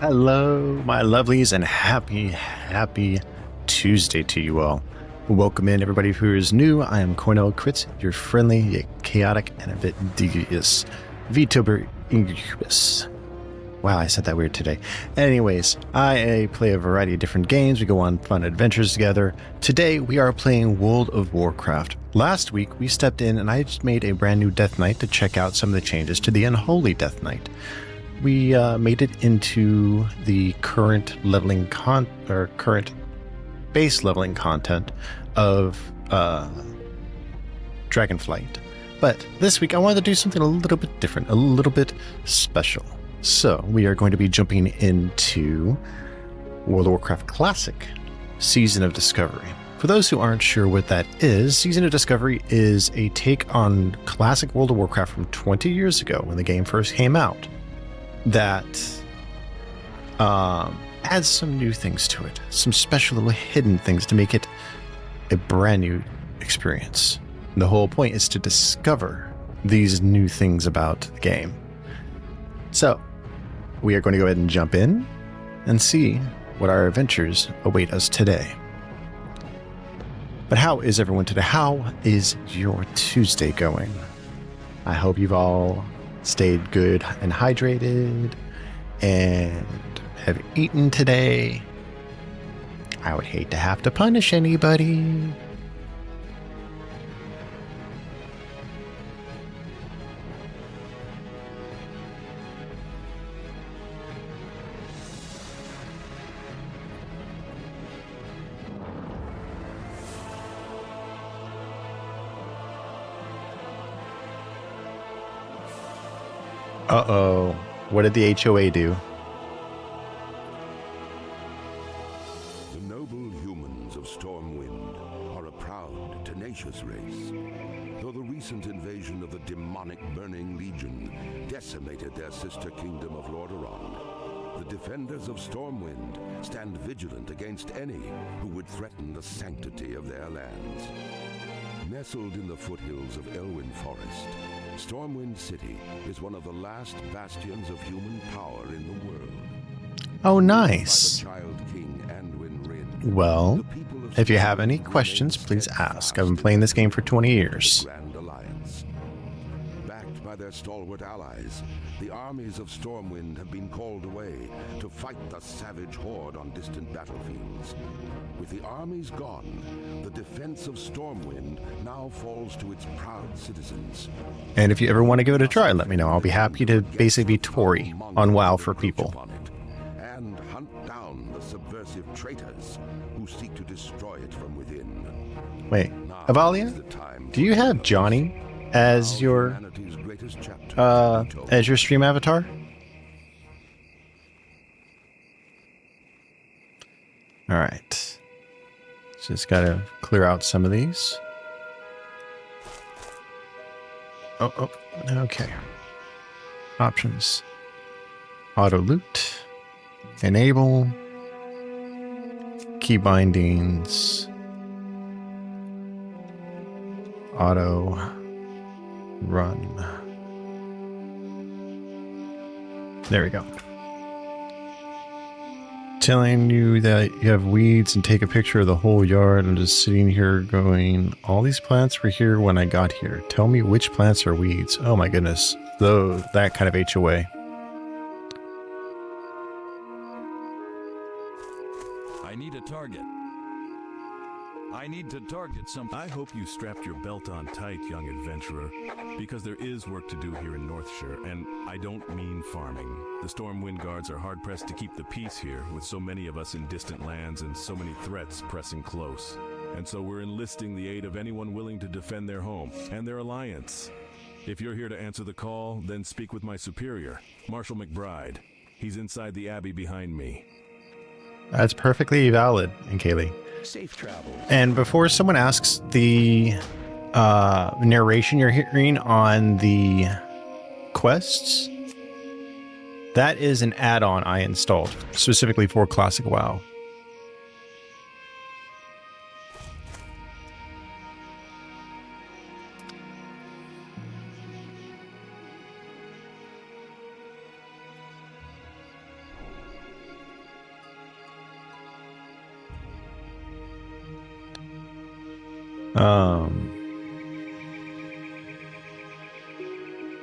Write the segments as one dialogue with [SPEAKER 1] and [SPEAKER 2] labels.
[SPEAKER 1] Hello, my lovelies, and happy Tuesday to you all. Welcome in, everybody who is new. I am Cornell Critz, your friendly, yet chaotic, and a bit devious VTuber incubus. Wow, I said that weird today. Anyways, I play a variety of different games. We go on fun adventures together. Today, we are playing World of Warcraft. Last week, we stepped in and I just made a brand new Death Knight to check out some of the changes to the Unholy Death Knight. We made it into the current current base leveling content of Dragonflight. But this week I wanted to do something a little bit different, a little bit special. So we are going to be jumping into World of Warcraft Classic, Season of Discovery. For those who aren't sure what that is, Season of Discovery is a take on classic World of Warcraft from 20 years ago when the game first came out. That adds some new things to it, some special little hidden things to make it a brand new experience. And the whole point is to discover these new things about the game. So, we are going to go ahead and jump in and see what our adventures await us today. But how is everyone today? How is your Tuesday going? I hope you've all stayed good and hydrated and have eaten today. I would hate to have to punish anybody. Uh-oh. What did the HOA do?
[SPEAKER 2] The noble humans of Stormwind are a proud, tenacious race. Though the recent invasion of the demonic Burning Legion decimated their sister kingdom of Lordaeron, the defenders of Stormwind stand vigilant against any who would threaten the sanctity of their lands. Nestled in the foothills of Elwyn Forest, Stormwind City is one of the last bastions of human power in the world.
[SPEAKER 1] Oh, nice.
[SPEAKER 2] By the Child King Anduin Wrynn,
[SPEAKER 1] Well, if you have any questions, please ask. I've been playing this game for 20 years.
[SPEAKER 2] Grand Alliance. Backed by their stalwart allies, the armies of Stormwind have been called away to fight the savage horde on distant battlefields. With the armies gone, the defense of Stormwind now falls to its proud citizens.
[SPEAKER 1] And if you ever want to give it a try, let me know. I'll be happy to basically be Tory on WoW for people.
[SPEAKER 2] And hunt down the subversive traitors who seek to destroy it from within.
[SPEAKER 1] Wait, Avalia, do you have Johnny as your stream avatar? All right. Just gotta clear out some of these. Oh, okay. Options. Auto loot. Enable. Key bindings. Auto run. There we go. Telling you that you have weeds and take a picture of the whole yard. I'm just sitting here going, all these plants were here when I got here. Tell me which plants are weeds. Oh my goodness. Though that kind of HOA.
[SPEAKER 3] I need a target. I need to target something. I hope you strapped your belt on tight, young adventurer, because there is work to do here in Northshire, and I don't mean farming. The Stormwind Guards are hard-pressed to keep the peace here, with so many of us in distant lands and so many threats pressing close. And so we're enlisting the aid of anyone willing to defend their home and their alliance. If you're here to answer the call, then speak with my superior, Marshal McBride. He's inside the abbey behind me.
[SPEAKER 1] That's perfectly valid, Kaylee.
[SPEAKER 4] Safe travel.
[SPEAKER 1] And before someone asks, the narration you're hearing on the quests, that is an add-on I installed specifically for Classic WoW.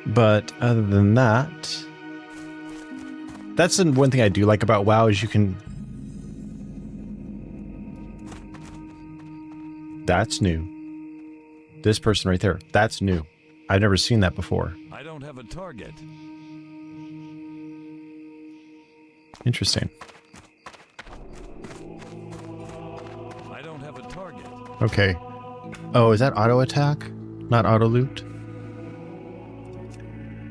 [SPEAKER 1] But other than that, that's the one thing I do like about WoW is you can... That's new. This person right there, that's new. I've never seen that before.
[SPEAKER 3] I don't have a target.
[SPEAKER 1] Interesting.
[SPEAKER 3] I don't have a target.
[SPEAKER 1] Okay. Oh, is that auto attack? Not auto loot?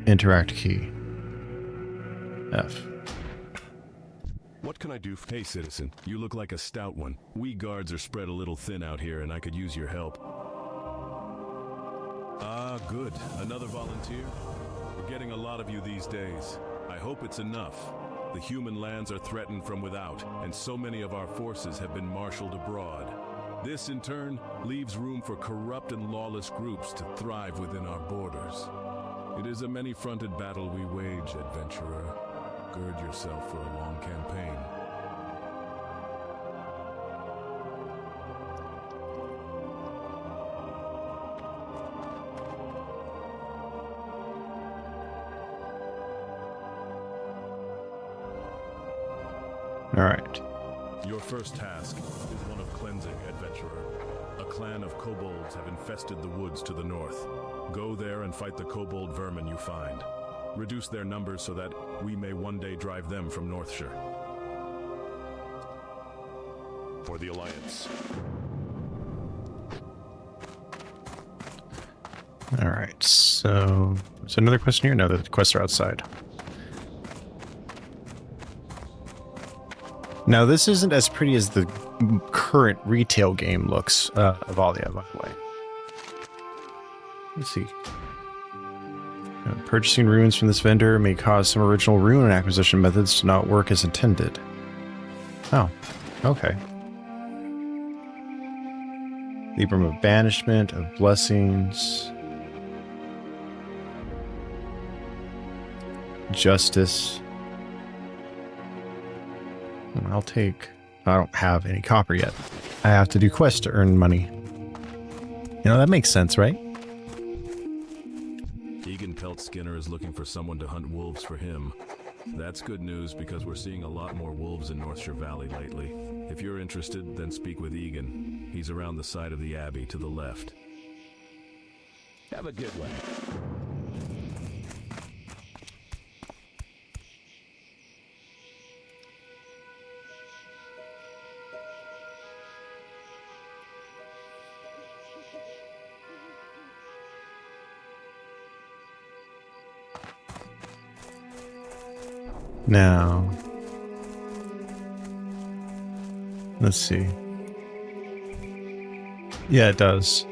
[SPEAKER 1] Interact key. F.
[SPEAKER 3] What can I do? Hey, citizen, you look like a stout one. We guards are spread a little thin out here, and I could use your help. Ah, good. Another volunteer? We're getting a lot of you these days. I hope it's enough. The human lands are threatened from without, and so many of our forces have been marshaled abroad. This, in turn, leaves room for corrupt and lawless groups to thrive within our borders. It is a many-fronted battle we wage, adventurer. Gird yourself for a long campaign.
[SPEAKER 1] All right.
[SPEAKER 3] Your first task is one of cleansing, adventurer. A clan of kobolds have infested the woods to the north. Go there and fight the kobold vermin you find. Reduce their numbers so that we may one day drive them from Northshire. For the Alliance.
[SPEAKER 1] All right. So, is there another question here? No, the quests are outside. Now, this isn't as pretty as the current retail game looks of Alia, by the way. Let's see. Purchasing runes from this vendor may cause some original rune acquisition methods to not work as intended. Oh, okay. Librum of Banishment, of Blessings. Justice. I'll take... I don't have any copper yet. I have to do quests to earn money. You know, that makes sense, right?
[SPEAKER 3] Egan Pelt Skinner is looking for someone to hunt wolves for him. That's good news because we're seeing a lot more wolves in Northshire Valley lately. If you're interested, then speak with Egan. He's around the side of the Abbey to the left. Have a good one.
[SPEAKER 1] Now, let's see. Yeah, it does.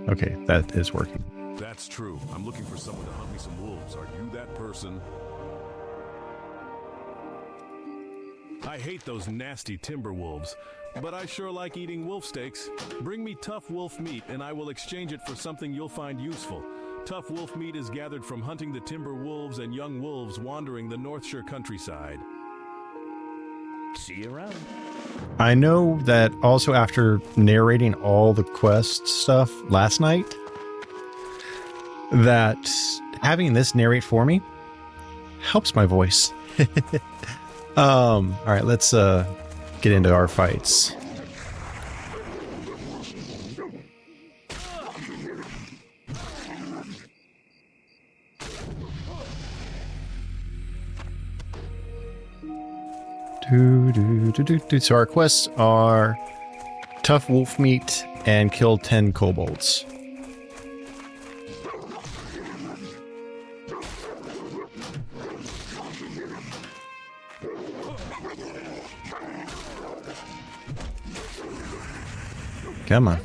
[SPEAKER 1] Okay, that is working.
[SPEAKER 3] That's true. I'm looking for someone to hunt me some wolves. Are you that person? I hate those nasty timber wolves, but I sure like eating wolf steaks. Bring me tough wolf meat and I will exchange it for something you'll find useful. Tough wolf meat is gathered from hunting the timber wolves and young wolves wandering the Northshire countryside. See you around.
[SPEAKER 1] I know that also after narrating all the quest stuff last night, that having this narrate for me helps my voice. All right, let's get into our fights. So our quests are tough wolf meat and kill 10 kobolds. Come on.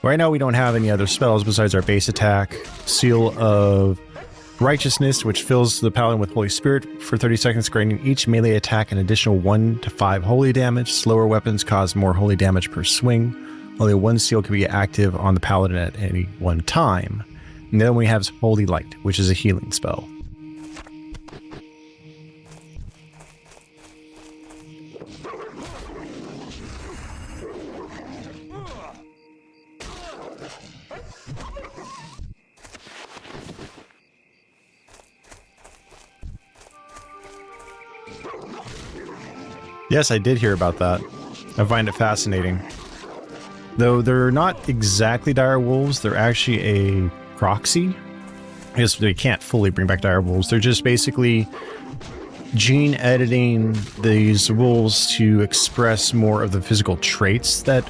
[SPEAKER 1] Right now we don't have any other spells besides our base attack, Seal of Righteousness, which fills the paladin with Holy Spirit for 30 seconds, granting each melee attack an additional 1 to 5 holy damage. Slower weapons cause more holy damage per swing. Only one seal can be active on the paladin at any one time. And then we have Holy Light, which is a healing spell. Yes, I did hear about that. I find it fascinating. Though they're not exactly dire wolves, they're actually a proxy. I guess they can't fully bring back dire wolves. They're just basically gene editing these wolves to express more of the physical traits that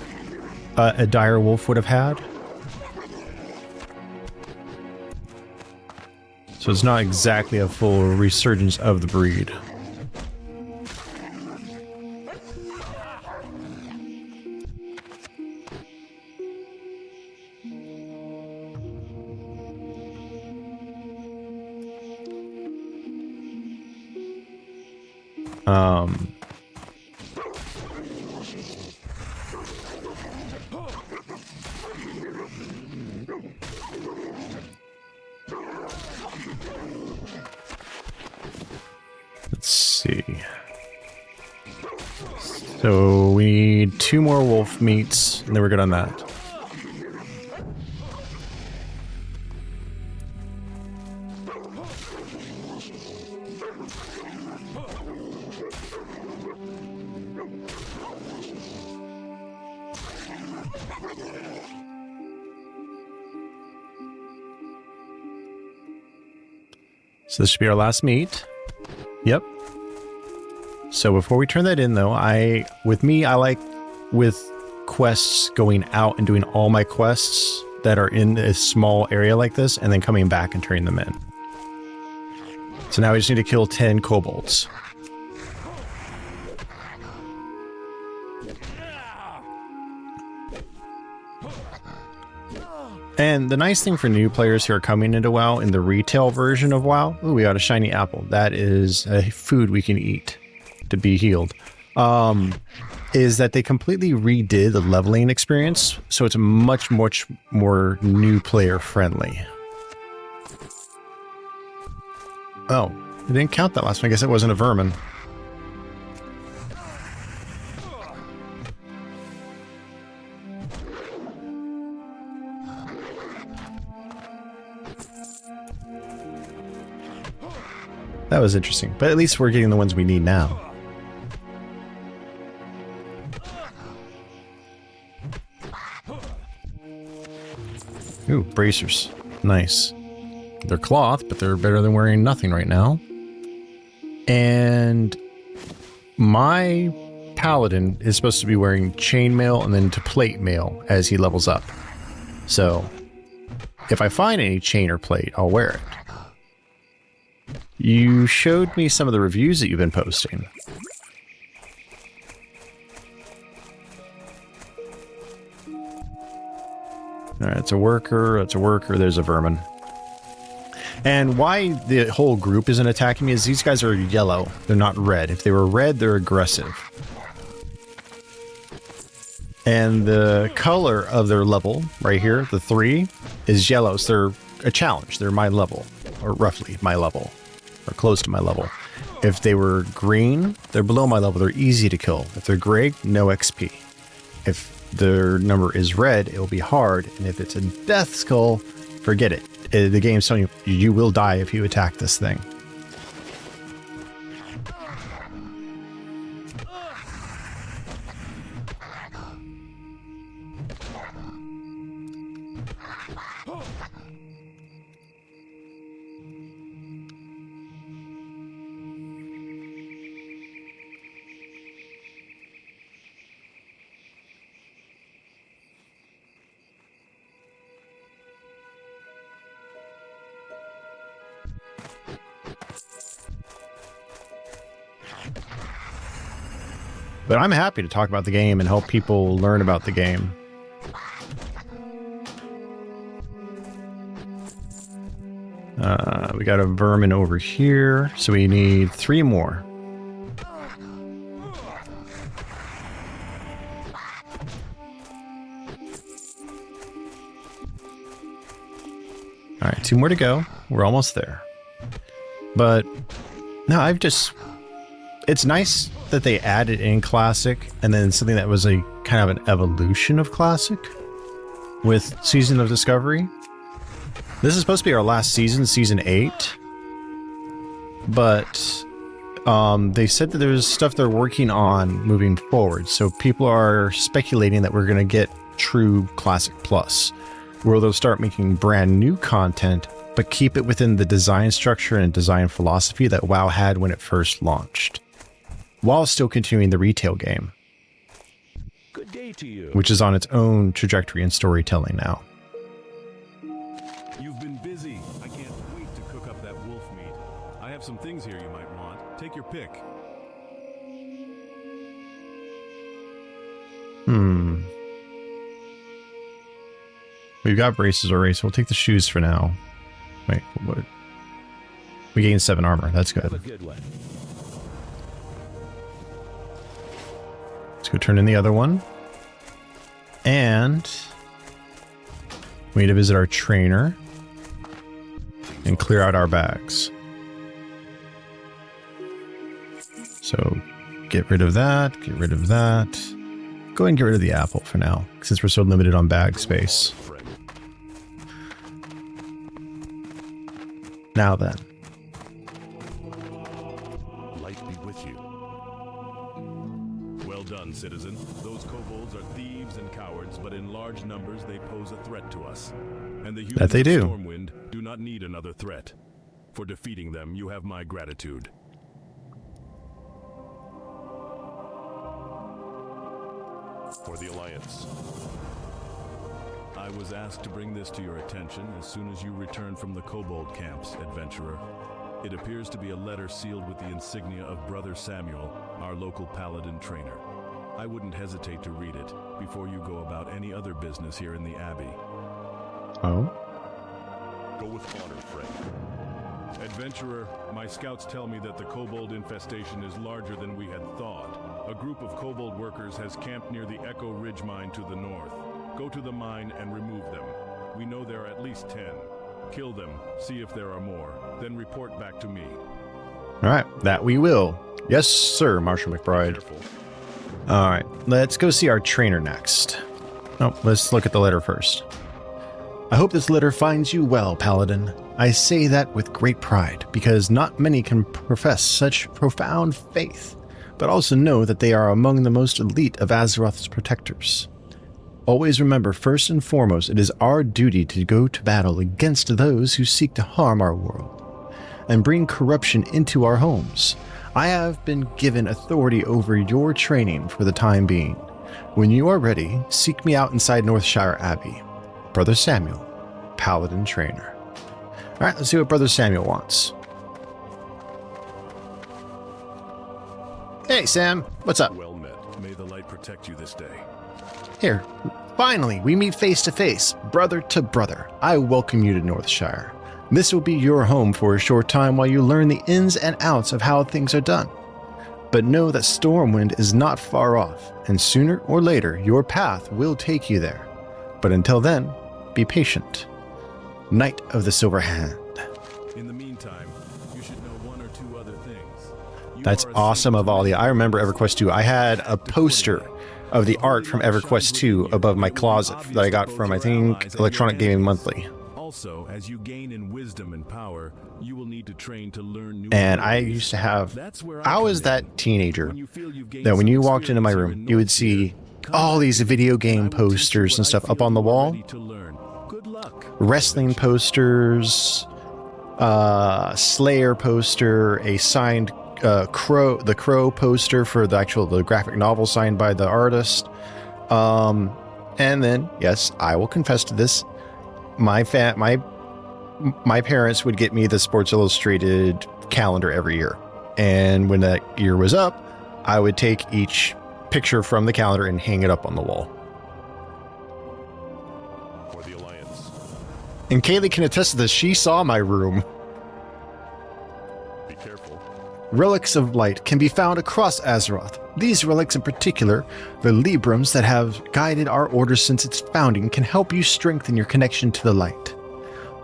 [SPEAKER 1] a dire wolf would have had. So it's not exactly a full resurgence of the breed. Let's see. So we need 2 more wolf meats, and then we're good on that. So this should be our last meat. Yep. So before we turn that in though, I like with quests going out and doing all my quests that are in a small area like this and then coming back and turning them in. So now we just need to kill 10 kobolds. And the nice thing for new players who are coming into WoW in the retail version of WoW, ooh, we got a shiny apple. That is a food we can eat to be healed. Is that they completely redid the leveling experience, so it's much more new player friendly. Oh, I didn't count that last one. I guess it wasn't a vermin. That was interesting, but at least we're getting the ones we need now. Ooh, bracers. Nice. They're cloth, but they're better than wearing nothing right now. And my paladin is supposed to be wearing chainmail and then to plate mail as he levels up. So if I find any chain or plate, I'll wear it. You showed me some of the reviews that you've been posting. Alright, it's a worker, there's a vermin. And why the whole group isn't attacking me is these guys are yellow, they're not red. If they were red, they're aggressive. And the color of their level, right here, the 3, is yellow, so they're a challenge. They're my level, or roughly my level. Or close to my level. If they were green, they're below my level. They're easy to kill. If they're gray, no XP. If their number is red, it'll be hard. And if it's a death skull, forget it. The game's telling you, you will die if you attack this thing. But I'm happy to talk about the game and help people learn about the game. We got a vermin over here, so we need 3 more. Alright, 2 more to go. We're almost there. But, no, it's nice that they added in Classic, and then something that was a kind of an evolution of Classic with Season of Discovery. This is supposed to be our last season, Season 8. But They said that there's stuff they're working on moving forward. So people are speculating that we're going to get true Classic Plus, where they'll start making brand new content, but keep it within the design structure and design philosophy that WoW had when it first launched, while still continuing the retail game,
[SPEAKER 4] Good day to you.
[SPEAKER 1] which is on its own trajectory and storytelling now.
[SPEAKER 3] You've been busy. I can't wait to cook up that wolf meat. I have some things here you might want. Take your pick.
[SPEAKER 1] We've got braces already, so we'll take the shoes for now. Wait, what? We gained 7 armor. That's
[SPEAKER 4] Have a
[SPEAKER 1] good.
[SPEAKER 4] good one.
[SPEAKER 1] Let's go turn in the other one. And we need to visit our trainer and clear out our bags. So get rid of that, get rid of that. Go ahead and get rid of the apple for now, since we're so limited on bag space. Now then.
[SPEAKER 2] Light be with you.
[SPEAKER 3] Well done, citizen. Those kobolds are thieves and cowards, but in large numbers they pose a threat to us. And the humans
[SPEAKER 1] That they
[SPEAKER 3] of
[SPEAKER 1] do.
[SPEAKER 3] Stormwind do not need another threat. For defeating them, you have my gratitude.
[SPEAKER 2] For the Alliance.
[SPEAKER 3] I was asked to bring this to your attention as soon as you return from the kobold camps, adventurer. It appears to be a letter sealed with the insignia of Brother Samuel, our local paladin trainer. I wouldn't hesitate to read it before you go about any other business here in the Abbey.
[SPEAKER 1] Oh?
[SPEAKER 2] Go with honor, friend.
[SPEAKER 3] Adventurer, my scouts tell me that the kobold infestation is larger than we had thought. A group of kobold workers has camped near the Echo Ridge mine to the north. Go to the mine and remove them. We know there are at least 10. Kill them, see if there are more, then report back to me.
[SPEAKER 1] All right, that we will. Yes, sir, Marshal McBride.
[SPEAKER 2] Careful.
[SPEAKER 1] All right, let's go see our trainer next. Oh, let's look at the letter first. I hope this letter finds you well, Paladin. I say that with great pride, because not many can profess such profound faith, but also know that they are among the most elite of Azeroth's protectors. Always remember, first and foremost, it is our duty to go to battle against those who seek to harm our world and bring corruption into our homes. I have been given authority over your training for the time being. When you are ready, seek me out inside Northshire Abbey. Brother Samuel, Paladin Trainer. All right, let's see what Brother Samuel wants. Hey, Sam. What's up?
[SPEAKER 3] Well met. May the light protect you this day.
[SPEAKER 1] Here, finally, we meet face to face, brother to brother. I welcome you to Northshire. This will be your home for a short time while you learn the ins and outs of how things are done. But know that Stormwind is not far off, and sooner or later your path will take you there. But until then, be patient. Knight of the Silver Hand.
[SPEAKER 3] In the meantime, you should know one or two other things. You
[SPEAKER 1] That's
[SPEAKER 3] are a
[SPEAKER 1] awesome,
[SPEAKER 3] saint
[SPEAKER 1] Avalia. I remember EverQuest 2. I had a
[SPEAKER 3] active
[SPEAKER 1] poster
[SPEAKER 3] quarterback.
[SPEAKER 1] of the art from EverQuest 2 above my closet that I got from, I think, Electronic Gaming Monthly.
[SPEAKER 3] Also, as you gain in wisdom and power, you will need to train to learn new
[SPEAKER 1] And I
[SPEAKER 3] abilities.
[SPEAKER 1] used to have,
[SPEAKER 3] That's where
[SPEAKER 1] I
[SPEAKER 3] come
[SPEAKER 1] was
[SPEAKER 3] in.
[SPEAKER 1] that teenager
[SPEAKER 3] When you feel you've gained
[SPEAKER 1] that when
[SPEAKER 3] some
[SPEAKER 1] you walked into my
[SPEAKER 3] experience
[SPEAKER 1] room,
[SPEAKER 3] here
[SPEAKER 1] you
[SPEAKER 3] in
[SPEAKER 1] would see
[SPEAKER 3] North Tier,
[SPEAKER 1] all these video
[SPEAKER 3] I
[SPEAKER 1] game
[SPEAKER 3] will teach you
[SPEAKER 1] posters and
[SPEAKER 3] what I
[SPEAKER 1] stuff up
[SPEAKER 3] feel
[SPEAKER 1] on the
[SPEAKER 3] you are
[SPEAKER 1] wall.
[SPEAKER 3] ready to learn. Good luck.
[SPEAKER 1] Wrestling posters, Slayer poster, a signed the Crow poster for the graphic novel signed by the artist. And then, yes, I will confess to this. My parents would get me the Sports Illustrated calendar every year. And when that year was up, I would take each picture from the calendar and hang it up on the wall.
[SPEAKER 2] For the Alliance.
[SPEAKER 1] And Kaylee can attest to this. She saw my room.
[SPEAKER 2] Be careful.
[SPEAKER 1] Relics of light can be found across Azeroth. These relics in particular, the Librams that have guided our order since its founding, can help you strengthen your connection to the light.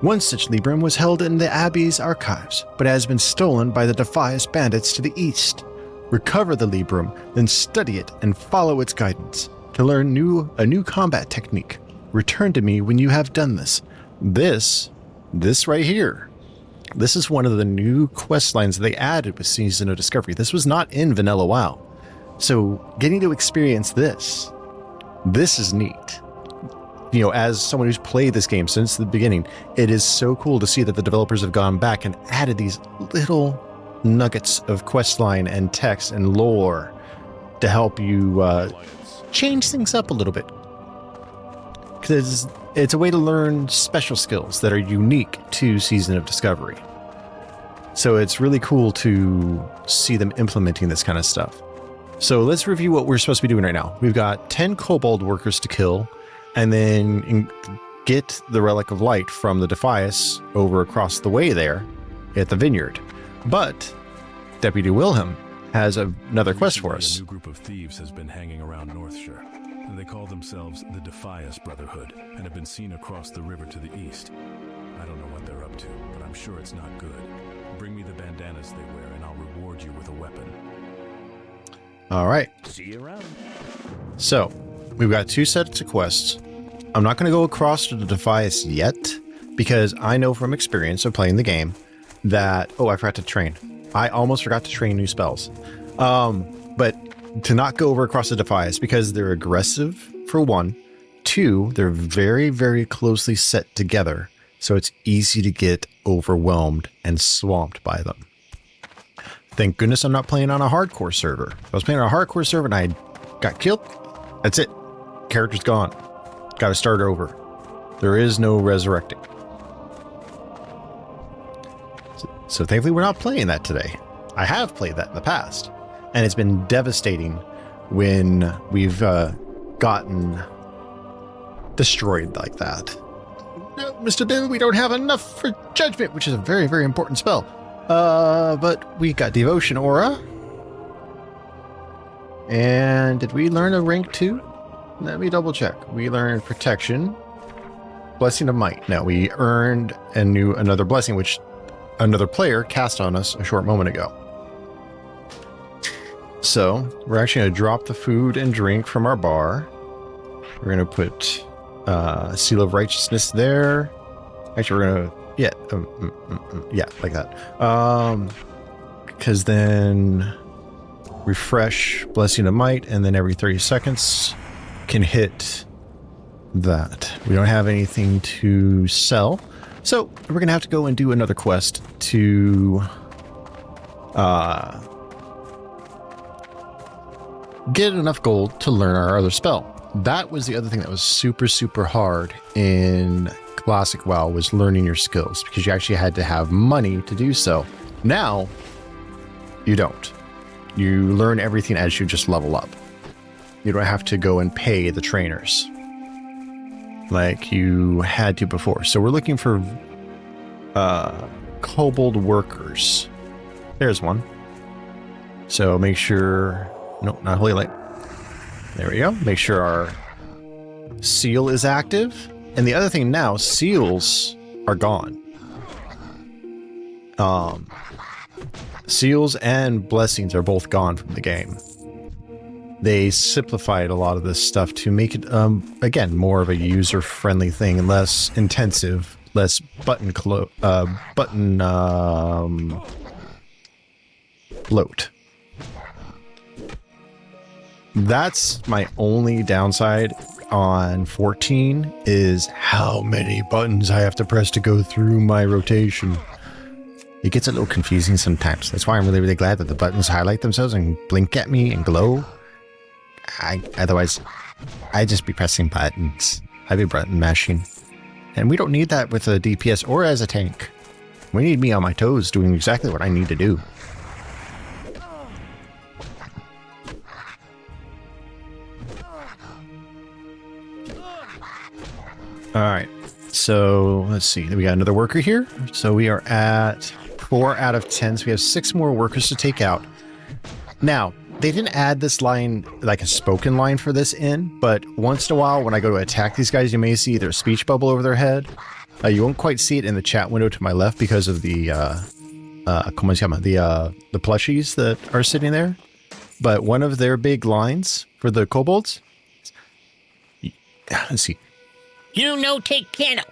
[SPEAKER 1] One such Libram was held in the Abbey's archives, but has been stolen by the Defias bandits to the east. Recover the Libram, then study it and follow its guidance. To learn a new combat technique, return to me when you have done this. This right here. This is one of the new quest lines they added with Season of Discovery. This was not in Vanilla WoW. So getting to experience this is neat. You know, as someone who's played this game since the beginning, it is so cool to see that the developers have gone back and added these little nuggets of questline and text and lore to help you change things up a little bit. Because it's a way to learn special skills that are unique to Season of Discovery. So it's really cool to see them implementing this kind of stuff. So let's review what we're supposed to be doing right now. We've got 10 kobold workers to kill, and then get the Relic of Light from the Defias over across the way there at the vineyard. But Deputy Wilhelm has another quest for us.
[SPEAKER 3] A new group of thieves has been hanging around Northshire. They call themselves the Defias Brotherhood and have been seen across the river to the east. I don't know what they're up to, but I'm sure it's not good. Bring me the bandanas they wear and I'll reward you with a weapon.
[SPEAKER 1] All right.
[SPEAKER 4] See you around.
[SPEAKER 1] So, we've got 2 sets of quests. I'm not going to go across to the Defias yet, because I know from experience of playing the game that... Oh, I forgot to train. I almost forgot to train new spells. But to not go over across the Defias, because they're aggressive, for one. 2, they're very, very closely set together, so it's easy to get overwhelmed and swamped by them. Thank goodness I'm not playing on a hardcore server. If I was playing on a hardcore server and I got killed, that's it. Character's gone. Got to start over. There is no resurrecting. So thankfully we're not playing that today. I have played that in the past, and it's been devastating when we've gotten destroyed like that. No, Mr. Doom, we don't have enough for Judgment, which is a very, very important spell. But we got Devotion Aura. And did we learn a rank 2? Let me double check. We learned Protection. Blessing of Might. No, we earned another blessing, which another player cast on us a short moment ago. So we're actually going to drop the food and drink from our bar. We're going to put Seal of Righteousness there. Actually, we're going to... Yeah, like that. Because then refresh Blessing of Might, and then every 30 seconds can hit that. We don't have anything to sell, so we're gonna have to go and do another quest to get enough gold to learn our other spell. That was the other thing that was super, super hard in Classic WoW, was learning your skills, because you actually had to have money to do so. Now, you don't. You learn everything as you just level up. You don't have to go and pay the trainers like you had to before. So we're looking for kobold workers. There's one. So make sure... Nope, not Holy Light. There we go. Make sure our seal is active. And the other thing now, seals are gone. Seals and blessings are both gone from the game. They simplified a lot of this stuff to make it, again, more of a user-friendly thing, and less intensive, less bloat. That's my only downside on 14, is how many buttons I have to press to go through my rotation. It gets a little confusing sometimes. That's why I'm really, really glad that the buttons highlight themselves and blink at me and glow. Otherwise, I'd just be pressing buttons. I'd be button mashing. And we don't need that with a DPS or as a tank. We need me on my toes doing exactly what I need to do. All right, so let's see. We got another worker here. So we are at 4 out of 10. So we have 6 more workers to take out. Now, they didn't add this line, like a spoken line for this in, but once in a while when I go to attack these guys, you may see their speech bubble over their head. You won't quite see it in the chat window to my left because of the, ¿cómo se llama? The plushies that are sitting there. But one of their big lines for the kobolds, let's see.
[SPEAKER 5] You no take candle.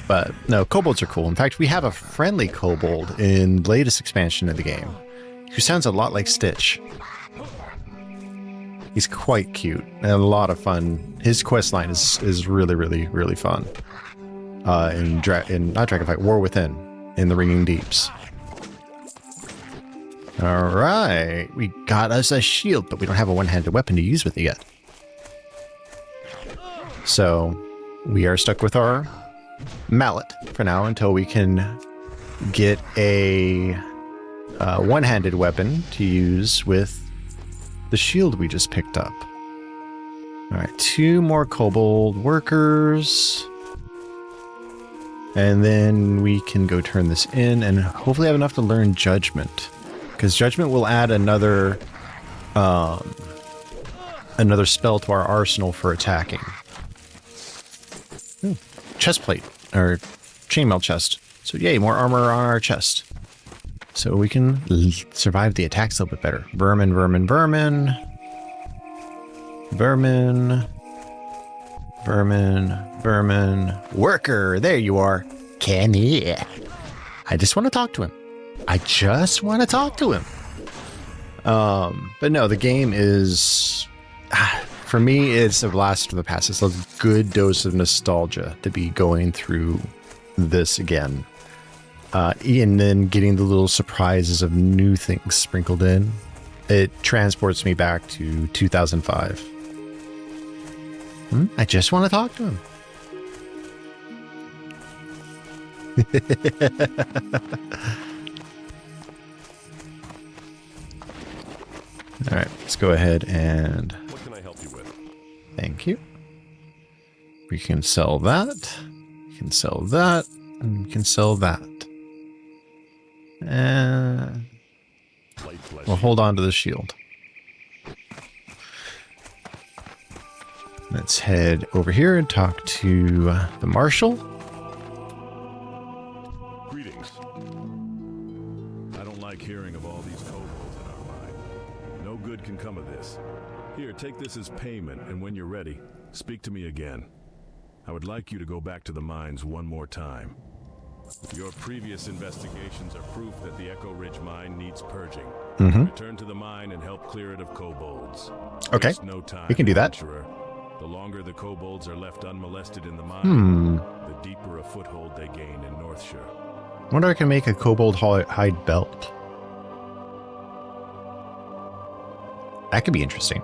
[SPEAKER 1] But no, kobolds are cool. In fact, we have a friendly kobold in the latest expansion of the game who sounds a lot like Stitch. He's quite cute and a lot of fun. His quest line is really, really, really fun. In not Dragonfight, War Within, in the Ringing Deeps. All right, we got us a shield, but we don't have a one-handed weapon to use with it yet. So we are stuck with our mallet for now until we can get a one-handed weapon to use with the shield we just picked up. All right, 2 more kobold workers. And then we can go turn this in and hopefully have enough to learn Judgment. Because Judgment will add another spell to our arsenal for attacking. Ooh, chest plate, or chainmail chest. So yay, more armor on our chest. So we can survive the attacks a little bit better. Vermin, vermin, vermin. Vermin. Vermin, vermin. Worker, there you are. Come here. I just want to talk to him. I just want to talk to him. But no, the game is, for me, it's a blast from the past. It's a good dose of nostalgia to be going through this again. And then getting the little surprises of new things sprinkled in. It transports me back to 2005. I just want to talk to him. All right, let's go ahead and...
[SPEAKER 3] What can I help you with?
[SPEAKER 1] Thank you. We can sell that. We can sell that. And we can sell that. And we'll hold on to the shield. Let's head over here and talk to the marshal.
[SPEAKER 3] Greetings. I don't like hearing of all these kobolds in our mine. No good can come of this. Here, take this as payment, and when you're ready, speak to me again. I would like you to go back to the mines one more time. Your previous investigations are proof that the Echo Ridge mine needs purging. Return to the mine and help clear it of kobolds.
[SPEAKER 1] Okay,
[SPEAKER 3] Waste no time,
[SPEAKER 1] we can do that.
[SPEAKER 3] adventurer. The longer the kobolds are left unmolested in the mine, the deeper a foothold they gain in Northshire.
[SPEAKER 1] I wonder if I can make a kobold hide belt. That could be interesting.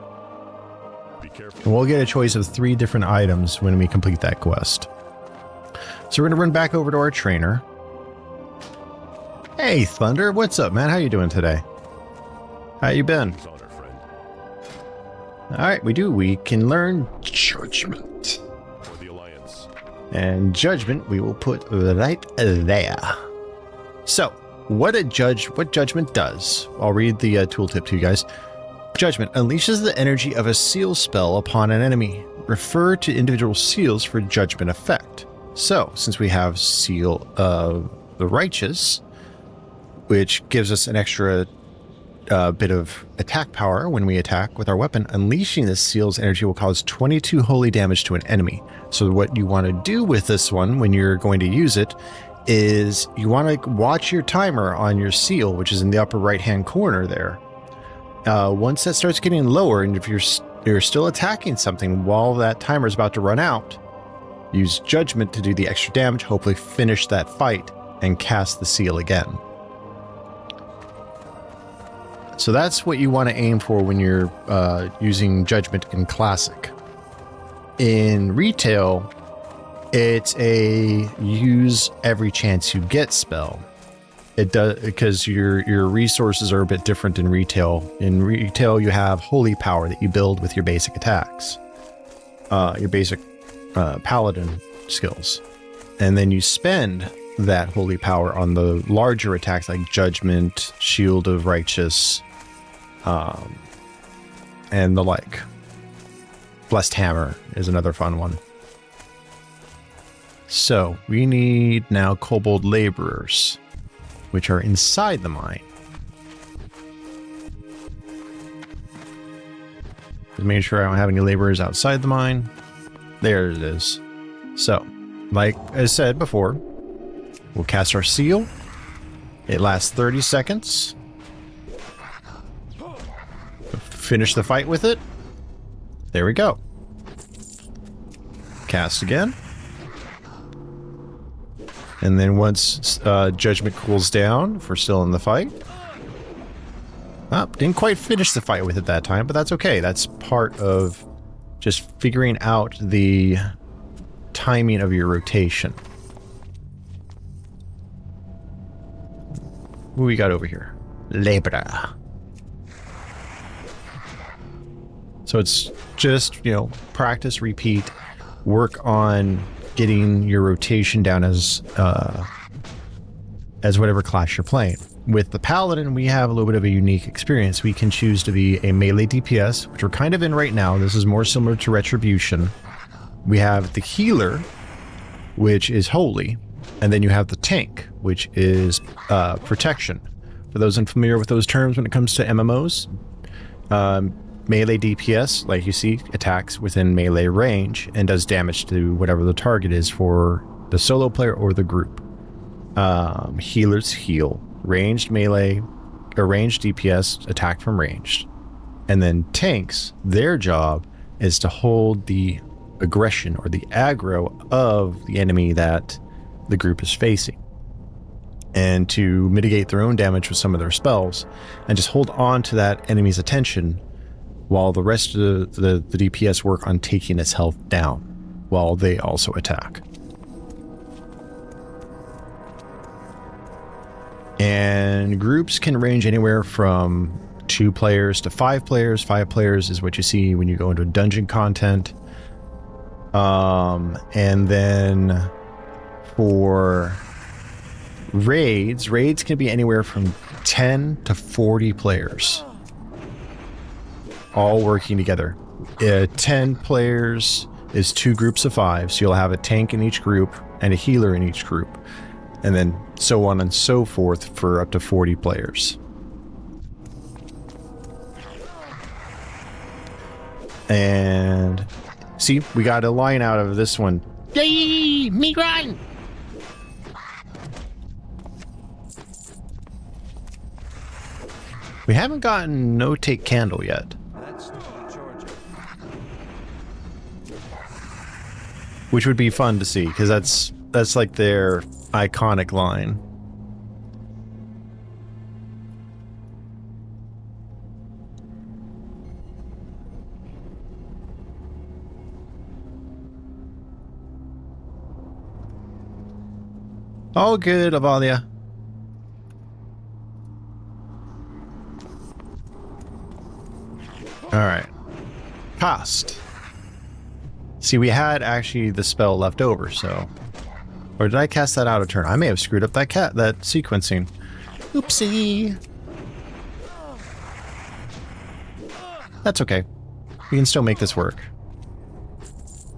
[SPEAKER 3] Be careful.
[SPEAKER 1] And we'll get a choice of 3 different items when we complete that quest. So we're going to run back over to our trainer. Hey, Thunder, what's up, man? How you doing today? How you been?
[SPEAKER 3] Honor, friend.
[SPEAKER 1] All right, we can learn Judgment.
[SPEAKER 3] For the Alliance.
[SPEAKER 1] And Judgment we will put right there. So, what Judgment does, I'll read the tooltip to you guys. Judgment unleashes the energy of a seal spell upon an enemy. Refer to individual seals for Judgment effect. So, since we have Seal of the Righteous, which gives us an extra bit of attack power when we attack with our weapon, unleashing this seal's energy will cause 22 holy damage to an enemy. So what you want to do with this one when you're going to use it is you want to watch your timer on your seal, which is in the upper right hand corner there. Once that starts getting lower, and if you're still attacking something while that timer is about to run out, use Judgment to do the extra damage, hopefully finish that fight, and cast the seal again. So that's what you want to aim for when you're using Judgment in Classic. In Retail, it's a use every chance you get spell. It does, because your resources are a bit different in Retail. In Retail, you have Holy Power that you build with your basic attacks. Your basic paladin skills, and then you spend that holy power on the larger attacks like Judgment, Shield of Righteous, and the like. Blessed Hammer is another fun one. So we need now kobold laborers, which are inside the mine. Just making sure I don't have any laborers outside the mine. There it is. So, like I said before, we'll cast our seal. It lasts 30 seconds. Finish the fight with it. There we go. Cast again. And then once Judgment cools down, if we're still in the fight. Didn't quite finish the fight with it that time, but that's okay. That's part of just figuring out the timing of your rotation. What we got over here? Libra. So it's just, practice, repeat, work on getting your rotation down as whatever class you're playing. With the Paladin, we have a little bit of a unique experience. We can choose to be a melee DPS, which we're kind of in right now. This is more similar to Retribution. We have the Healer, which is Holy, and then you have the Tank, which is Protection. For those unfamiliar with those terms when it comes to MMOs, melee DPS, like you see, attacks within melee range and does damage to whatever the target is for the solo player or the group. Healers heal. Ranged melee, or ranged DPS attack from ranged. And then tanks, their job is to hold the aggression or the aggro of the enemy that the group is facing, and to mitigate their own damage with some of their spells, and just hold on to that enemy's attention while the rest of the DPS work on taking its health down while they also attack. And groups can range anywhere from 2 players to 5 players. 5 players is what you see when you go into dungeon content. And then for raids can be anywhere from 10 to 40 players. All working together. 10 players is 2 groups of 5, so you'll have a tank in each group and a healer in each group. And then so on and so forth for up to 40 players. And see, we got a line out of this one. Yay! Me run! We haven't gotten No Take Candle yet. Which would be fun to see, because that's like their iconic line. All good, Avalia. Alright. Cast. See, we had actually the spell left over, so... Or did I cast that out of turn? I may have screwed up that sequencing. Oopsie. That's okay. We can still make this work.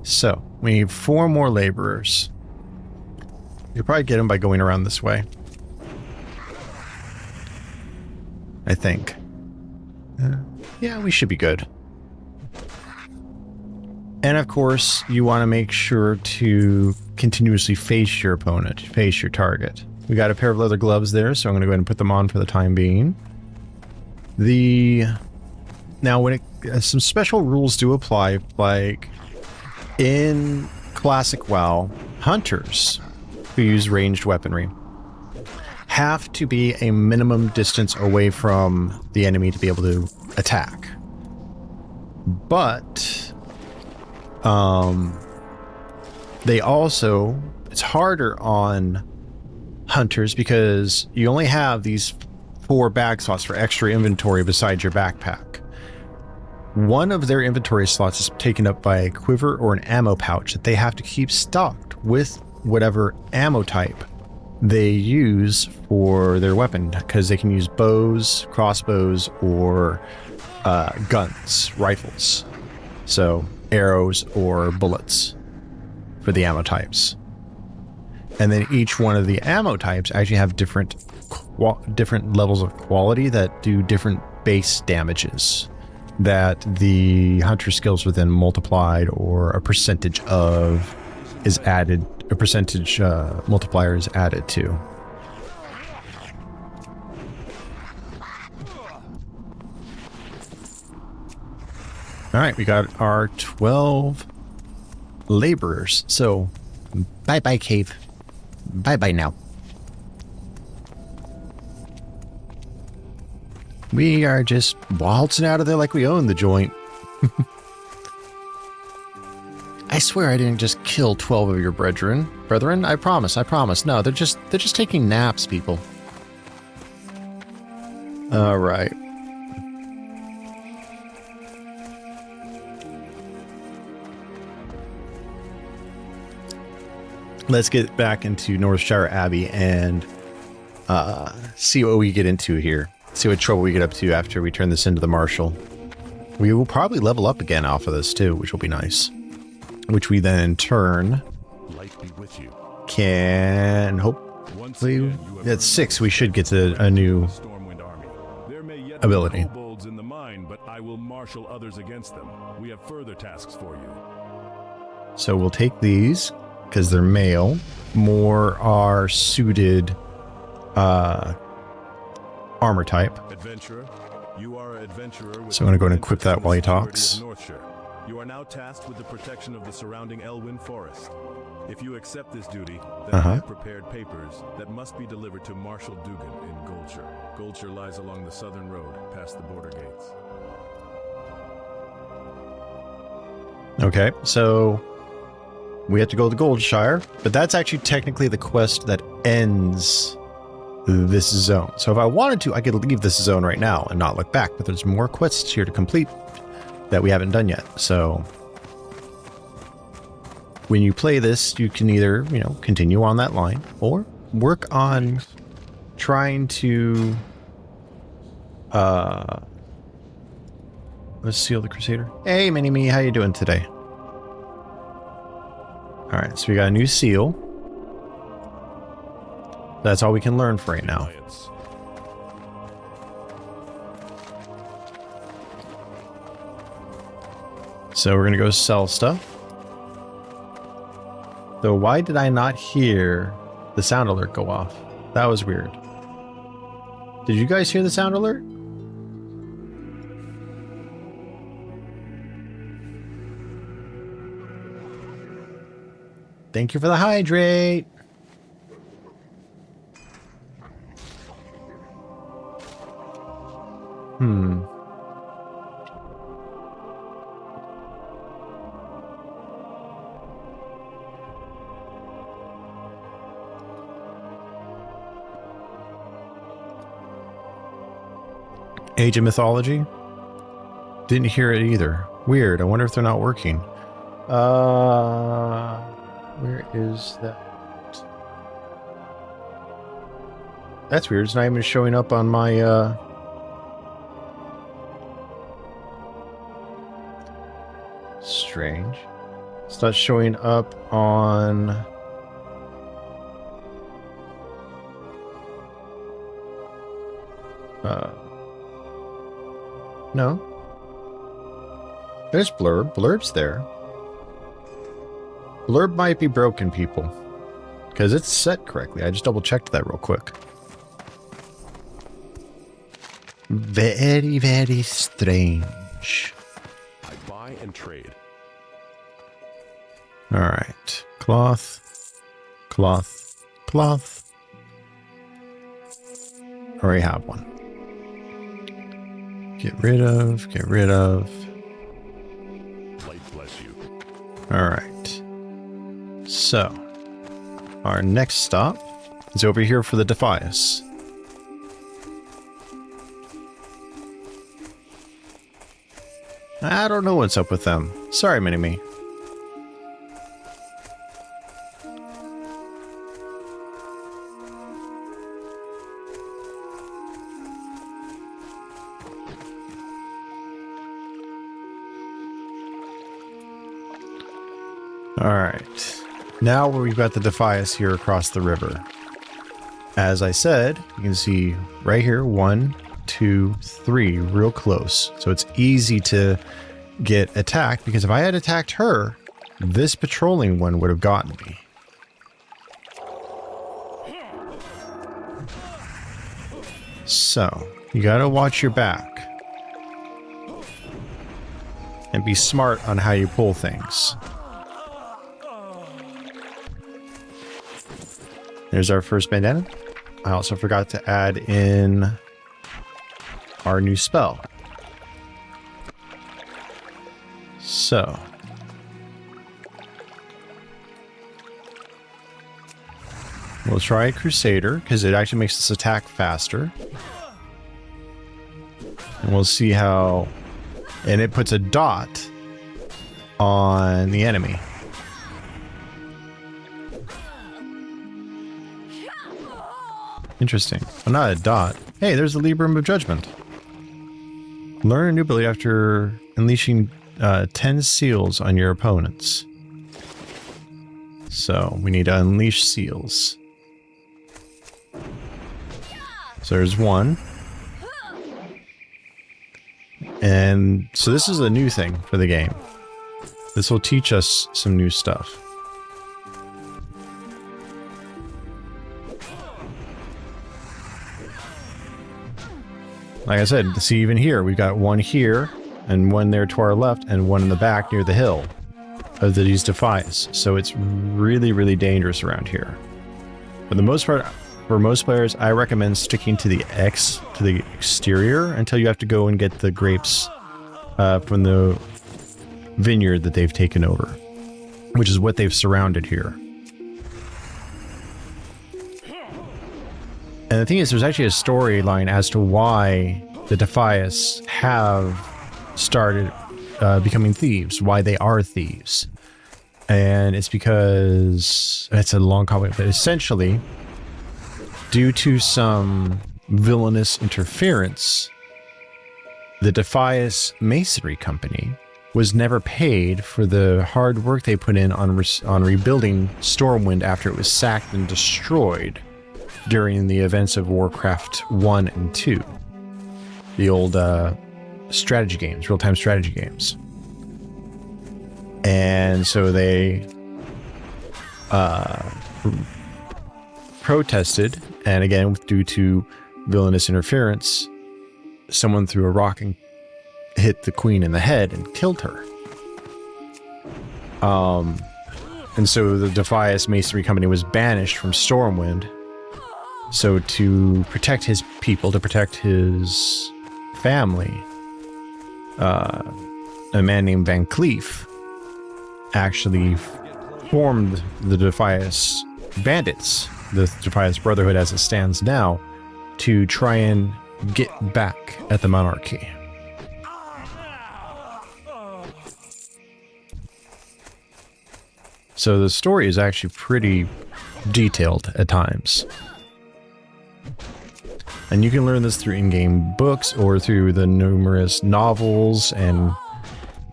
[SPEAKER 1] So, we need 4 more laborers. You'll probably get them by going around this way. I think. Yeah, we should be good. And of course, you want to make sure to continuously face your opponent, face your target. We got a pair of leather gloves there, so I'm going to go ahead and put them on for the time being. Now, when some special rules do apply, like in Classic WoW, hunters who use ranged weaponry have to be a minimum distance away from the enemy to be able to attack. But they also, it's harder on hunters because you only have these 4 bag slots for extra inventory besides your backpack. One of their inventory slots is taken up by a quiver or an ammo pouch that they have to keep stocked with whatever ammo type they use for their weapon, because they can use bows, crossbows, or guns, rifles. So arrows or bullets for the ammo types. And then each one of the ammo types actually have different levels of quality that do different base damages that the hunter skills within multiplied or a percentage of is added a percentage multiplier is added to. All right, we got our 12 laborers. So, bye-bye, cave. Bye-bye now. We are just waltzing out of there like we own the joint. I swear I didn't just kill 12 of your brethren. I promise. No, they're just taking naps, people. All right. Let's get back into Northshire Abbey and see what we get into here. See what trouble we get up to after we turn this into the Marshal. We will probably level up again off of this too, which will be nice. Which we then in turn
[SPEAKER 3] Light be with you.
[SPEAKER 1] can hopefully at 6 we should get to a new
[SPEAKER 3] Stormwind army. There may yet
[SPEAKER 1] ability.
[SPEAKER 3] be kobolds in the mine, but I will marshal others against them. We have further tasks for you.
[SPEAKER 1] So we'll take these because they're male. More are suited armor type.
[SPEAKER 3] Adventurer, you are an adventurer. With
[SPEAKER 1] So I'm gonna go and equip that while he talks.
[SPEAKER 3] You are now tasked with the protection of the surrounding Elwyn Forest. If you accept this duty, then I have prepared papers that must be delivered to Marshal Dugan in Goldshire. Goldshire lies along the southern road, past the border gates.
[SPEAKER 1] Okay, so we have to go to Goldshire, but that's actually technically the quest that ends this zone. So if I wanted to, I could leave this zone right now and not look back, but there's more quests here to complete that we haven't done yet. So when you play this, you can either, continue on that line or work on trying to let's seal the Crusader. Hey, Mini-Me, how you doing today? All right, so we got a new seal. That's all we can learn for right now.
[SPEAKER 3] Alliance.
[SPEAKER 1] So we're going to go sell stuff. So why did I not hear the sound alert go off? That was weird. Did you guys hear the sound alert? Thank you for the hydrate. Age of Mythology? Didn't hear it either. Weird. I wonder if they're not working. Where is that? That's weird. It's not even showing up on my, strange. It's not showing up on... No. There's Blurb. Blurb's there. Blurb might be broken, people. Because it's set correctly. I just double checked that real quick. Very, very strange.
[SPEAKER 4] I buy and trade.
[SPEAKER 1] Alright. Cloth. Cloth. Cloth. Already have one. Get rid of. Get rid of.
[SPEAKER 3] Light bless you.
[SPEAKER 1] Alright. So, our next stop is over here for the Defias. I don't know what's up with them. Sorry, Mini-Me. Alright. Now we've got the Defias here across the river. As I said, you can see right here, 1, 2, 3, real close. So it's easy to get attacked, because if I had attacked her, this patrolling one would have gotten me. So, you gotta watch your back. And be smart on how you pull things. There's our first bandana. I also forgot to add in our new spell. So. We'll try Crusader, because it actually makes this attack faster. And we'll see how... And it puts a dot on the enemy. Interesting. Well, not a dot. Hey, there's the Librum of Judgment. Learn a new ability after unleashing 10 seals on your opponents. So, we need to unleash seals. So there's one. And so this is a new thing for the game. This will teach us some new stuff. Like I said, see even here, we've got one here, and one there to our left, and one in the back near the hill of these defies. So it's really, really dangerous around here. For the most part, for most players, I recommend sticking to the exterior until you have to go and get the grapes from the vineyard that they've taken over, which is what they've surrounded here. And the thing is, there's actually a storyline as to why the Defias have started becoming thieves, why they are thieves. And it's because, it's a long comment, but essentially, due to some villainous interference, the Defias Masonry Company was never paid for the hard work they put in on rebuilding Stormwind after it was sacked and destroyed during the events of Warcraft 1 and 2. The old strategy games, real-time strategy games. And so they protested, and again, due to villainous interference, someone threw a rock and hit the queen in the head and killed her. And so the Defias Masonry Company was banished from Stormwind. So to protect his people, to protect his family, a man named Van Cleef actually formed the Defias Bandits, the Defias Brotherhood as it stands now, to try and get back at the monarchy. So the story is actually pretty detailed at times. And you can learn this through in-game books or through the numerous novels and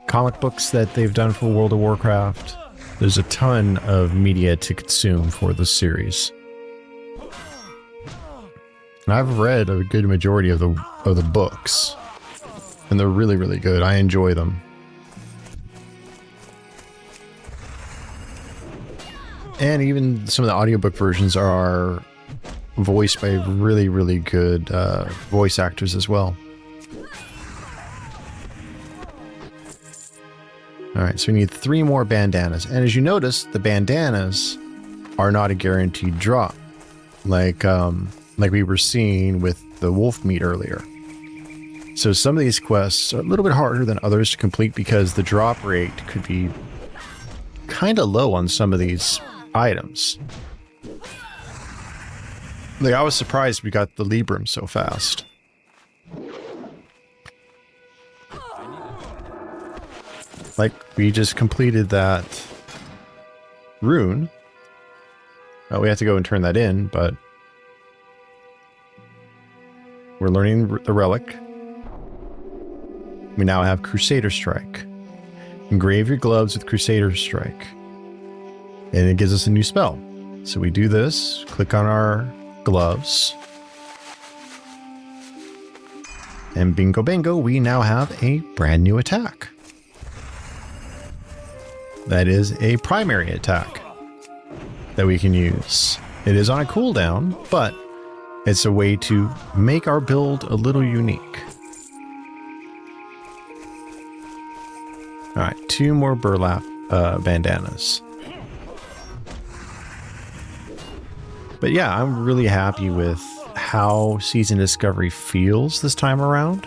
[SPEAKER 1] comic books that they've done for World of Warcraft. There's a ton of media to consume for the series. And I've read a good majority of the books, and they're really, really good. I enjoy them. And even some of the audiobook versions are voiced by really, really good voice actors as well. Alright, so we need 3 more bandanas. And as you notice, the bandanas are not a guaranteed drop. Like we were seeing with the wolf meat earlier. So some of these quests are a little bit harder than others to complete because the drop rate could be kind of low on some of these items. Like, I was surprised we got the Librum so fast. Like, we just completed that rune. We have to go and turn that in, but we're learning the relic. We now have Crusader Strike. Engrave your gloves with Crusader Strike. And it gives us a new spell. So we do this, click on our gloves, and bingo bango, we now have a brand new attack. That is a primary attack that we can use. It is on a cooldown, but It's a way to make our build a little unique. All right, 2 more burlap bandanas. But yeah, I'm really happy with how Season Discovery feels this time around.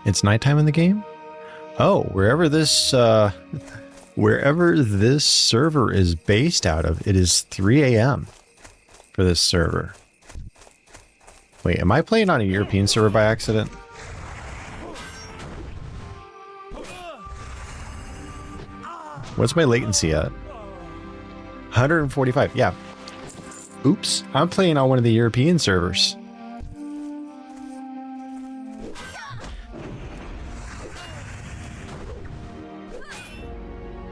[SPEAKER 1] It's nighttime in the game. Oh, wherever this server is based out of, it is 3 a.m. for this server. Wait, am I playing on a European server by accident? What's my latency at? 145, yeah. Oops, I'm playing on one of the European servers.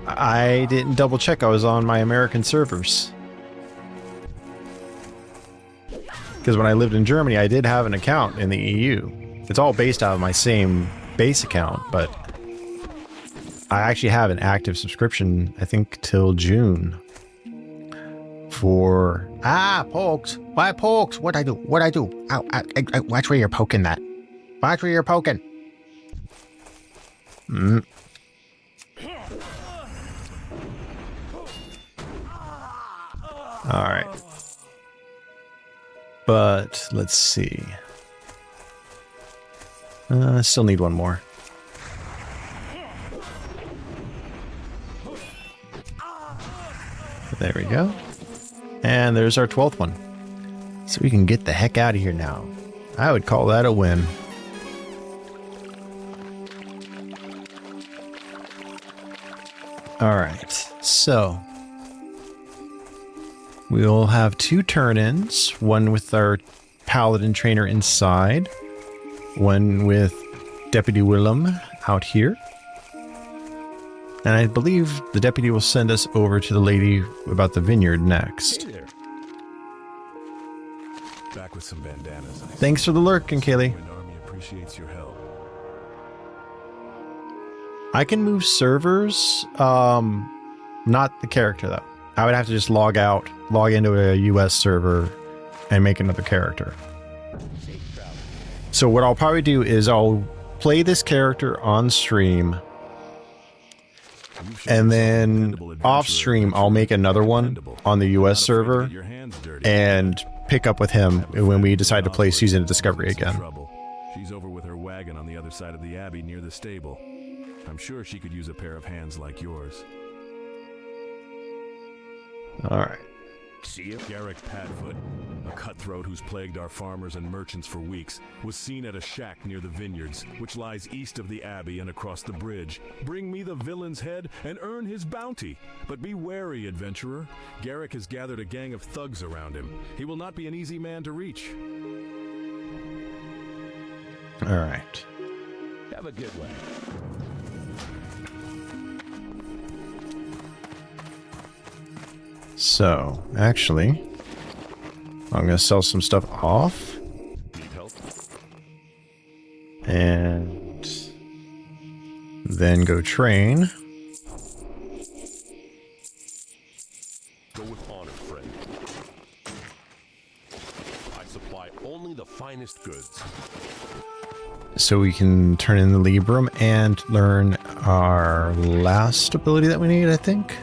[SPEAKER 1] I didn't double check I was on my American servers. Because when I lived in Germany, I did have an account in the EU. It's all based out of my same base account, but I actually have an active subscription, I think, till June. For... Ah, pokes! Why pokes? What'd I do? What'd I do? Ow, watch where you're poking that. Watch where you're poking. Alright. But, let's see. Still need one more. There we go. And there's our 12th one. So we can get the heck out of here now. I would call that a win. Alright, so we'll have 2 turn-ins, one with our paladin trainer inside, one with Deputy Willem out here. And I believe the deputy will send us over to the lady about the vineyard next.
[SPEAKER 3] Hey there. Back with some bandanas.
[SPEAKER 1] Thanks for the lurk, Kaylee.
[SPEAKER 3] The army appreciates your help.
[SPEAKER 1] I can move servers, not the character though. I would have to just log out, log into a US server, and make another character. So what I'll probably do is I'll play this character on stream, and then off stream I'll make another one on the US server and pick up with him when we decide to play Season of Discovery again.
[SPEAKER 3] She's over with her wagon on the other side of the abbey near the stable. I'm sure she could use a pair of hands like yours.
[SPEAKER 1] Alright.
[SPEAKER 3] See it? Garrick Padfoot, a cutthroat who's plagued our farmers and merchants for weeks, was seen at a shack near the vineyards, which lies east of the abbey and across the bridge. Bring me the villain's head and earn his bounty. But be wary, adventurer. Garrick has gathered a gang of thugs around him. He will not be an easy man to reach.
[SPEAKER 1] Alright.
[SPEAKER 2] Have a good one.
[SPEAKER 1] So, actually, I'm going to sell some stuff off.
[SPEAKER 2] Need help?
[SPEAKER 1] And then go train.
[SPEAKER 2] Go with honor, friend. I supply only the finest goods.
[SPEAKER 1] So we can turn in the Librum and learn our last ability that we need, I think,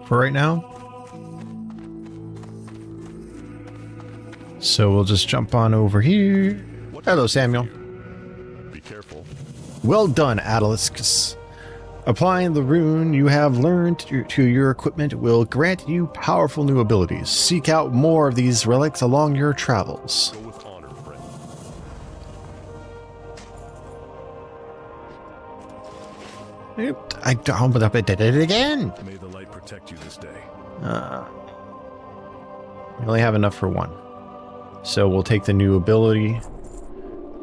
[SPEAKER 1] for right now. So we'll just jump on over here. Hello, Samuel.
[SPEAKER 2] Be careful.
[SPEAKER 1] Well done, Adaliscus. Applying the rune you have learned to your equipment will grant you powerful new abilities. Seek out more of these relics along your travels.
[SPEAKER 2] Go with honor, friend.
[SPEAKER 1] Oop, I did it again.
[SPEAKER 3] May the light protect you this day.
[SPEAKER 1] We only have enough for one. So we'll take the new ability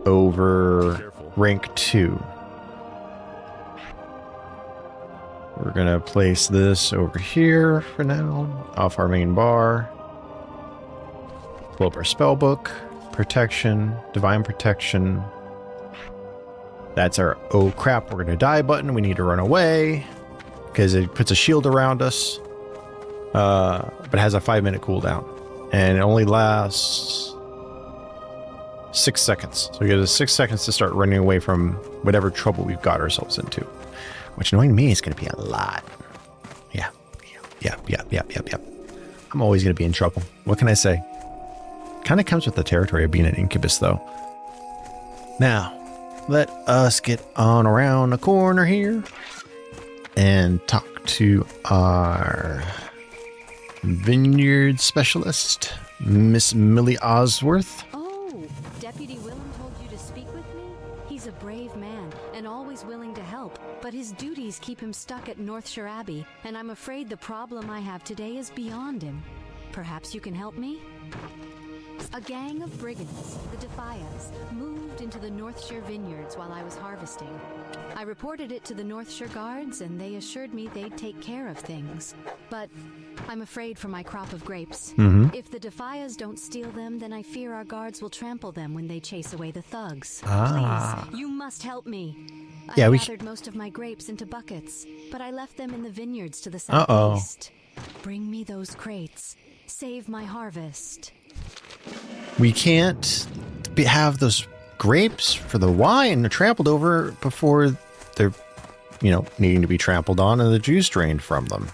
[SPEAKER 1] over rank 2. We're going to place this over here for now, off our main bar. Pull up our spell book, protection, divine protection. That's our oh crap, we're going to die button. We need to run away because it puts a shield around us, but it has a 5-minute cooldown. And it only lasts 6 seconds. So we get 6 seconds to start running away from whatever trouble we've got ourselves into. Which, knowing me, is going to be a lot. Yeah. I'm always going to be in trouble. What can I say? Kind of comes with the territory of being an incubus, though. Now, let us get on around the corner here and talk to our vineyard specialist, Miss Millie Osworth.
[SPEAKER 5] Oh, Deputy Willem told you to speak with me? He's a brave man and always willing to help, but his duties keep him stuck at Northshire Abbey, and I'm afraid the problem I have today is beyond him. Perhaps you can help me? A gang of brigands, the Defias, moved into the Northshire vineyards while I was harvesting. I reported it to the Northshire guards, and they assured me they'd take care of things. But I'm afraid for my crop of grapes. If the Defias don't steal them, then I fear our guards will trample them when they chase away the thugs. Please, you must help me.
[SPEAKER 1] Yeah,
[SPEAKER 5] I gathered most of my grapes into buckets, but I left them in the vineyards to the southeast. Bring me those crates. Save my harvest.
[SPEAKER 1] We can't have those grapes for the wine trampled over before they're, needing to be trampled on and the juice drained from them.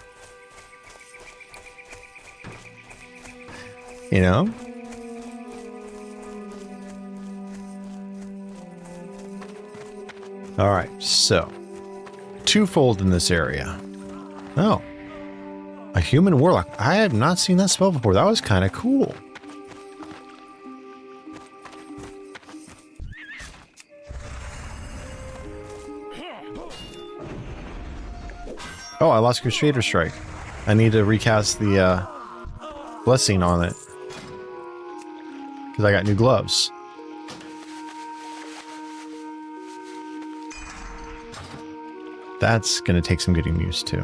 [SPEAKER 1] All right, so twofold in this area. Oh, a human warlock. I have not seen that spell before. That was kind of cool. Oh, I lost Crusader Strike. I need to recast the blessing on it. Because I got new gloves. That's going to take some getting used to.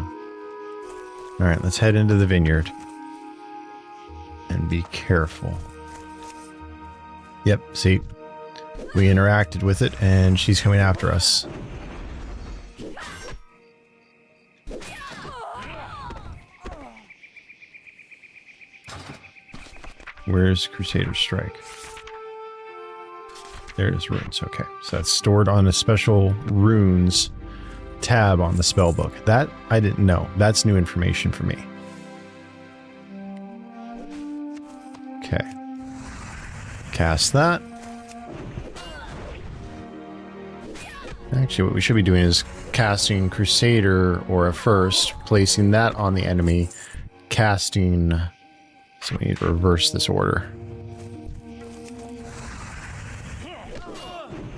[SPEAKER 1] Alright, let's head into the vineyard. And be careful. Yep, see? We interacted with it, and she's coming after us. Where's Crusader Strike? There it is, runes. Okay, so that's stored on a special runes tab on the spell book. That I didn't know. That's new information for me. Okay. Cast that. Actually, what we should be doing is casting Crusader Aura first, placing that on the enemy, casting... So we need to reverse this order.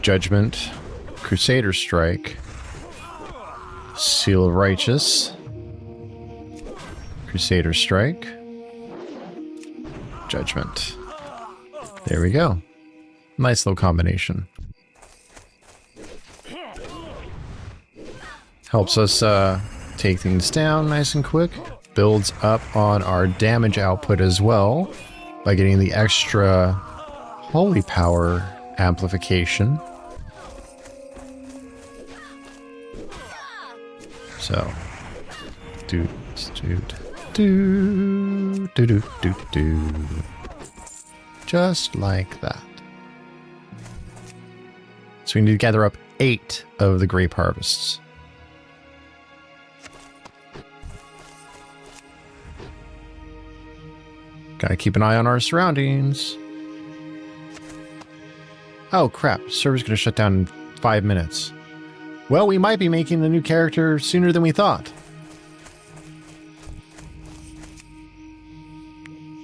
[SPEAKER 1] Judgment, Crusader Strike, Seal of Righteous, Crusader Strike, Judgment. There we go. Nice little combination. Helps us take things down nice and quick. Builds up on our damage output as well by getting the extra holy power amplification. So, do. Just like that. So we need to gather up 8 of the grape harvests. Gotta keep an eye on our surroundings. Oh crap, server's gonna shut down in 5 minutes. Well, we might be making the new character sooner than we thought.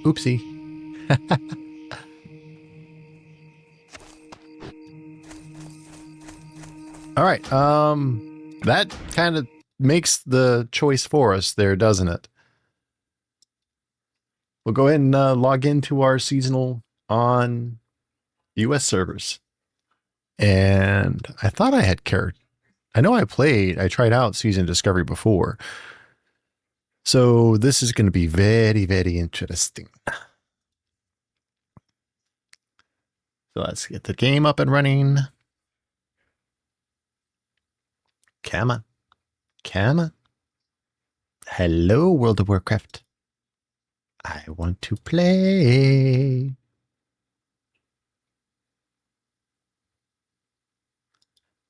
[SPEAKER 1] Oopsie. Alright, that kind of makes the choice for us there, doesn't it? We'll go ahead and log into our seasonal on US servers. And I thought I had character. I know I tried out Season Discovery before. So this is going to be very, very interesting. So let's get the game up and running. Come on. Come on. Hello, World of Warcraft. I want to play.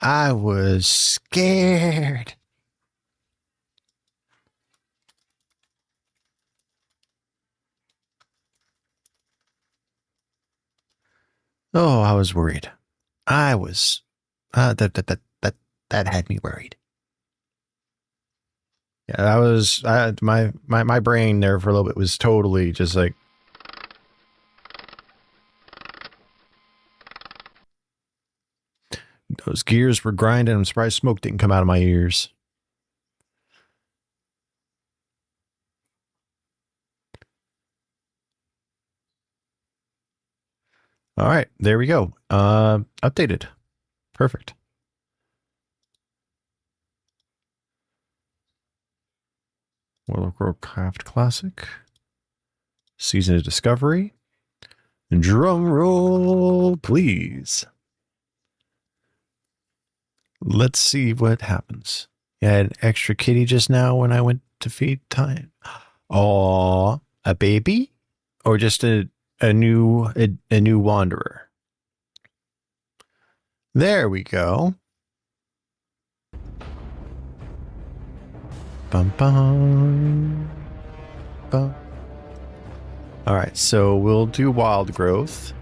[SPEAKER 1] I was scared. Oh, I was worried. I was that had me worried. Yeah, that was my brain there for a little bit was totally just like those gears were grinding. I'm surprised smoke didn't come out of my ears. All right, there we go. Updated. Perfect. Warcraft Classic. Season of Discovery. Drum roll, please. Let's see what happens. I had extra kitty just now when I went to feed time. Aw, a baby? Or just a new wanderer? There we go. Bum bum. Bum. Alright, so we'll do wild growth.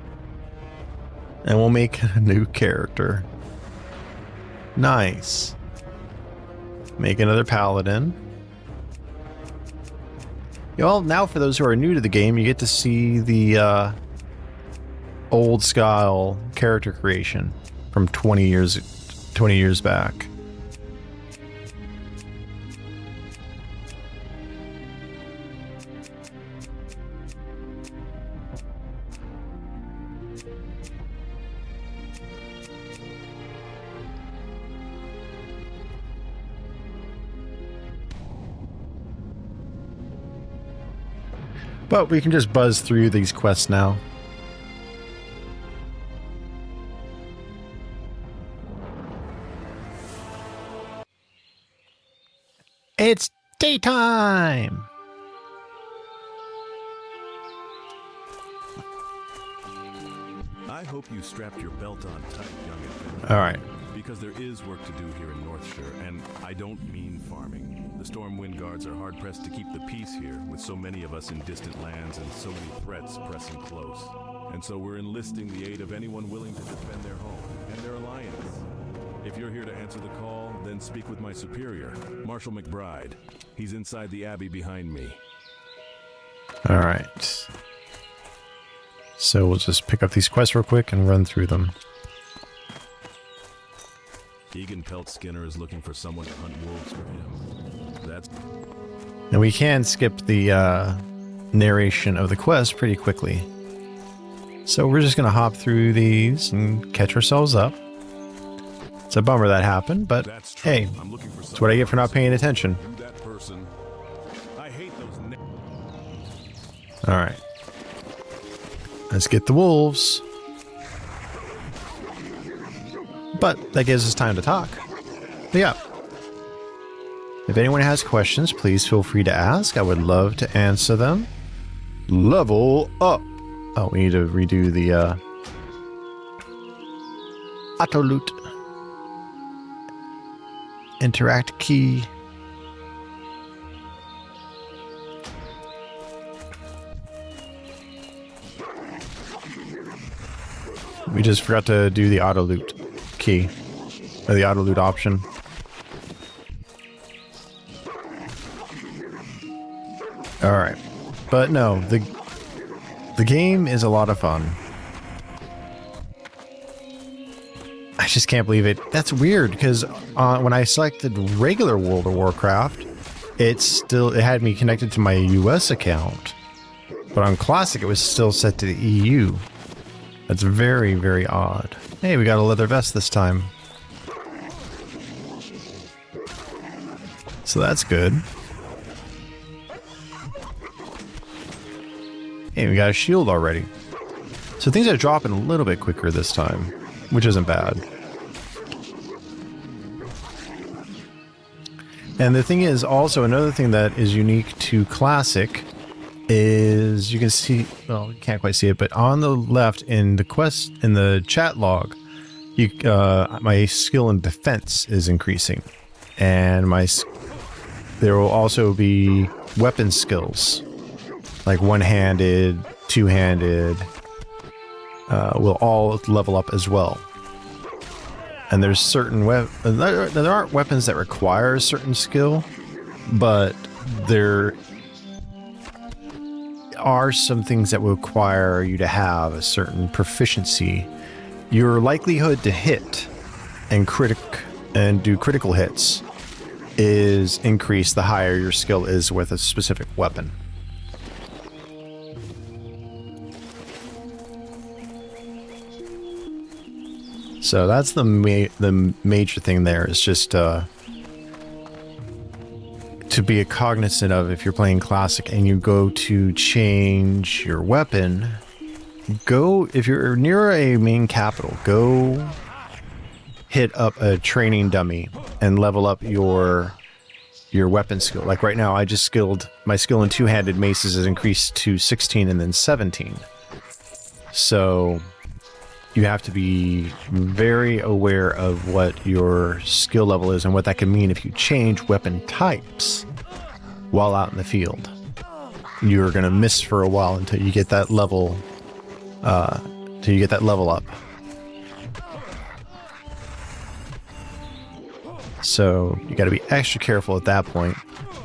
[SPEAKER 1] And we'll make a new character. Nice. Make another paladin. Well, now for those who are new to the game, you get to see the old style character creation from 20 years back. But we can just buzz through these quests now. It's daytime!
[SPEAKER 3] I hope you strapped your belt on tight, young adventurer.
[SPEAKER 1] Alright.
[SPEAKER 3] Because there is work to do here in Northshire, and I don't mean farming. The Stormwind Guards are hard-pressed to keep the peace here, with so many of us in distant lands and so many threats pressing close. And so we're enlisting the aid of anyone willing to defend their home and their alliance. If you're here to answer the call, then speak with my superior, Marshal McBride. He's inside the abbey behind me.
[SPEAKER 1] Alright. So we'll just pick up these quests real quick and run through them.
[SPEAKER 3] Egan Pelt Skinner is looking for someone to hunt wolves for him. That's...
[SPEAKER 1] And we can skip the narration of the quest pretty quickly. So we're just going to hop through these and catch ourselves up. It's a bummer that happened, but hey, that's what I get for not paying attention. Alright. Let's get the wolves. But that gives us time to talk. But yeah. If anyone has questions, please feel free to ask. I would love to answer them. Level up. Oh, we need to redo the auto loot. Interact key. We just forgot to do the auto loot key. Or the auto loot option. Alright. But no, the game is a lot of fun. I just can't believe it. That's weird, because when I selected regular World of Warcraft, it had me connected to my US account. But on Classic, it was still set to the EU. That's very, very odd. Hey, we got a leather vest this time. So that's good. Hey, we got a shield already. So things are dropping a little bit quicker this time, which isn't bad. And the thing is, also another thing that is unique to Classic is you can see, well, you can't quite see it, but on the left in the quest, in the chat log, my skill in defense is increasing, and there will also be weapon skills, like one-handed, two-handed, will all level up as well. And there's certain there aren't weapons that require a certain skill, but there are some things that will require you to have a certain proficiency. Your likelihood to hit and do critical hits is increased the higher your skill is with a specific weapon. So that's the major thing there, is just to be cognizant of. If you're playing Classic and you go to change your weapon, if you're near a main capital, go hit up a training dummy and level up your weapon skill. Like right now, I just my skill in two-handed maces is increased to 16 and then 17. So you have to be very aware of what your skill level is and what that can mean if you change weapon types while out in the field. You're going to miss for a while until you get that level up. So you got to be extra careful at that point,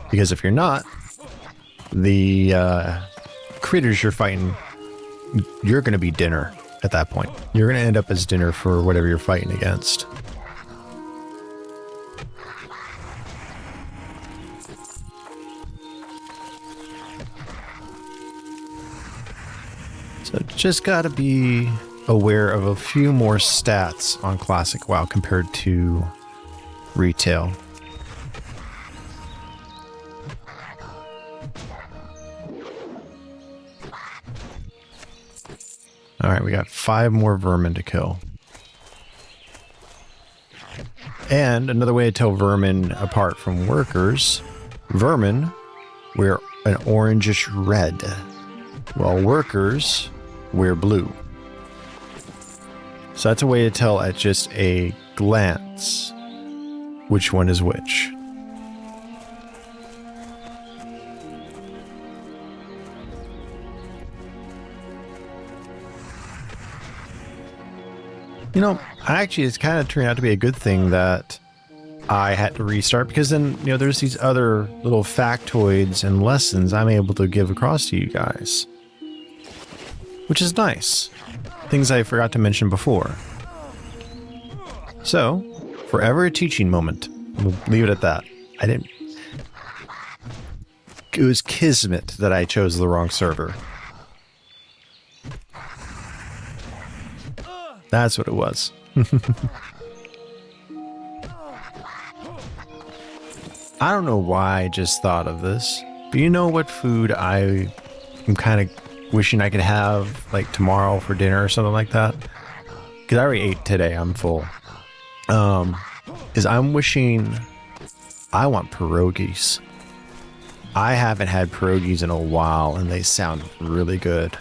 [SPEAKER 1] because if you're not, the critters you're fighting, you're going to be dinner at that point. You're going to end up as dinner for whatever you're fighting against. So just got to be aware of a few more stats on Classic WoW compared to retail. Alright, we got 5 more vermin to kill. And another way to tell vermin apart from workers, vermin wear an orangish red, while workers wear blue. So that's a way to tell at just a glance which one is which. You know, actually, it's kind of turned out to be a good thing that I had to restart, because then, you know, there's these other little factoids and lessons I'm able to give across to you guys, which is nice. Things I forgot to mention before. So, forever a teaching moment. We'll leave it at that. It was kismet that I chose the wrong server. That's what it was. I don't know why I just thought of this, but you know what food I'm kind of wishing I could have like tomorrow for dinner or something like that? Because I already ate today. I'm full. Is I'm wishing I want pierogies. I haven't had pierogies in a while, and they sound really good.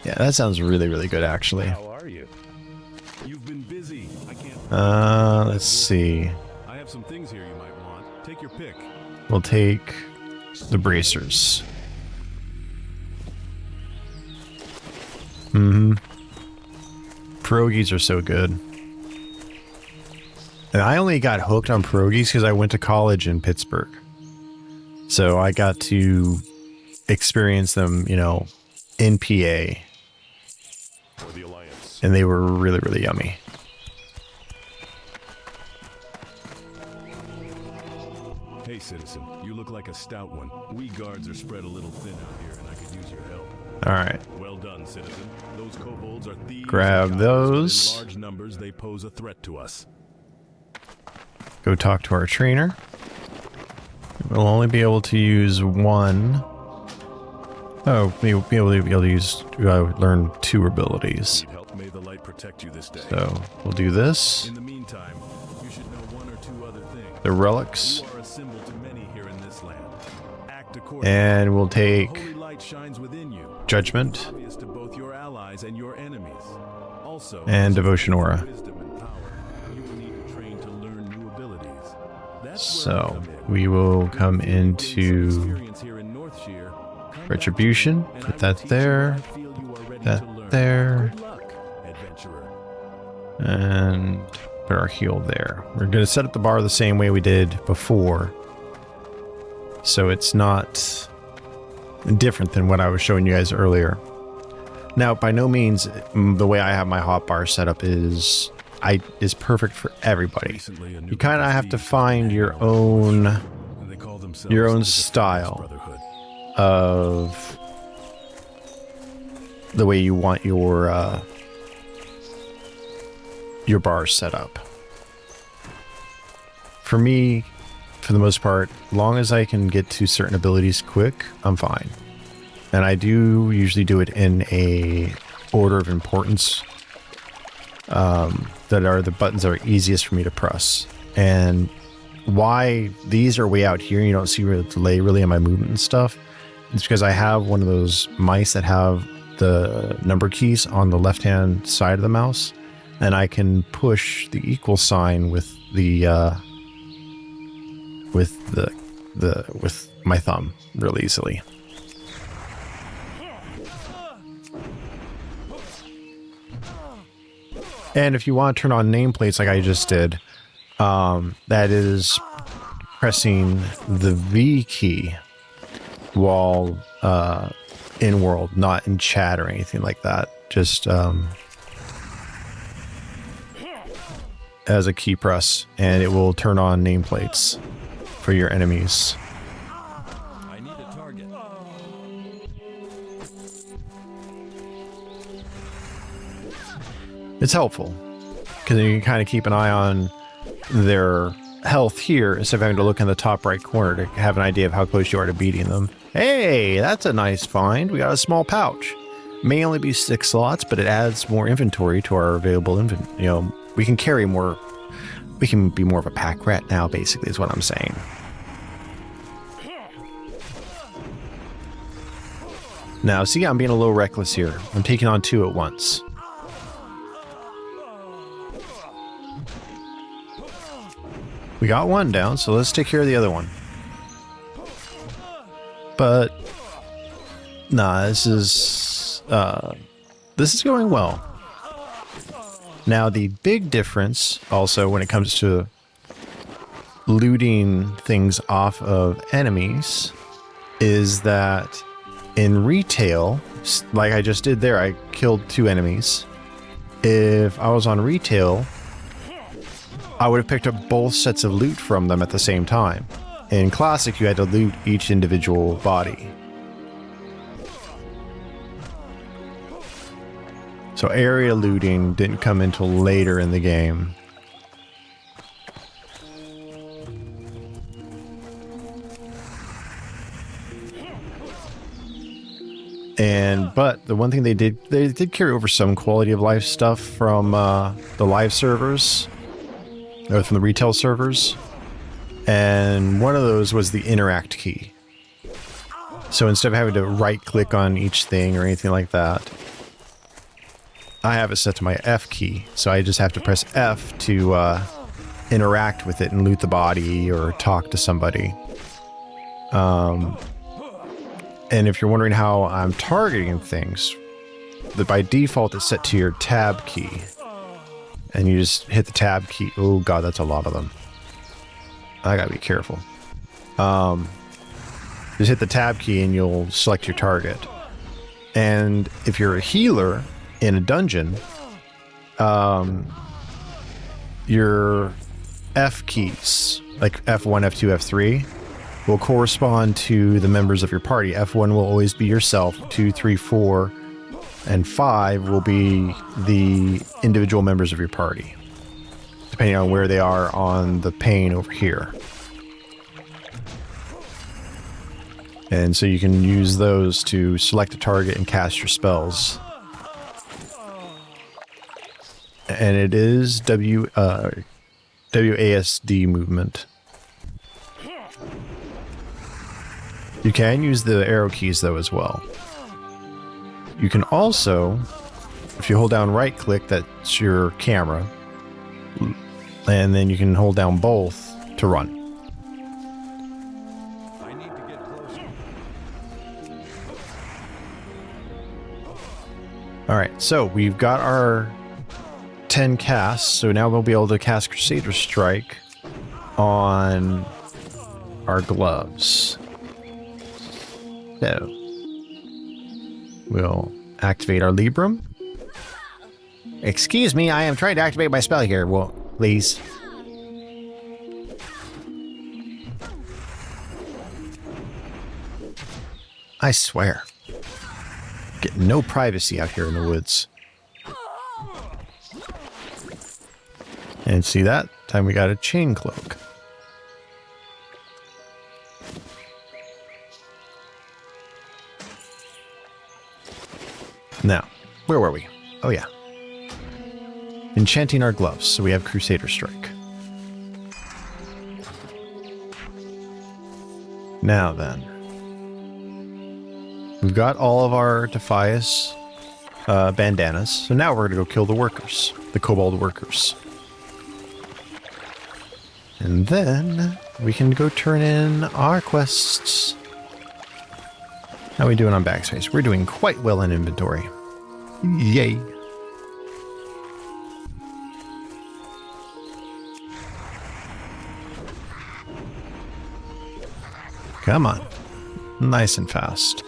[SPEAKER 1] Yeah, that sounds really, really good, actually.
[SPEAKER 3] How are you? You've been busy. I can't.
[SPEAKER 1] Let's see.
[SPEAKER 3] I have some things here you might want. Take your pick.
[SPEAKER 1] We'll take the bracers. Pierogies are so good. And I only got hooked on pierogies because I went to college in Pittsburgh. So I got to experience them, you know, in PA.
[SPEAKER 3] For the Alliance.
[SPEAKER 1] And they were really, really yummy.
[SPEAKER 3] Hey, citizen. You look like a stout one. We guards are spread a little thin out here, and I could use your help.
[SPEAKER 1] All right.
[SPEAKER 3] Well done, citizen. Those kobolds are thieves.
[SPEAKER 1] Grab
[SPEAKER 3] and
[SPEAKER 1] those.
[SPEAKER 3] in large numbers, they pose a threat to us.
[SPEAKER 1] Go talk to our trainer. We'll only be able to use one. Oh, we'll be able to use learn 2 abilities.
[SPEAKER 3] Need help? May the light protect you this day.
[SPEAKER 1] So we'll do this.
[SPEAKER 3] In the meantime, you should know 1 or 2 other things.
[SPEAKER 1] The relics.
[SPEAKER 3] You are a symbol to many here in this land. Act accordingly.
[SPEAKER 1] And we'll take
[SPEAKER 3] Holy light light shines within you.
[SPEAKER 1] Judgment.
[SPEAKER 3] Obvious to both your allies and your enemies. Also,
[SPEAKER 1] And Devotion Aura.
[SPEAKER 3] wisdom and power, you will need to train to learn new abilities. That's where I
[SPEAKER 1] So
[SPEAKER 3] come in.
[SPEAKER 1] we will come
[SPEAKER 3] If you gain some
[SPEAKER 1] into
[SPEAKER 3] experience here in Northshire, come back
[SPEAKER 1] Retribution.
[SPEAKER 3] to me and
[SPEAKER 1] Put
[SPEAKER 3] I will
[SPEAKER 1] that
[SPEAKER 3] teach you
[SPEAKER 1] there.
[SPEAKER 3] what I feel you are ready
[SPEAKER 1] That
[SPEAKER 3] to learn.
[SPEAKER 1] there.
[SPEAKER 3] Good luck, adventurer.
[SPEAKER 1] And put our heal there. We're going to set up the bar the same way we did before. So it's not different than what I was showing you guys earlier. Now, by no means the way I have my hotbar set up is perfect for everybody.
[SPEAKER 3] Recently, a new
[SPEAKER 1] You kind of
[SPEAKER 3] group of
[SPEAKER 1] have to
[SPEAKER 3] thieves
[SPEAKER 1] find your
[SPEAKER 3] began on Northshire.
[SPEAKER 1] own
[SPEAKER 3] They call themselves
[SPEAKER 1] your own
[SPEAKER 3] the Defenders
[SPEAKER 1] style.
[SPEAKER 3] Brotherhood.
[SPEAKER 1] Of the way you want your bar set up. For me, for the most part, long as I can get to certain abilities quick, I'm fine. And I do usually do it in a order of importance that are the buttons that are easiest for me to press. And why these are way out here and you don't see the delay really in my movement and stuff, it's because I have one of those mice that have the number keys on the left-hand side of the mouse, and I can push the equal sign with with my thumb really easily. And if you want to turn on nameplates like I just did, that is pressing the V key while in world, not in chat or anything like that. Just as a key press, and it will turn on nameplates for your enemies.
[SPEAKER 3] I need a target.
[SPEAKER 1] It's helpful because you can kind of keep an eye on their health here instead of having to look in the top right corner to have an idea of how close you are to beating them. Hey, that's a nice find. We got a small pouch. May only be 6 slots, but it adds more inventory to our available inventory. You know, we can carry more. We can be more of a pack rat now, basically, is what I'm saying. Now, see, I'm being a little reckless here. I'm taking on 2 at once. We got 1 down, so let's take care of the other one. But nah, this is going well. Now the big difference also when it comes to looting things off of enemies is that in retail, like I just did there, I killed 2 enemies. If I was on retail, I would have picked up both sets of loot from them at the same time. In Classic, you had to loot each individual body. So area looting didn't come until later in the game. But the one thing they did carry over some quality of life stuff from the live servers, or from the retail servers. And one of those was the interact key. So instead of having to right click on each thing or anything like that, I have it set to my F key. So I just have to press F to interact with it and loot the body or talk to somebody. And if you're wondering how I'm targeting things, by default it's set to your tab key. And you just hit the tab key. Oh god, that's a lot of them. I gotta be careful. Just hit the tab key and you'll select your target. And if you're a healer in a dungeon, your F keys, like F1, F2, F3, will correspond to the members of your party. F1 will always be yourself. 2, 3, 4, and 5 will be the individual members of your party, depending on where they are on the pane over here. And so you can use those to select a target and cast your spells. And it is WASD movement. You can use the arrow keys though as well. You can also, if you hold down right click, that's your camera, and then you can hold down both to run.
[SPEAKER 3] I need to get closer.
[SPEAKER 1] Alright, so we've got our 10 casts, so now we'll be able to cast Crusader Strike on our gloves. So, we'll activate our Librum. Excuse me, I am trying to activate my spell here. Well, please. I swear. Get no privacy out here in the woods. And see that? Time we got a chain cloak. Now, where were we? Oh yeah. Enchanting our gloves, so we have Crusader Strike. Now then. We've got all of our Defias bandanas, so now we're going to go kill the workers, the kobold workers. And then we can go turn in our quests. How are we doing on backspace? We're doing quite well in inventory. Yay. Come on. Nice and fast.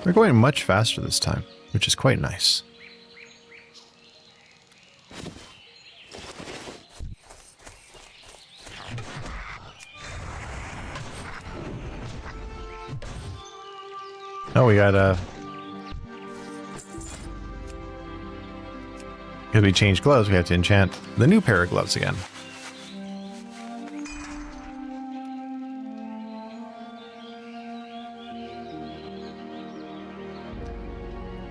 [SPEAKER 1] We're going much faster this time, which is quite nice. Oh, we got because we changed gloves, we have to enchant the new pair of gloves again.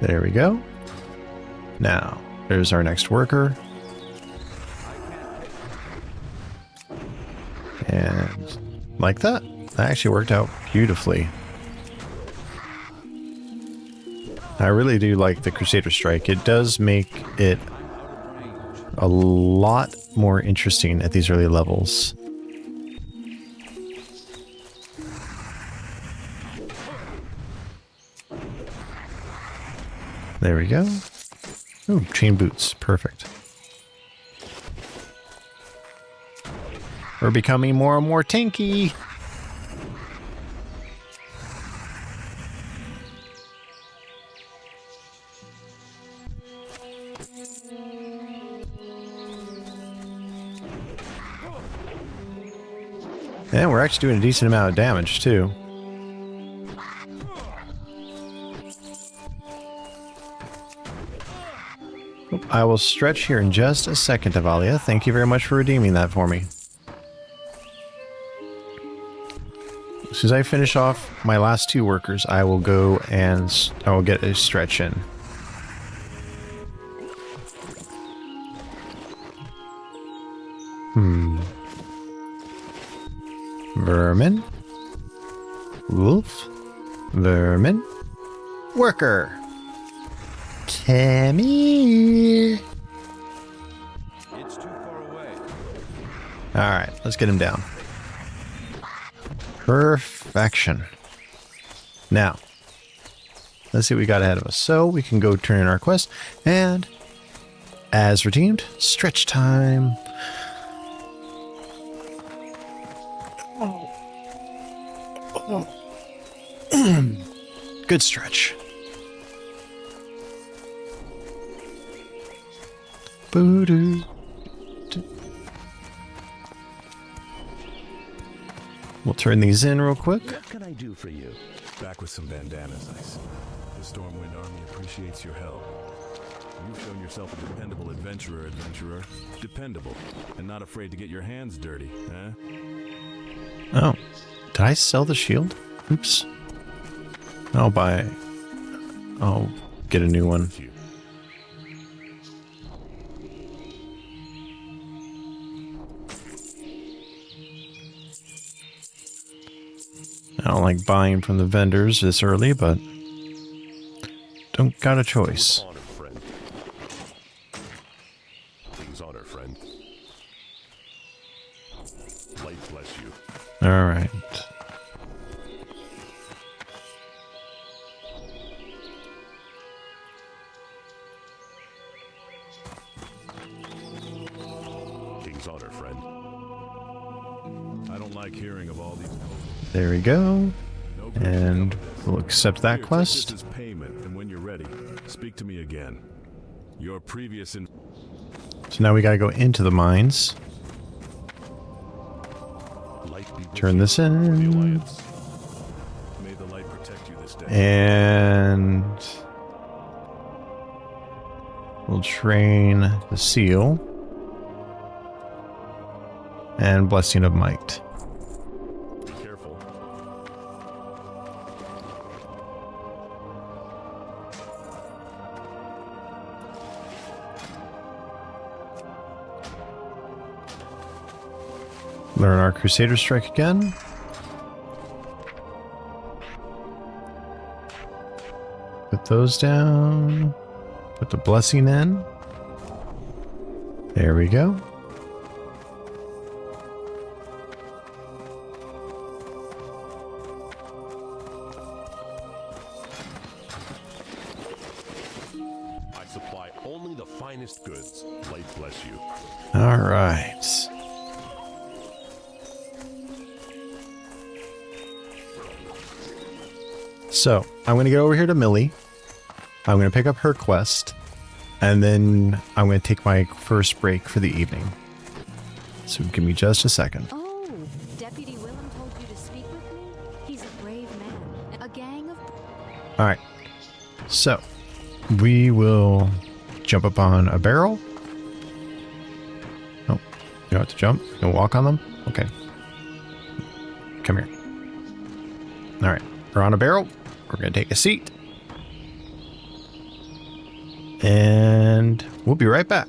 [SPEAKER 1] There we go. Now, there's our next worker. And like that. That actually worked out beautifully. I really do like the Crusader Strike. It does make it a lot more interesting at these early levels. There we go. Ooh, chain boots. Perfect. We're becoming more and more tanky. And we're actually doing a decent amount of damage, too. I will stretch here in just a second, Avalia. Thank you very much for redeeming that for me. As soon as I finish off my last two workers, I will go and I will get a stretch in. Vermin. Wolf. Vermin. Worker. Come here.
[SPEAKER 3] It's too far away.
[SPEAKER 1] Alright, let's get him down. Perfection. Now, let's see what we got ahead of us. So we can go turn in our quest, and as redeemed, stretch time. Good stretch. Boo-doo. We'll turn these in real quick.
[SPEAKER 4] What can I do for you?
[SPEAKER 3] Back with some bandanas, I see. The Stormwind Army appreciates your help. You've shown yourself a dependable adventurer. Dependable, and not afraid to get your hands dirty, huh?
[SPEAKER 1] Oh, did I sell the shield? Oops. I'll get a new one. I don't like buying from the vendors this early, but don't got a choice.
[SPEAKER 4] Honor, friend. King's honor, friend. Light bless you.
[SPEAKER 1] All right.
[SPEAKER 4] King's honor, friend.
[SPEAKER 3] I don't like hearing of all these.
[SPEAKER 1] There we go.
[SPEAKER 3] No
[SPEAKER 1] And we'll accept that
[SPEAKER 3] Here,
[SPEAKER 1] quest.
[SPEAKER 3] take this as payment, and when you're ready, speak to me again. Your previous
[SPEAKER 1] So now we got to go into the mines.
[SPEAKER 4] Light be with
[SPEAKER 1] Turn
[SPEAKER 4] you.
[SPEAKER 1] this
[SPEAKER 3] the
[SPEAKER 1] in.
[SPEAKER 3] alliance. May the light protect you this day.
[SPEAKER 1] And we'll train the seal. And Blessing of Might.
[SPEAKER 4] Be careful.
[SPEAKER 1] Learn our Crusader Strike again. Put those down. Put the blessing in. There we go.
[SPEAKER 4] I supply only the finest goods. Light bless you.
[SPEAKER 1] All right. So I'm going to get over here to Millie. I'm going to pick up her quest. And then I'm going to take my first break for the evening. So give me just a second.
[SPEAKER 5] Oh, Deputy Willem told you to speak with me? He's a brave man. A gang of...
[SPEAKER 1] All right. So we will jump up on a barrel. Oh, you don't have to jump. You can walk on them. Okay. Come here. All right. We're on a barrel. We're going to take a seat. And we'll be right back.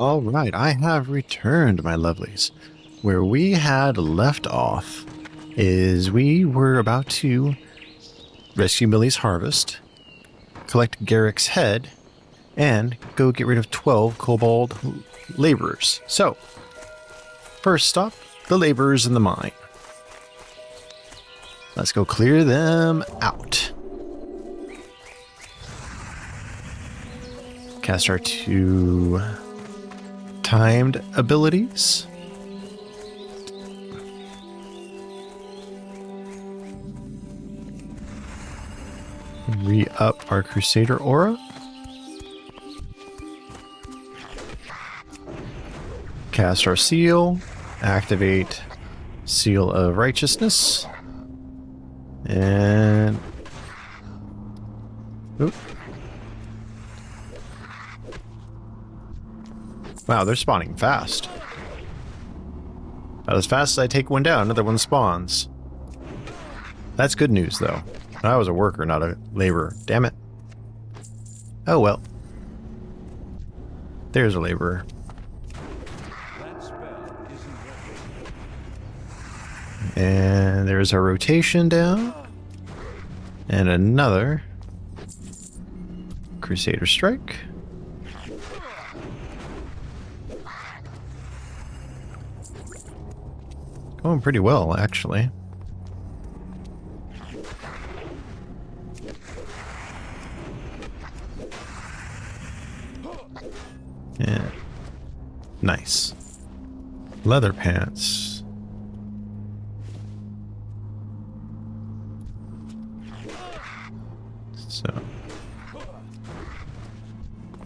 [SPEAKER 1] All right, I have returned, my lovelies. Where we had left off is we were about to rescue Millie's harvest, collect Garrick's head, and go get rid of 12 kobold laborers. So, first stop, the laborers in the mine. Let's go clear them out. Cast our 2 timed abilities. Re-up our Crusader aura. Cast our seal. Activate Seal of Righteousness. And... oop. Wow, they're spawning fast. About as fast as I take one down, another one spawns. That's good news, though. I was a worker, not a laborer. Damn it. Oh well. There's a laborer. And there's our rotation down. And another Crusader Strike. Going pretty well, actually. Yeah. Nice. Leather pants. So.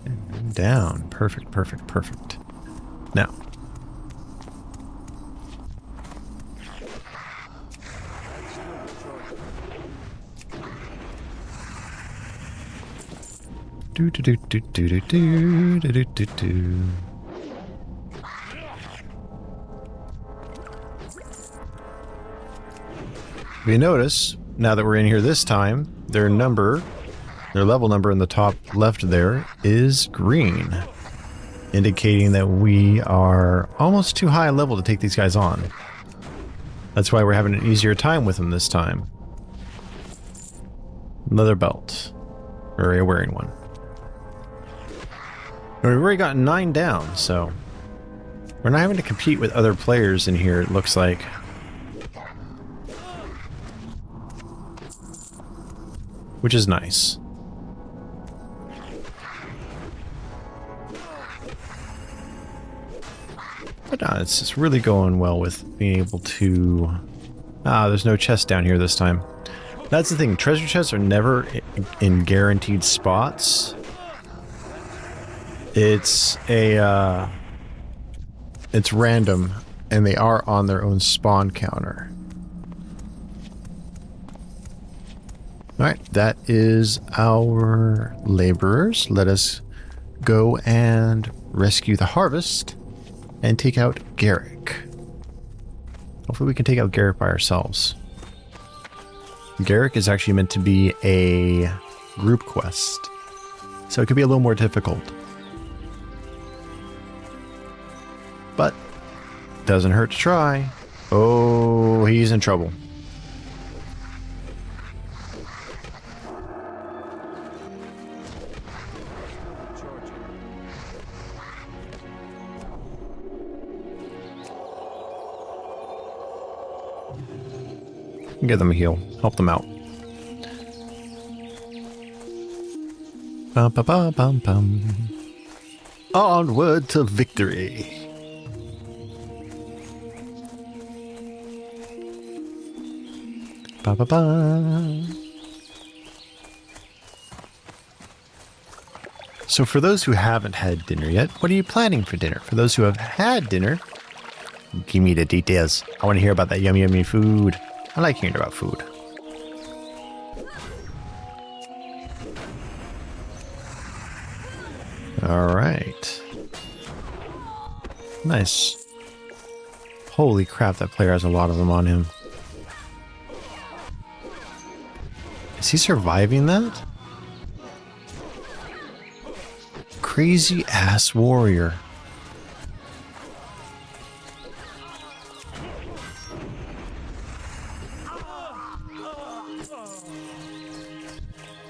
[SPEAKER 1] And down. Perfect, perfect, perfect. Now. Do do do do do do do do do do. If you notice, now that we're in here this time, their level number in the top left there is green, indicating that we are almost too high a level to take these guys on. That's why we're having an easier time with them this time. Leather belt. We're wearing one. We've already gotten 9 down, so we're not having to compete with other players in here, it looks like. Which is nice. But it's just really going well with being able to... there's no chest down here this time. That's the thing, treasure chests are never in guaranteed spots. It's random, and they are on their own spawn counter. Alright, that is our laborers. Let us go and rescue the harvest and take out Garrick. Hopefully we can take out Garrick by ourselves. Garrick is actually meant to be a group quest, so it could be a little more difficult. But doesn't hurt to try. Oh, he's in trouble. Give them a heal. Help them out. Bum, bum, bum, bum, bum. Onward to victory. Ba, ba, ba. So for those who haven't had dinner yet, what are you planning for dinner? For those who have had dinner, give me the details. I want to hear about that yummy, yummy food. I like hearing about food. Alright. Nice. Holy crap, that player has a lot of them on him. Is he surviving that? Crazy ass warrior.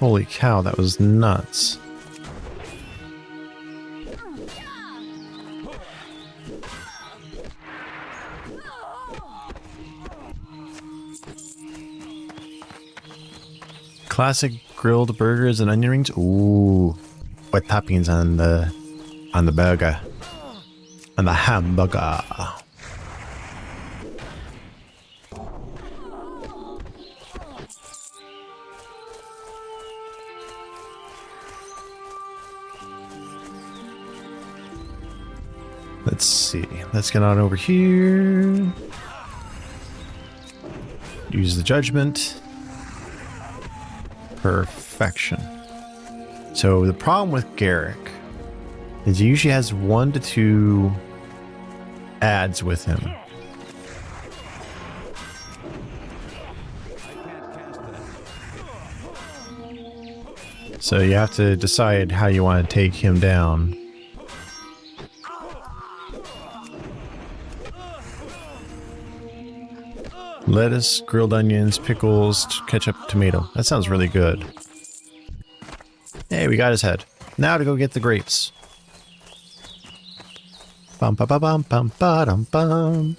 [SPEAKER 1] Holy cow, that was nuts. Classic grilled burgers and onion rings. Ooh, what toppings on the burger? On the hamburger. Let's see. Let's get on over here. Use the judgment. Perfection. So the problem with Garrick is he usually has 1 to 2 ads with him. So you have to decide how you want to take him down. Lettuce, grilled onions, pickles, ketchup, tomato. That sounds really good. Hey, we got his head. Now to go get the grapes. Bum ba ba bum bum ba dum bum.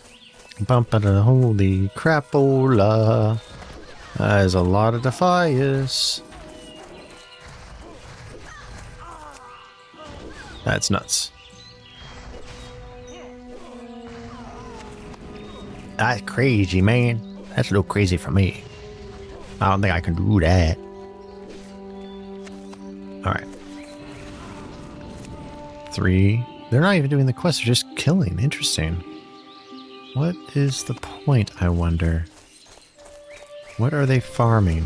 [SPEAKER 1] Bum ba da holy crapola. That is a lot of Defias. That's nuts. That's crazy, man. That's a little crazy for me. I don't think I can do that. Alright. 3. They're not even doing the quest, they're just killing. Interesting. What is the point, I wonder? What are they farming?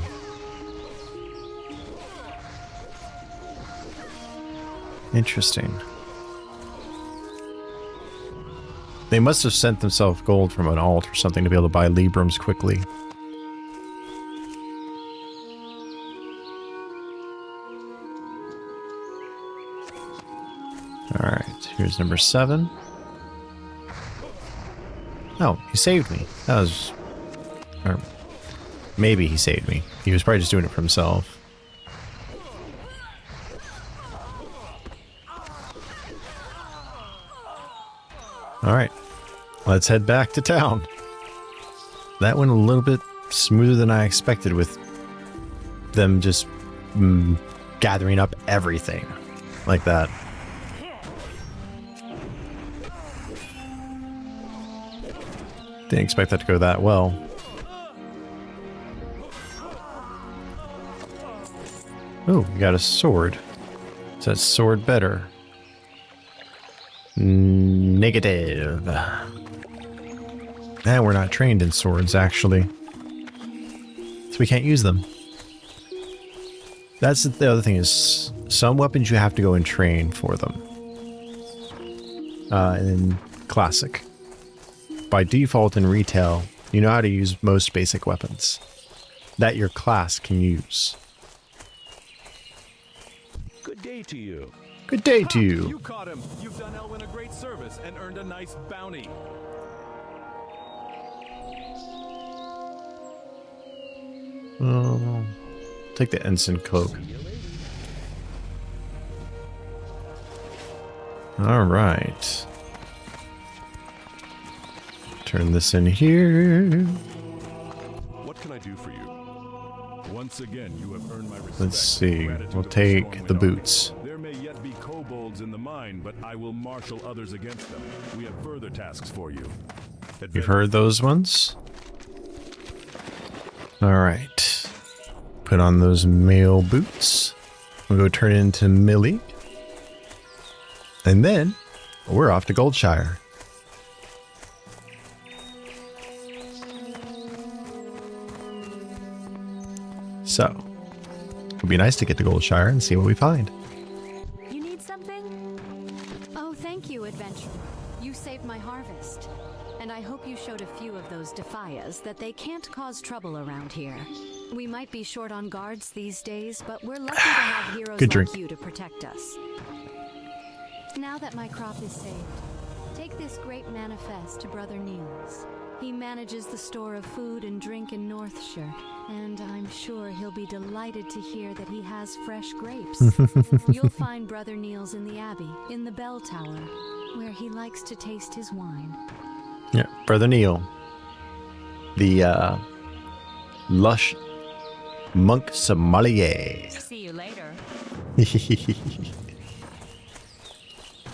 [SPEAKER 1] Interesting. They must have sent themselves gold from an alt or something to be able to buy Librams quickly. Alright, here's number 7. Oh, he saved me. That was... Or maybe he saved me. He was probably just doing it for himself. Alright, let's head back to town. That went a little bit smoother than I expected with them just gathering up everything like that. Didn't expect that to go that well. Oh, we got a sword. Is that sword better? Negative. And we're not trained in swords, actually. So we can't use them. That's the other thing is, some weapons you have to go and train for them. In Classic. By default in Retail, you know how to use most basic weapons that your class can use.
[SPEAKER 4] Good day to you.
[SPEAKER 1] Good day to you.
[SPEAKER 3] You caught him. You've done Elwyn a great service and earned a nice bounty.
[SPEAKER 1] Take the ensign cloak. All right. Turn this in here.
[SPEAKER 3] What can I do for you? Once again, you have earned my respect.
[SPEAKER 1] Let's see.
[SPEAKER 3] Gratitude
[SPEAKER 1] We'll
[SPEAKER 3] to the
[SPEAKER 1] take
[SPEAKER 3] Stormwind
[SPEAKER 1] the
[SPEAKER 3] Army.
[SPEAKER 1] boots.
[SPEAKER 3] There may yet be kobolds in the mine, but I will marshal others against them. We have further tasks for you.
[SPEAKER 1] You've heard those ones? Alright. Put on those mail boots. We'll go turn into Millie. And then, we're off to Goldshire. So, it'll be nice to get to Goldshire and see what we find.
[SPEAKER 5] You need something? Oh, thank you, adventurer. You saved my harvest. And I hope you showed a few of those Defias that they can't cause trouble around here. We might be short on guards these days, but we're lucky to have heroes
[SPEAKER 1] Good
[SPEAKER 5] like
[SPEAKER 1] drink.
[SPEAKER 5] you to protect us. Now that my crop is saved, take this great manifest to Brother Niels. He manages the store of food and drink in Northshire, and I'm sure he'll be delighted to hear that he has fresh grapes. You'll find Brother Niels in the Abbey, in the bell tower, where he likes to taste his wine.
[SPEAKER 1] Yeah, Brother Neil. The lush monk sommelier.
[SPEAKER 6] See you later.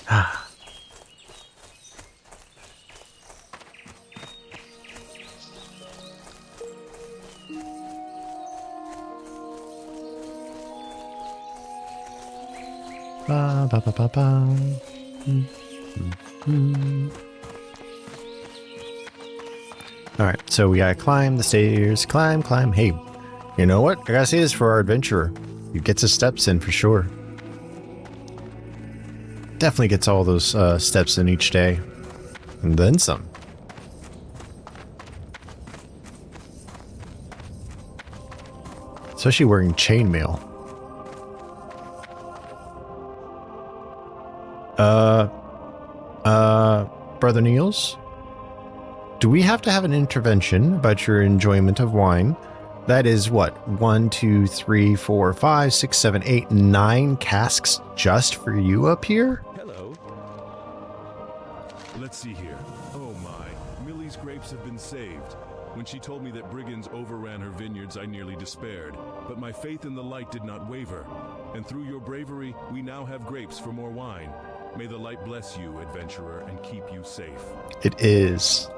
[SPEAKER 1] Ah. Ba, ba, ba, ba, ba. All right, so we gotta climb the stairs. Climb. Hey, you know what? I gotta say this for our adventurer. He gets his steps in for sure. Definitely gets all those steps in each day. And then some. Especially wearing chainmail. Brother Niels? Do we have to have an intervention about your enjoyment of wine? That is what? 1, 2, 3, 4, 5, 6, 7, 8, 9 casks just for you up here?
[SPEAKER 4] Hello.
[SPEAKER 3] Let's see here. Oh my, Millie's grapes have been saved. When she told me that brigands overran her vineyards, I nearly despaired. But my faith in the light did not waver. And through your bravery, we now have grapes for more wine. May the light bless you, adventurer, and keep you safe.
[SPEAKER 1] It is.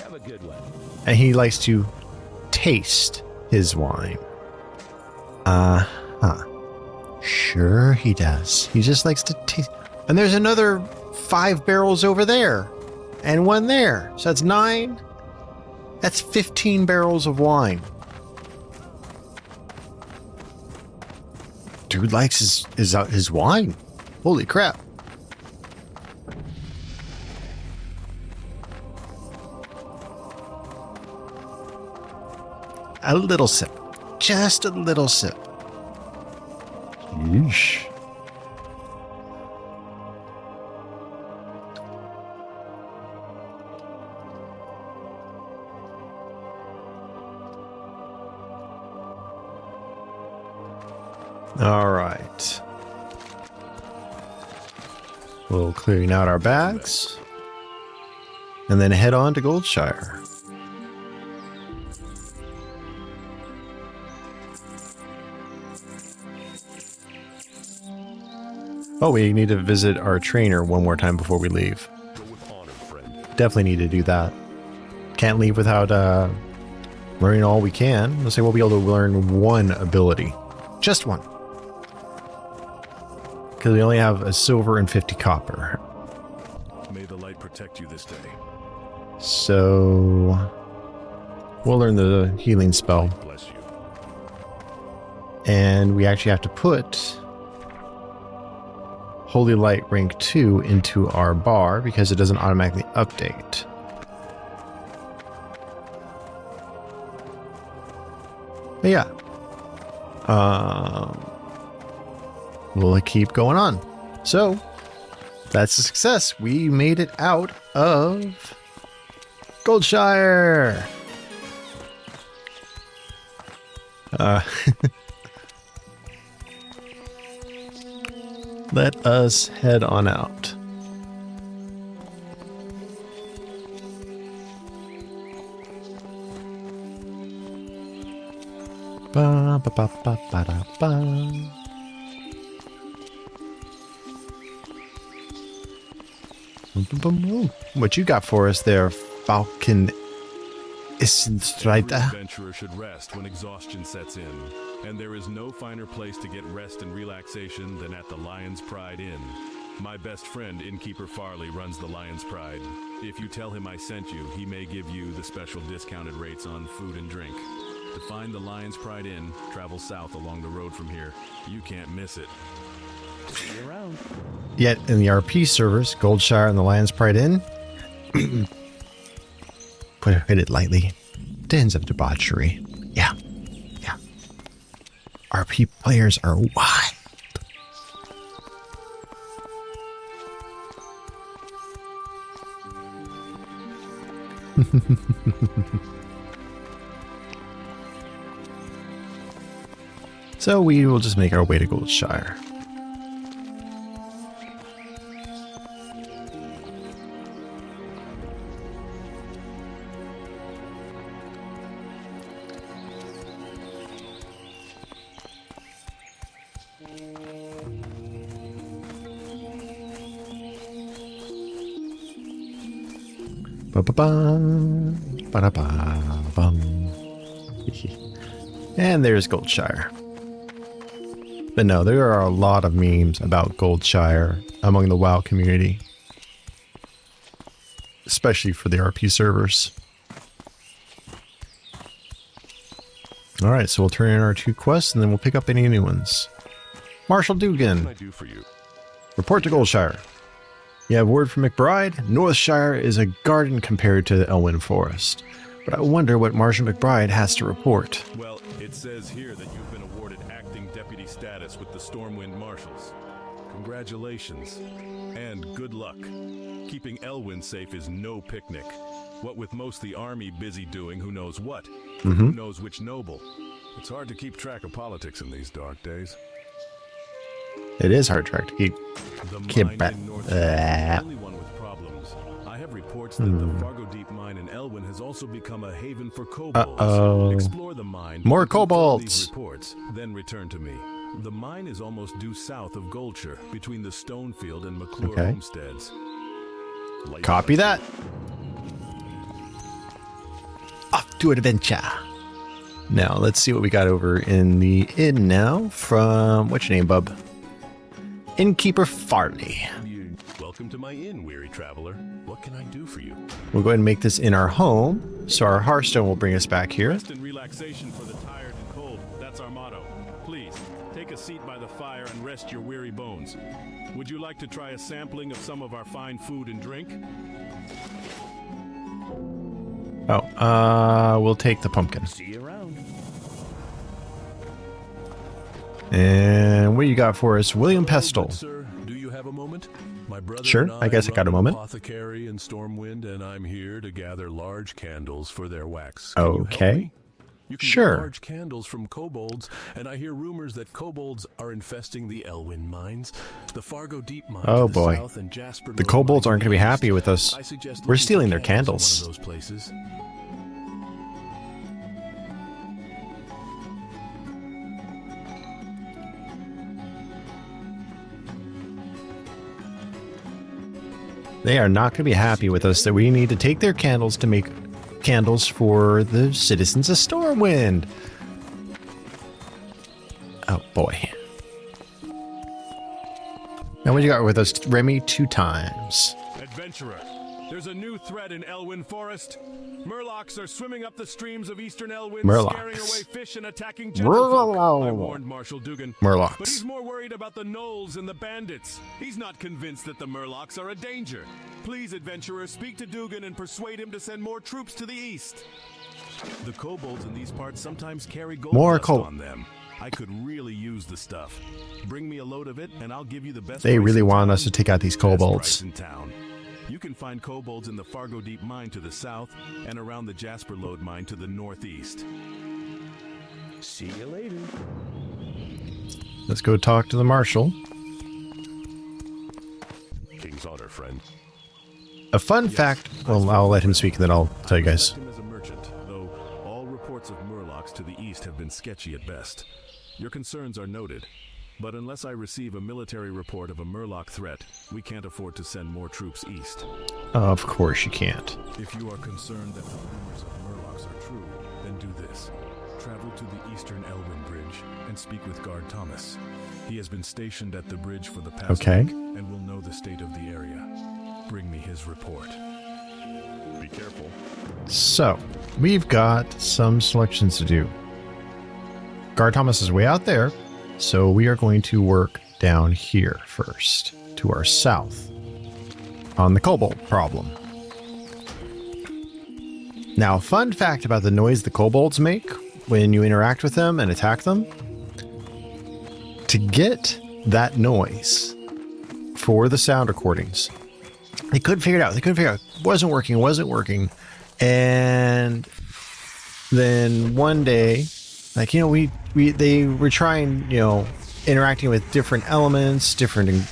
[SPEAKER 4] Have a good one.
[SPEAKER 1] And he likes to taste his wine. Sure he does. He just likes to taste. And there's another 5 barrels over there. And 1 there. So that's 9. That's 15 barrels of wine. Dude likes his wine. Holy crap. A little sip. Just a little sip. Yeesh. All right. We'll clearing out our bags and then head on to Goldshire. Oh, we need to visit our trainer one more time before we leave.
[SPEAKER 4] Go with honor, friend.
[SPEAKER 1] Definitely need to do that. Can't leave without learning all we can. Let's say we'll be able to learn 1 ability. Just 1. Because we only have a silver and 50 copper.
[SPEAKER 3] May the light protect you this day.
[SPEAKER 1] So we'll learn the healing spell.
[SPEAKER 3] Bless you.
[SPEAKER 1] And we actually have to put Holy Light rank 2 into our bar because it doesn't automatically update. But yeah. We'll keep going on. So, that's a success. We made it out of Goldshire. Let us head on out. Ba, ba, ba, ba, ba, da, ba. What you got for us there, Falcon Issenstreiter?
[SPEAKER 3] Adventurer should rest when exhaustion sets in, and there is no finer place to get rest and relaxation than at the Lion's Pride Inn. My best friend, Innkeeper Farley, runs the Lion's Pride. If you tell him I sent you, he may give you the special discounted rates on food and drink. To find the Lion's Pride Inn, travel south along the road from here. You can't miss it. See you around.
[SPEAKER 1] Yet in the RP servers, Goldshire and the Lion's Pride Inn, put it lightly, dens of debauchery. Yeah. RP players are wild. So we will just make our way to Goldshire. Ba-ba-bum, ba-da-ba-bum. And there's Goldshire. But no, there are a lot of memes about Goldshire among the WoW community. Especially for the RP servers. Alright, so we'll turn in our 2 quests and then we'll pick up any new ones. Marshal
[SPEAKER 4] What can
[SPEAKER 1] Dugan,
[SPEAKER 4] I do for you?
[SPEAKER 1] report to Goldshire. You have word from McBride? Northshire is a garden compared to the Elwyn Forest. But I wonder what Marshal McBride has to report.
[SPEAKER 3] Well, it says here that you've been awarded acting deputy status with the Stormwind Marshals. Congratulations. And good luck. Keeping Elwyn safe is no picnic. What with most the army busy doing who knows what. Who knows which noble. It's hard to keep track of politics in these dark days.
[SPEAKER 1] It is hard track to keep.
[SPEAKER 3] The
[SPEAKER 1] Keep
[SPEAKER 3] mine
[SPEAKER 1] back.
[SPEAKER 3] in North Shore is the only one with problems. I have reports that the Fargo Deep mine in Elwyn has also become a haven for kobolds.
[SPEAKER 1] Uh-oh.
[SPEAKER 3] Explore the mine.
[SPEAKER 1] More
[SPEAKER 3] confirm
[SPEAKER 1] kobolds.
[SPEAKER 3] These reports, then return to me. The mine is almost due south of Goldshire, between the Stonefield and McClure
[SPEAKER 1] Okay.
[SPEAKER 3] homesteads.
[SPEAKER 1] Copy that. Off to adventure. Now, let's see what we got over in the inn now from, what's your name, bub? Innkeeper Farley.
[SPEAKER 3] Welcome to my inn, weary traveler. What can I do for you?
[SPEAKER 1] We'll go ahead and make this in our home. So our Hearthstone will bring us back here.
[SPEAKER 3] Rest and relaxation for the tired and cold. That's our motto. Please, take a seat by the fire and rest your weary bones. Would you like to try a sampling of some of our fine food and drink?
[SPEAKER 1] Oh, we'll take the pumpkin.
[SPEAKER 3] See you around.
[SPEAKER 1] And what you got for us? William
[SPEAKER 4] Hello,
[SPEAKER 1] Pestle.
[SPEAKER 4] good sir. Do you have a moment? My brother
[SPEAKER 1] Sure,
[SPEAKER 4] and
[SPEAKER 1] I guess I got a
[SPEAKER 4] run an
[SPEAKER 1] moment.
[SPEAKER 4] Apothecary in Stormwind, and I'm here to gather large candles for their wax. Can you help
[SPEAKER 1] Okay.
[SPEAKER 4] me? You can
[SPEAKER 1] Sure.
[SPEAKER 4] get large candles from kobolds, and I hear rumors that kobolds are infesting the Elwyn mines, the Fargo Deep mine
[SPEAKER 1] Oh
[SPEAKER 4] to the
[SPEAKER 1] boy.
[SPEAKER 4] south, and Jasper
[SPEAKER 1] The
[SPEAKER 4] Lode
[SPEAKER 1] kobolds
[SPEAKER 4] mine
[SPEAKER 1] aren't
[SPEAKER 4] to
[SPEAKER 1] going to be
[SPEAKER 4] the
[SPEAKER 1] happy
[SPEAKER 4] east.
[SPEAKER 1] with us.
[SPEAKER 4] I suggest
[SPEAKER 1] We're
[SPEAKER 4] looking for
[SPEAKER 1] stealing their
[SPEAKER 4] candles
[SPEAKER 1] candles.
[SPEAKER 4] from one of those places.
[SPEAKER 1] They are not going to be happy with us that we need to take their candles to make candles for the citizens of Stormwind. Oh boy. Now what you got with us, Remy? 2 times.
[SPEAKER 3] Adventurer, there's a new threat in Elwyn Forest. Murlocs are swimming up the streams of eastern Elwyn,
[SPEAKER 1] Murlocs.
[SPEAKER 3] scaring away fish and attacking gentlefolk. I warned Marshal Dugan. But
[SPEAKER 1] Murlocs.
[SPEAKER 3] he's more worried about the gnolls and the bandits. He's not convinced that the Murlocs are a danger. Please, adventurer, speak to Dugan and persuade him to send more troops to the east. The kobolds in these parts sometimes carry gold
[SPEAKER 1] More
[SPEAKER 3] dust on them. I could really use the stuff. Bring me a load of it, and I'll give you the best.
[SPEAKER 1] They
[SPEAKER 3] price
[SPEAKER 1] really
[SPEAKER 3] in
[SPEAKER 1] want
[SPEAKER 3] town.
[SPEAKER 1] us to take out these
[SPEAKER 3] Best
[SPEAKER 1] kobolds.
[SPEAKER 3] price in town. You can find kobolds in the Fargo Deep mine to the south and around the Jasper Lode mine to the northeast. See you later.
[SPEAKER 1] Let's go talk to the marshal.
[SPEAKER 4] King's honor, friend.
[SPEAKER 1] A fun fact. Well, I'll let him speak, and then I'll tell you guys.
[SPEAKER 3] Select him as a merchant, though all reports of Murlocs to the east have been sketchy at best. Your concerns are noted, but unless I receive a military report of a Murloc threat, we can't afford to send more troops east.
[SPEAKER 1] Of course you can't.
[SPEAKER 3] If you are concerned that the rumors of Murlocs are true, then do this. Travel to the eastern Elwyn Bridge and speak with Guard Thomas. He has been stationed at the bridge for the past
[SPEAKER 1] Okay.
[SPEAKER 3] week and will know the state of the area. Bring me his report.
[SPEAKER 4] Be careful.
[SPEAKER 1] So, we've got some selections to do. Guard Thomas is way out there, so we are going to work down here first, to our south, on the kobold problem. Now, fun fact about the noise the kobolds make when you interact with them and attack them. To get that noise for the sound recordings, they couldn't figure it out. It wasn't working. And then one day, like, you know, they were trying, you know, interacting with different elements, different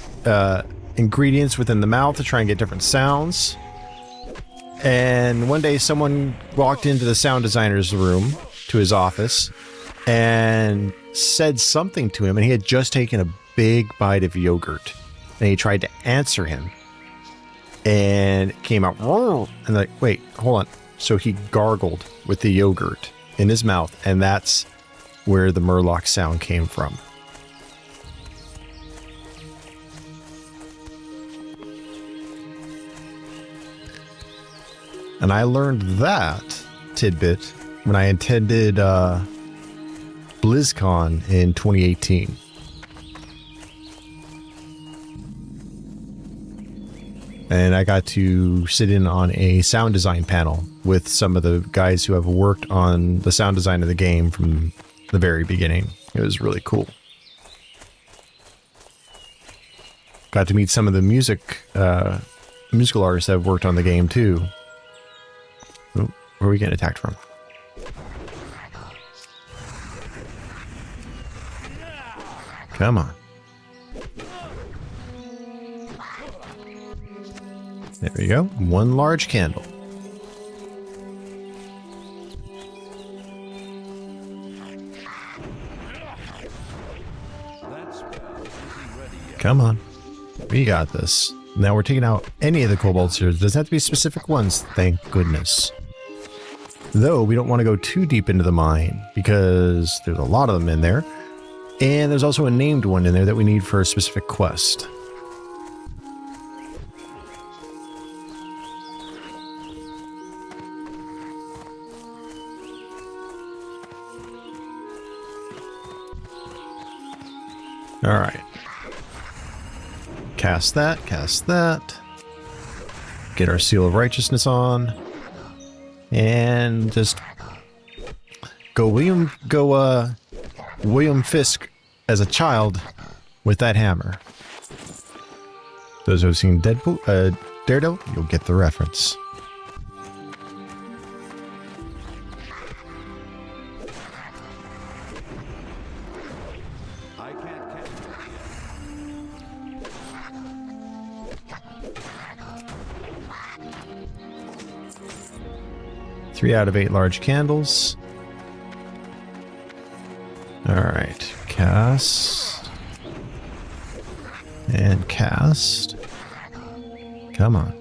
[SPEAKER 1] ingredients within the mouth to try and get different sounds. And one day someone walked into the sound designer's room, to his office, and said something to him, and he had just taken a big bite of yogurt, and he tried to answer him, and it came out, and like, wait, hold on. So he gargled with the yogurt in his mouth, and that's where the Murloc sound came from. And I learned that tidbit when I attended BlizzCon in 2018. And I got to sit in on a sound design panel with some of the guys who have worked on the sound design of the game from the very beginning. It was really cool. Got to meet some of the musical artists that have worked on the game too. Oh, where are we getting attacked from? Come on. There we go. One large candle. Come on. We got this. Now we're taking out any of the kobolds here. It doesn't have to be specific ones, thank goodness. Though we don't want to go too deep into the mine because there's a lot of them in there. And there's also a named one in there that we need for a specific quest. All right. Cast that, cast that. Get our Seal of Righteousness on. And just go William Fisk as a child with that hammer. Those who have seen Daredevil, you'll get the reference.
[SPEAKER 2] I can't catch it.
[SPEAKER 1] 3 out of 8 large candles. Alright, cast. And cast. Come on.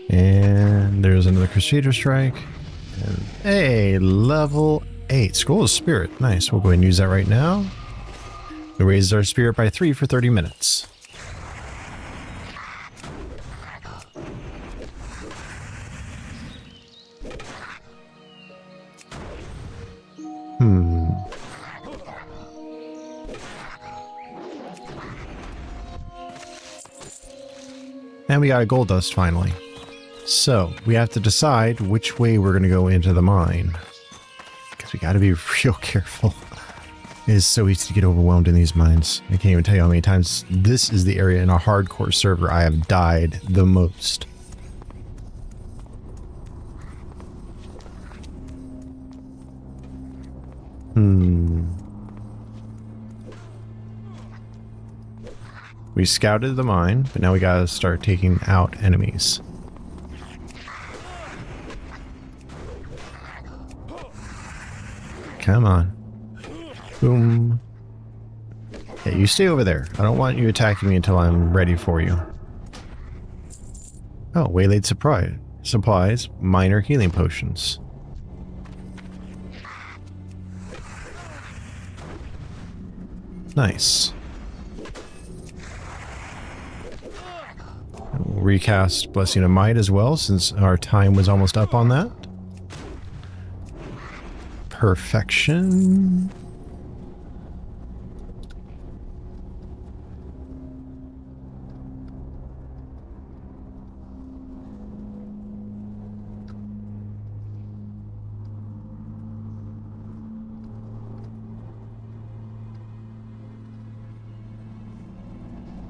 [SPEAKER 1] And there's another Crusader Strike. And hey, level 8. Scroll of Spirit. Nice. We'll go ahead and use that right now. It raises our spirit by 3 for 30 minutes. And we got a gold dust finally. So we have to decide which way we're going to go into the mine. Because we got to be real careful. It is so easy to get overwhelmed in these mines. I can't even tell you how many times this is the area in a hardcore server I have died the most. We scouted the mine, but now we gotta start taking out enemies. Come on. Boom. Yeah, you stay over there. I don't want you attacking me until I'm ready for you. Oh, waylaid supplies, minor healing potions. Nice. We'll recast Blessing of Might as well, since our time was almost up on that. Perfection.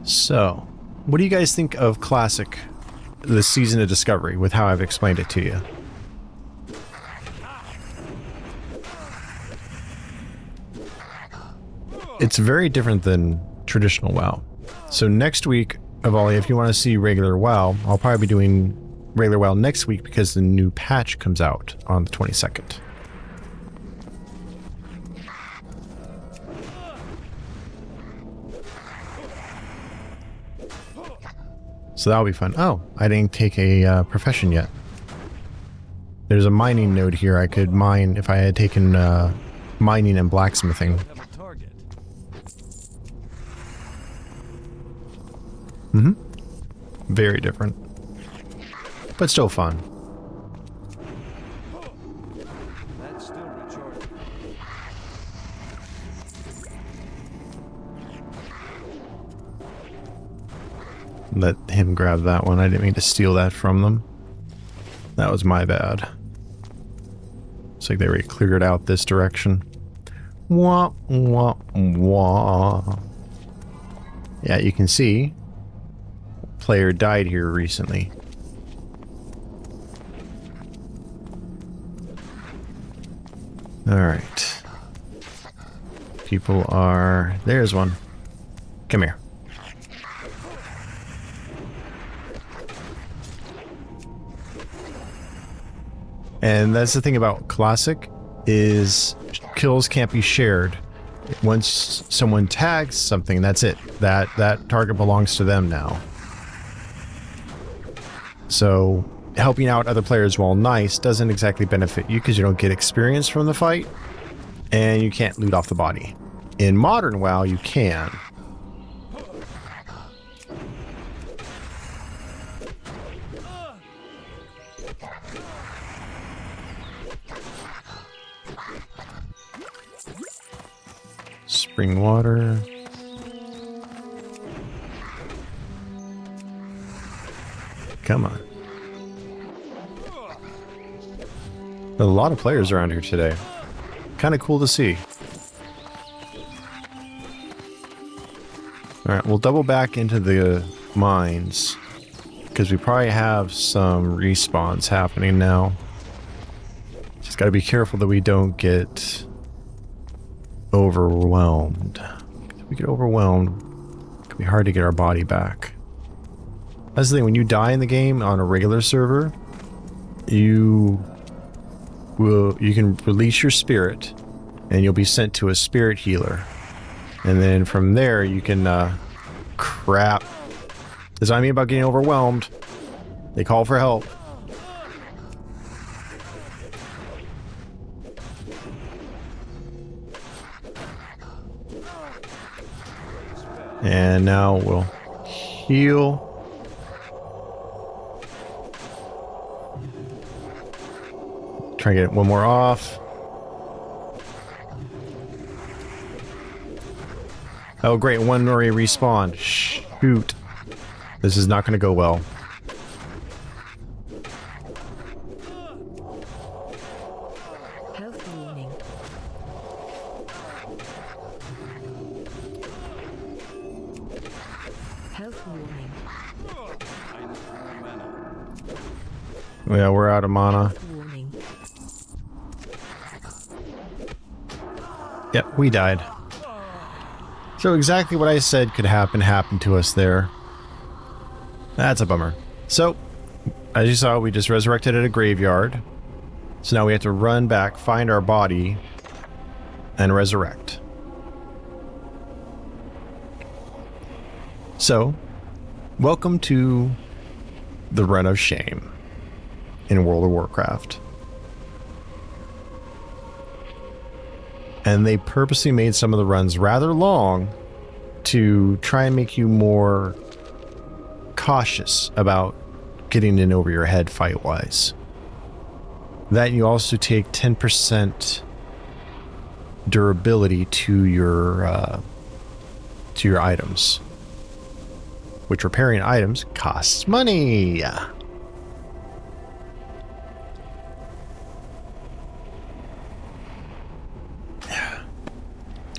[SPEAKER 1] So, what do you guys think of Classic, the Season of Discovery, with how I've explained it to you? It's very different than traditional WoW. So next week, Avali, if you want to see regular WoW, I'll probably be doing regular WoW next week because the new patch comes out on the 22nd. So that'll be fun. Oh, I didn't take a profession yet. There's a mining node here. I could mine if I had taken mining and blacksmithing. Mm-hmm. Very different. But still fun.
[SPEAKER 3] That's still recharging.
[SPEAKER 1] Let him grab that one. I didn't mean to steal that from them. That was my bad. Looks like they already cleared out this direction. Wah, wah, wah. Yeah, you can see player died here recently. Alright. People are... There's one. Come here. And that's the thing about Classic, is kills can't be shared. Once someone tags something, that's it. That target belongs to them now. So helping out other players while nice doesn't exactly benefit you because you don't get experience from the fight and you can't loot off the body. In modern WoW, you can. Spring water. Come on. A lot of players around here today. Kind of cool to see. Alright, we'll double back into the mines, because we probably have some respawns happening now. Just gotta be careful that we don't get overwhelmed. If we get overwhelmed, it can be hard to get our body back. That's the thing, when you die in the game on a regular server, you can release your spirit and you'll be sent to a spirit healer. And then from there you can crap. That's what I mean about getting overwhelmed. They call for help. And now we'll heal. Try and get one more off. Oh great, one already respawned. Shoot. This is not going to go well.
[SPEAKER 6] Health warning. Health warning.
[SPEAKER 1] Yeah, we're out of mana.
[SPEAKER 6] Health warning.
[SPEAKER 1] Yep, we died. So exactly what I said could happen happened to us there. That's a bummer. So, as you saw, we just resurrected at a graveyard. So now we have to run back, find our body, and resurrect. So, welcome to the Run of Shame in World of Warcraft. And they purposely made some of the runs rather long to try and make you more cautious about getting in over your head fight-wise. That you also take 10% durability to your items, which repairing items costs money.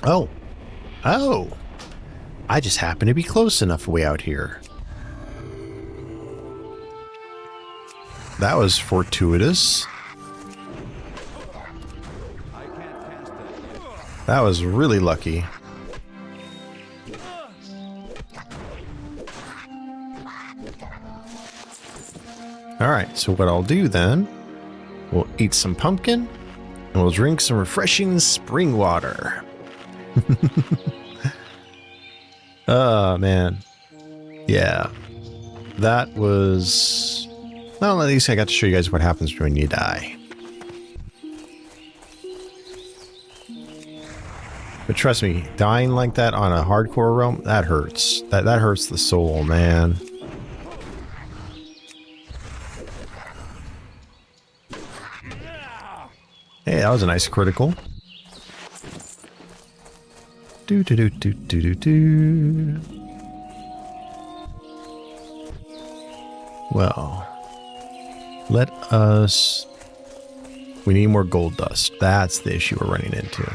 [SPEAKER 1] Oh, I just happen to be close enough way out here. That was fortuitous. That was really lucky. Alright, so what I'll do then, we'll eat some pumpkin, and we'll drink some refreshing spring water. Oh, man. Yeah. That was... Well, at least I got to show you guys what happens when you die. But trust me, dying like that on a hardcore realm, that hurts. That hurts the soul, man. Hey, that was a nice critical. Do do do do do do do. Well, let us... We need more gold dust. That's the issue we're running into.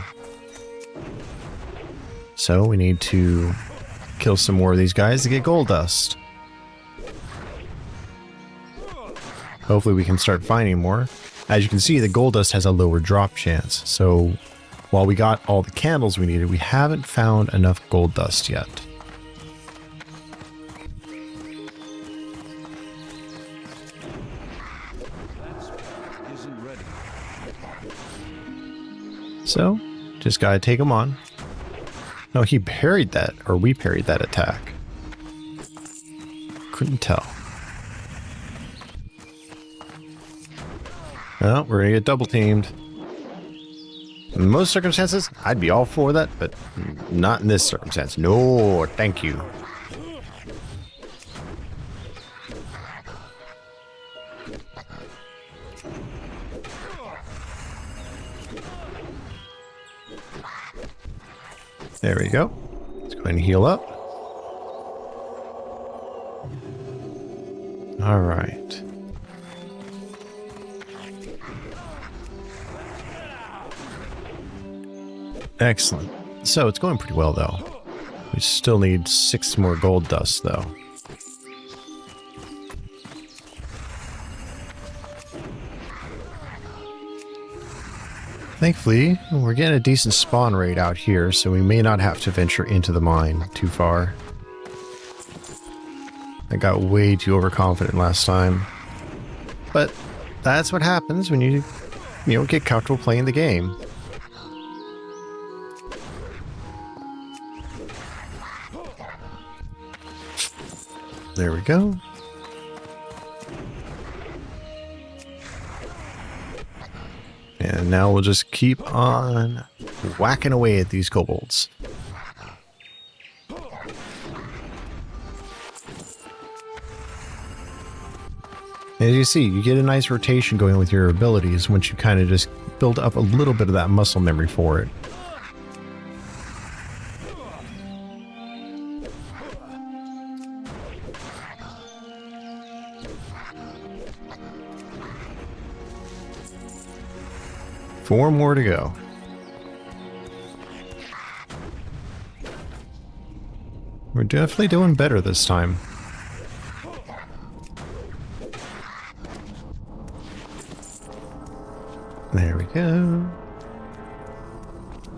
[SPEAKER 1] So we need to kill some more of these guys to get gold dust. Hopefully we can start finding more. As you can see, the gold dust has a lower drop chance. So while we got all the candles we needed, we haven't found enough gold dust yet. So, just gotta take him on. No, he parried that, or we parried that attack. Couldn't tell. Well, we're gonna get double teamed. In most circumstances, I'd be all for that, but not in this circumstance. No, thank you. There we go. Let's go ahead and heal up. All right. Excellent. So it's going pretty well, though. We still need 6 more gold dust, though. Thankfully, we're getting a decent spawn rate out here, so we may not have to venture into the mine too far. I got way too overconfident last time. But that's what happens when you get comfortable playing the game. There we go. And now we'll just keep on whacking away at these kobolds. As you see, you get a nice rotation going with your abilities once you kind of just build up a little bit of that muscle memory for it. Four more to go. We're definitely doing better this time. There we go.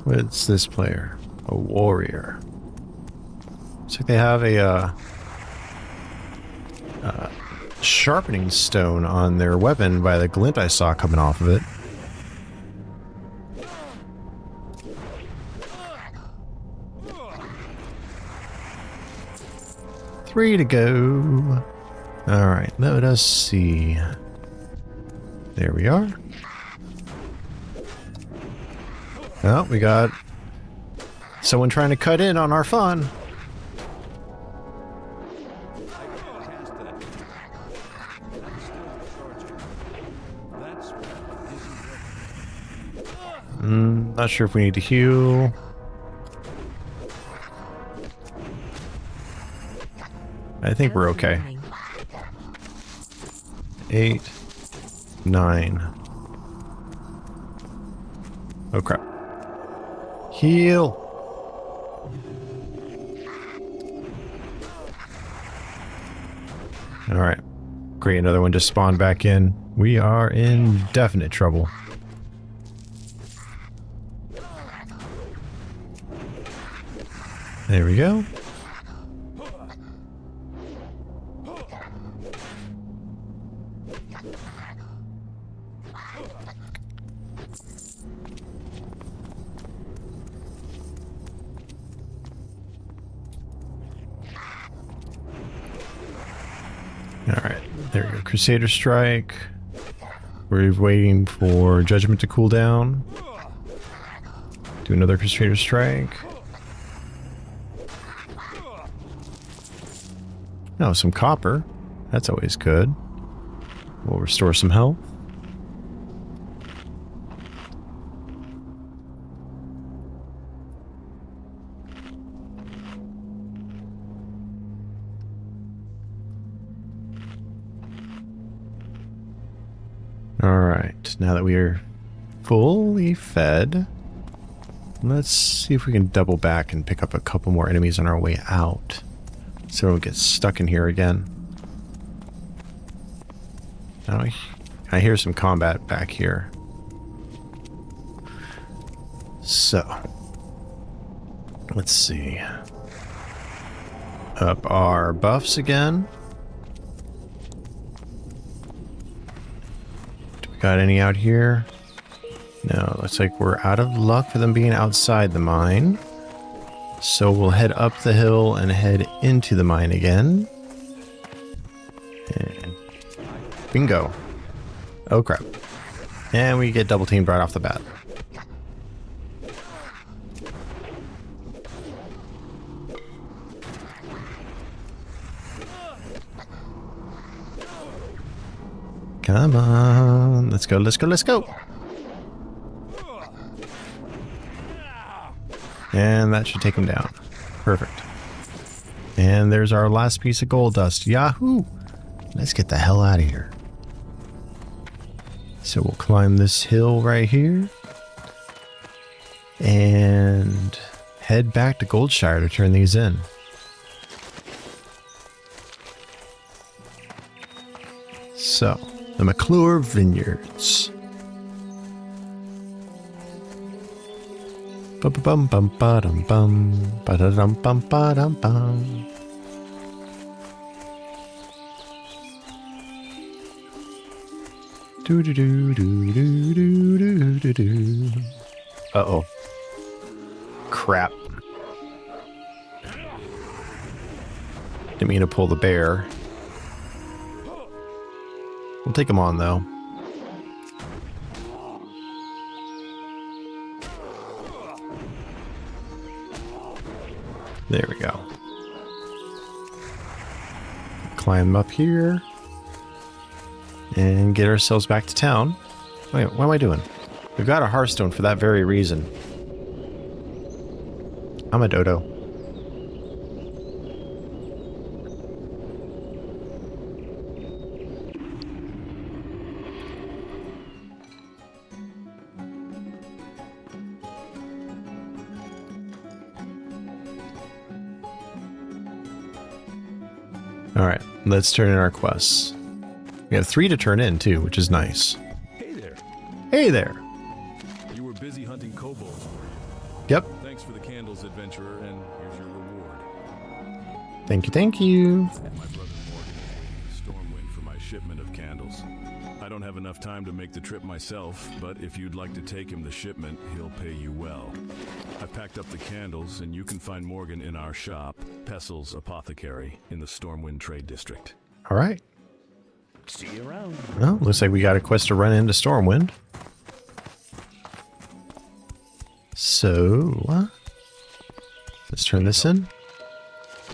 [SPEAKER 1] What's this player? A warrior. Looks like they have a sharpening stone on their weapon by the glint I saw coming off of it. Three to go. Alright, let us see. There we are. Oh, we got someone trying to cut in on our fun. Not sure if we need to heal. I think we're okay. 8, 9. Oh crap. Heal. All right. Great, another one just spawned back in. We are in definite trouble. There we go. Alright, there we go. Crusader Strike. We're waiting for Judgment to cool down. Do another Crusader Strike. Oh, some copper. That's always good. We'll restore some health. Alright, now that we are fully fed, let's see if we can double back and pick up a couple more enemies on our way out. So we don't get stuck in here again. Now I hear some combat back here. So, let's see. Up our buffs again. Do we got any out here? No, looks like we're out of luck for them being outside the mine. So we'll head up the hill and head into the mine again. And bingo. Oh crap. And we get double teamed right off the bat. Come on. Let's go, let's go, let's go. And that should take him down. Perfect. And there's our last piece of gold dust. Yahoo! Let's get the hell out of here. So we'll climb this hill right here. And head back to Goldshire to turn these in. So, the McClure Vineyards. Bum bum bum ba dum bum ba da dum bum ba dum bum. Do do do do do do do do. Uh-oh. Crap. Didn't mean to pull the bear. We'll take him on though. There we go. Climb up here. And get ourselves back to town. Wait, what am I doing? We've got a Hearthstone for that very reason. I'm a dodo. Alright, let's turn in our quests. We have 3 to turn in, too, which is nice.
[SPEAKER 3] Hey there.
[SPEAKER 1] Hey there!
[SPEAKER 3] You were busy hunting kobolds, were you?
[SPEAKER 1] Yep.
[SPEAKER 3] Thanks for the candles, adventurer, and here's your reward.
[SPEAKER 1] Thank you, thank you.
[SPEAKER 3] My brother Morgan is waiting in Stormwind for my shipment of candles. I don't have enough time to make the trip myself, but if you'd like to take him the shipment, he'll pay you well. I've packed up the candles, and you can find Morgan in our shop, Pessel's Apothecary, in the Stormwind Trade District.
[SPEAKER 1] Alright.
[SPEAKER 7] See you around.
[SPEAKER 1] Well, looks like we got a quest to run into Stormwind. So, let's turn this in.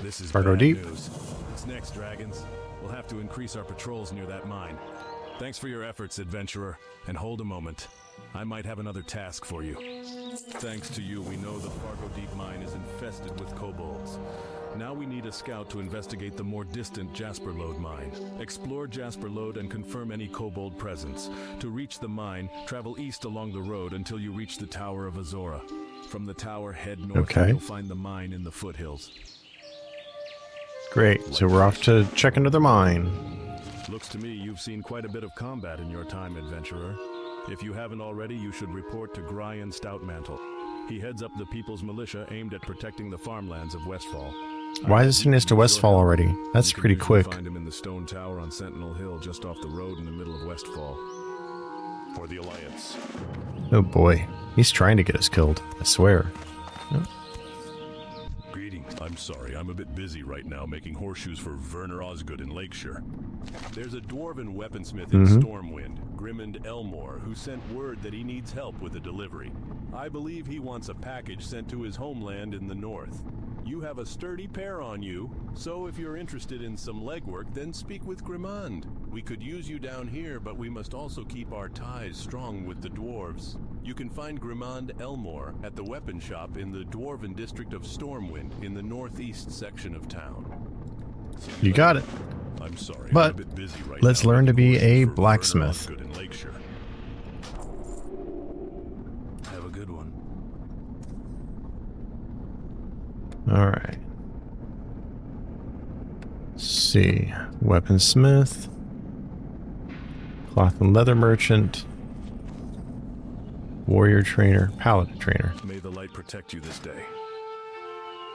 [SPEAKER 3] This is
[SPEAKER 1] Fargo
[SPEAKER 3] bad
[SPEAKER 1] Deep.
[SPEAKER 3] news. What's next, dragons? We'll have to increase our patrols near that mine. Thanks for your efforts, adventurer. And hold a moment. I might have another task for you. Thanks to you, we know the Fargo Deep mine is infested with kobolds. Now we need a scout to investigate the more distant Jasper Lode mine. Explore Jasper Lode and confirm any kobold presence. To reach the mine, travel east along the road until you reach the Tower of Azora. From the tower, head north
[SPEAKER 1] Okay.
[SPEAKER 3] and you'll find the mine in the foothills.
[SPEAKER 1] Great, so we're off to check another mine.
[SPEAKER 3] Looks to me you've seen quite a bit of combat in your time, adventurer. If you haven't already, you should report to Gryan Stoutmantle. He heads up the People's Militia aimed at protecting the farmlands of Westfall.
[SPEAKER 1] Why is he next to Westfall already? That's
[SPEAKER 3] You can
[SPEAKER 1] pretty
[SPEAKER 3] usually
[SPEAKER 1] quick.
[SPEAKER 3] Find him in the stone tower on Sentinel Hill, just off the road in the middle of Westfall. For the Alliance.
[SPEAKER 1] Oh boy. He's trying to get us killed. I swear.
[SPEAKER 3] Greetings. I'm sorry, I'm a bit busy right now making horseshoes for Werner Osgood in Lakeshire. There's a dwarven weaponsmith in Stormwind, Grimmond Elmore, who sent word that he needs help with a delivery. I believe he wants a package sent to his homeland in the north. You have a sturdy pair on you, so if you're interested in some legwork, then speak with Grimmond. We could use you down here, but we must also keep our ties strong with the dwarves. You can find Grimmond Elmore at the weapon shop in the Dwarven district of Stormwind in the northeast section of town.
[SPEAKER 1] You got it.
[SPEAKER 3] I'm sorry,
[SPEAKER 1] But
[SPEAKER 3] I'm a bit busy right
[SPEAKER 1] let's
[SPEAKER 3] now
[SPEAKER 1] learn to
[SPEAKER 3] making
[SPEAKER 1] be
[SPEAKER 3] horseshoes
[SPEAKER 1] a
[SPEAKER 3] for Werner
[SPEAKER 1] blacksmith.
[SPEAKER 3] Osgood in Lakeshire. Have a good one.
[SPEAKER 1] Alright. See. Weaponsmith. Cloth and leather merchant. Warrior trainer. Paladin trainer.
[SPEAKER 3] May the light protect you this day.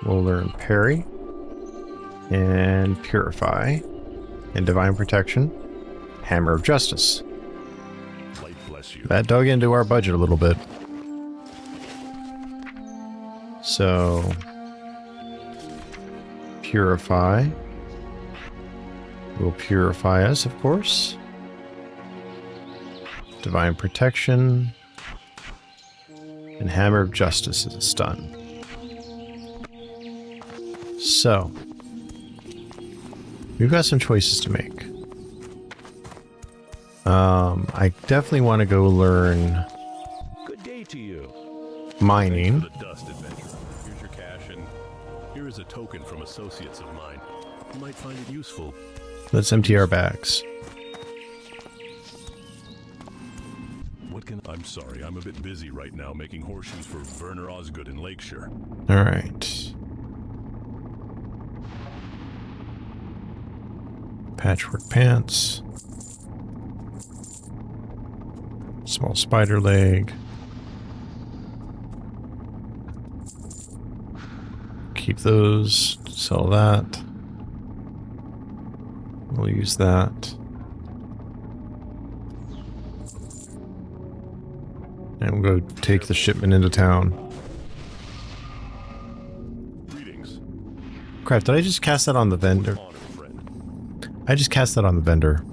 [SPEAKER 1] We'll learn parry. And purify. And divine protection. Hammer of justice.
[SPEAKER 3] Light bless you.
[SPEAKER 1] That dug into our budget a little bit. So, purify will purify us, of course. Divine protection. And hammer of justice is a stun. So, we've got some choices to make. I definitely want to go learn
[SPEAKER 7] Good day to you.
[SPEAKER 1] mining.
[SPEAKER 3] For the dust adventure. Here's your cash, and here is a token from associates of mine. You might find it useful.
[SPEAKER 1] Let's empty our bags.
[SPEAKER 3] What can... I'm sorry, I'm a bit busy right now making horseshoes for Werner Osgood in Lakeshire.
[SPEAKER 1] Alright. Patchwork pants. Small spider leg. Keep those. Sell that. We'll use that. And we'll go take the shipment into town.
[SPEAKER 3] Greetings.
[SPEAKER 1] Crap, did I just cast that on the vendor?
[SPEAKER 3] Honor, friend.
[SPEAKER 1] I just cast that on the vendor.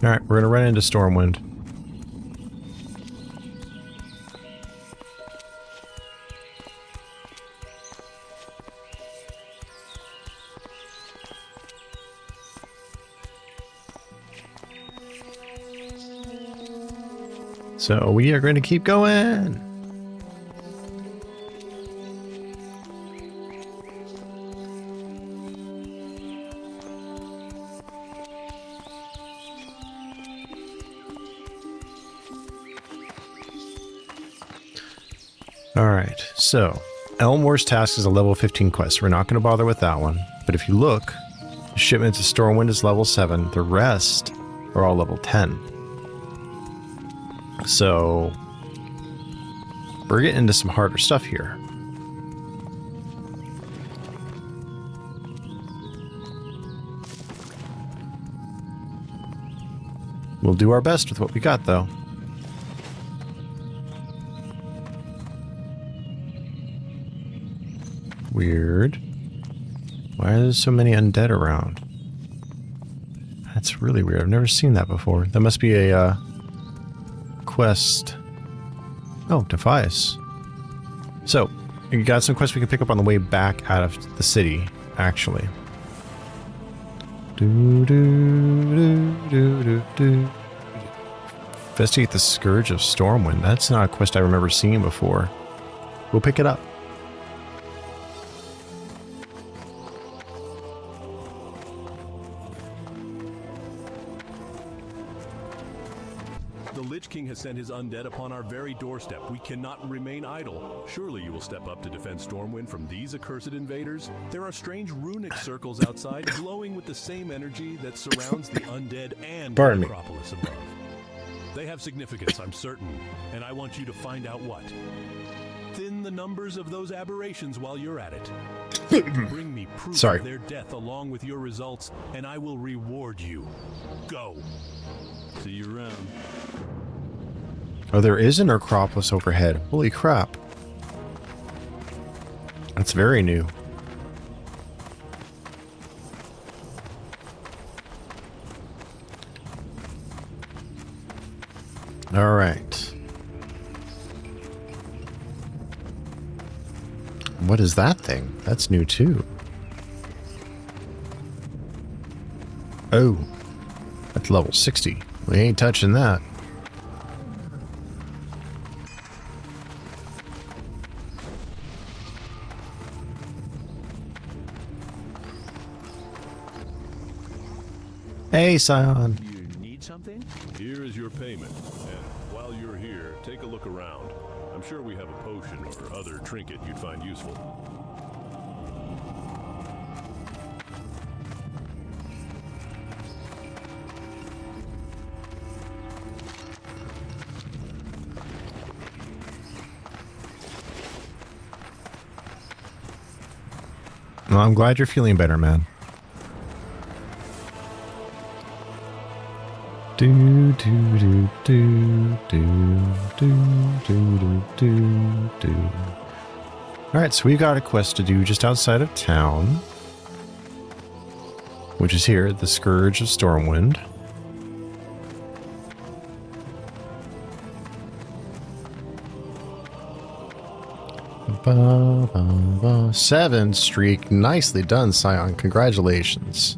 [SPEAKER 1] Alright, we're gonna run into Stormwind. So we are going to keep going. Alright, so Elmore's task is a level 15 quest. We're not going to bother with that one. But if you look, the shipment to Stormwind is level 7. The rest are all level 10. So we're getting into some harder stuff here. We'll do our best with what we got, though. Weird. Why are there so many undead around? That's really weird. I've never seen that before. That must be a quest. Oh, Defias. So, we got some quests we can pick up on the way back out of the city, actually. Investigate the Scourge of Stormwind. That's not a quest I remember seeing before. We'll pick it up.
[SPEAKER 3] The Lich
[SPEAKER 4] Lich King has sent his undead upon our very doorstep. We cannot remain idle. Surely you will step up to defend Stormwind from these accursed invaders? There are strange runic circles outside, glowing with the same energy that surrounds the undead and the
[SPEAKER 1] Pardon me.
[SPEAKER 4] necropolis above. They have significance, I'm certain, and I want you to find out what. Thin the numbers of those aberrations while you're at it. Bring me proof
[SPEAKER 1] Sorry.
[SPEAKER 4] of their death along with your results, and I will reward you. Go. See you around.
[SPEAKER 1] Oh, there is a necropolis overhead. Holy crap. That's very new. All right. What is that thing? That's new too. Oh, that's level 60. We ain't touching that. Hey, Scion.
[SPEAKER 7] You need something?
[SPEAKER 3] Here is your payment, and while you're here, take a look around. I'm sure we have a potion or other trinket you'd find useful.
[SPEAKER 1] Well, I'm glad you're feeling better, man. Do do do do do do do do do. All right, so we've got a quest to do just outside of town, which is here at the Scourge of Stormwind. Ba, ba, ba. 7 streak. Nicely done, Scion. Congratulations.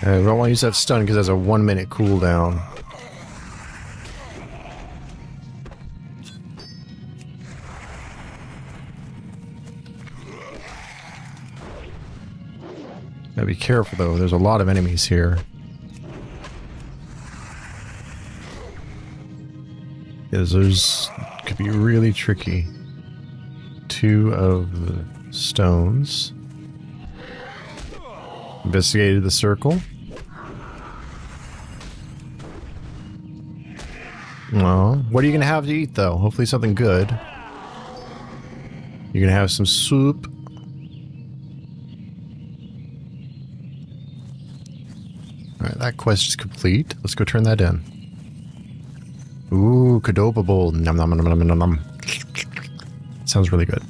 [SPEAKER 1] I don't want to use that stun because it has a 1-minute cooldown. Gotta be careful though, there's a lot of enemies here. Because those could be really tricky. 2 of the stones. Investigated the circle. Well, what are you gonna have to eat though? Hopefully something good. You're gonna have some soup. Alright, that quest is complete. Let's go turn that in. Ooh, Cadoba Bowl. Nom nom nom nom nom nom. Sounds really good.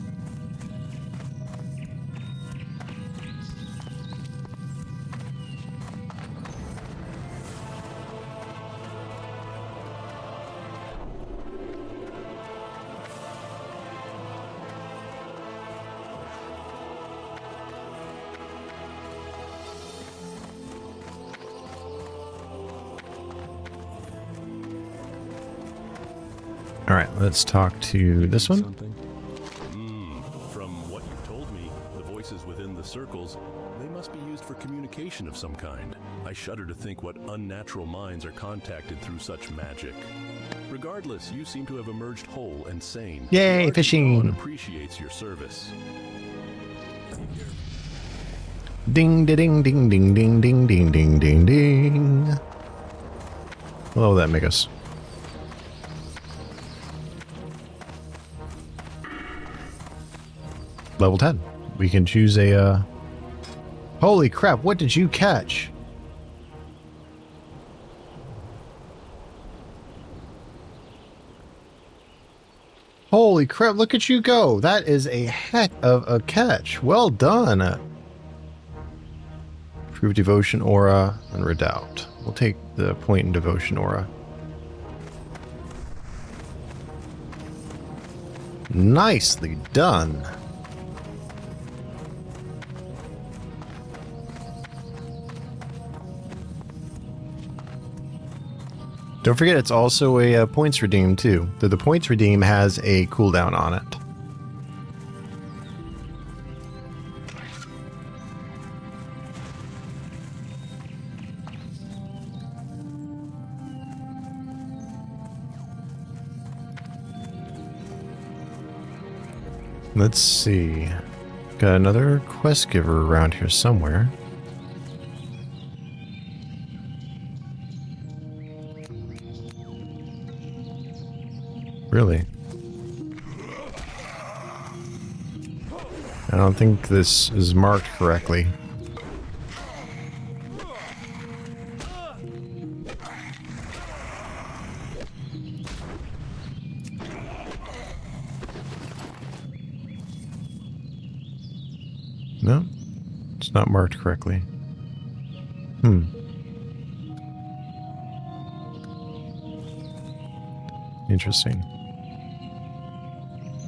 [SPEAKER 1] All right, let's talk to this one.
[SPEAKER 3] Something? From what you've told me, the voices within the circles, they must be used for communication of some kind. I shudder to think what unnatural minds are contacted through such magic. Regardless, you seem to have emerged whole and sane.
[SPEAKER 1] Yay,
[SPEAKER 3] The
[SPEAKER 1] fishing.
[SPEAKER 3] Archon appreciates your service.
[SPEAKER 1] Ding ding ding ding ding ding ding ding ding ding. What will that make us? Level 10. We can choose a Holy crap, what did you catch? Holy crap, look at you go. That is a heck of a catch. Well done. Prove Devotion Aura and Redoubt. We'll take the point in Devotion Aura. Nicely done. Don't forget, it's also a points redeem too. The points redeem has a cooldown on it. Let's see. Got another quest giver around here somewhere. Really? I don't think this is marked correctly. No, it's not marked correctly. Interesting.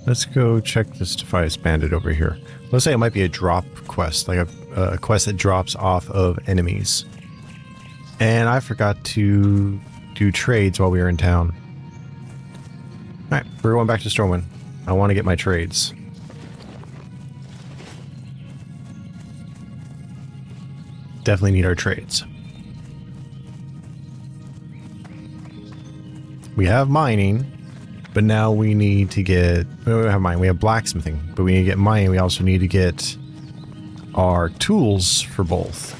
[SPEAKER 1] Let's go check this Defias Bandit over here. Let's say it might be a drop quest, like a quest that drops off of enemies. And I forgot to do trades while we were in town. Alright, we're going back to Stormwind. I want to get my trades. Definitely need our trades. We have mining, but now we need to get... We don't have mining, we have blacksmithing, but we need to get mining. We also need to get our tools for both.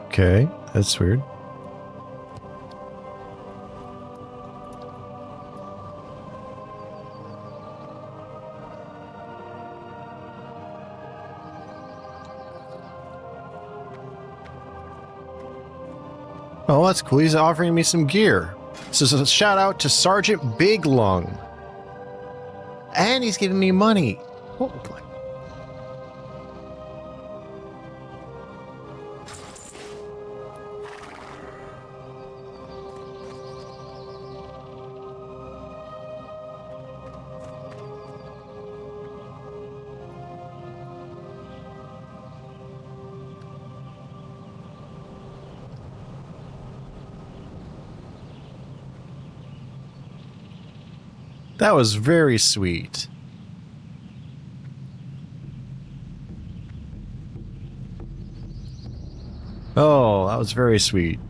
[SPEAKER 1] Okay, that's weird. Oh, that's cool. He's offering me some gear. So a shout out to Sergeant Big Lung. And he's giving me money. Oh, boy. That was very sweet. Oh, that was very sweet.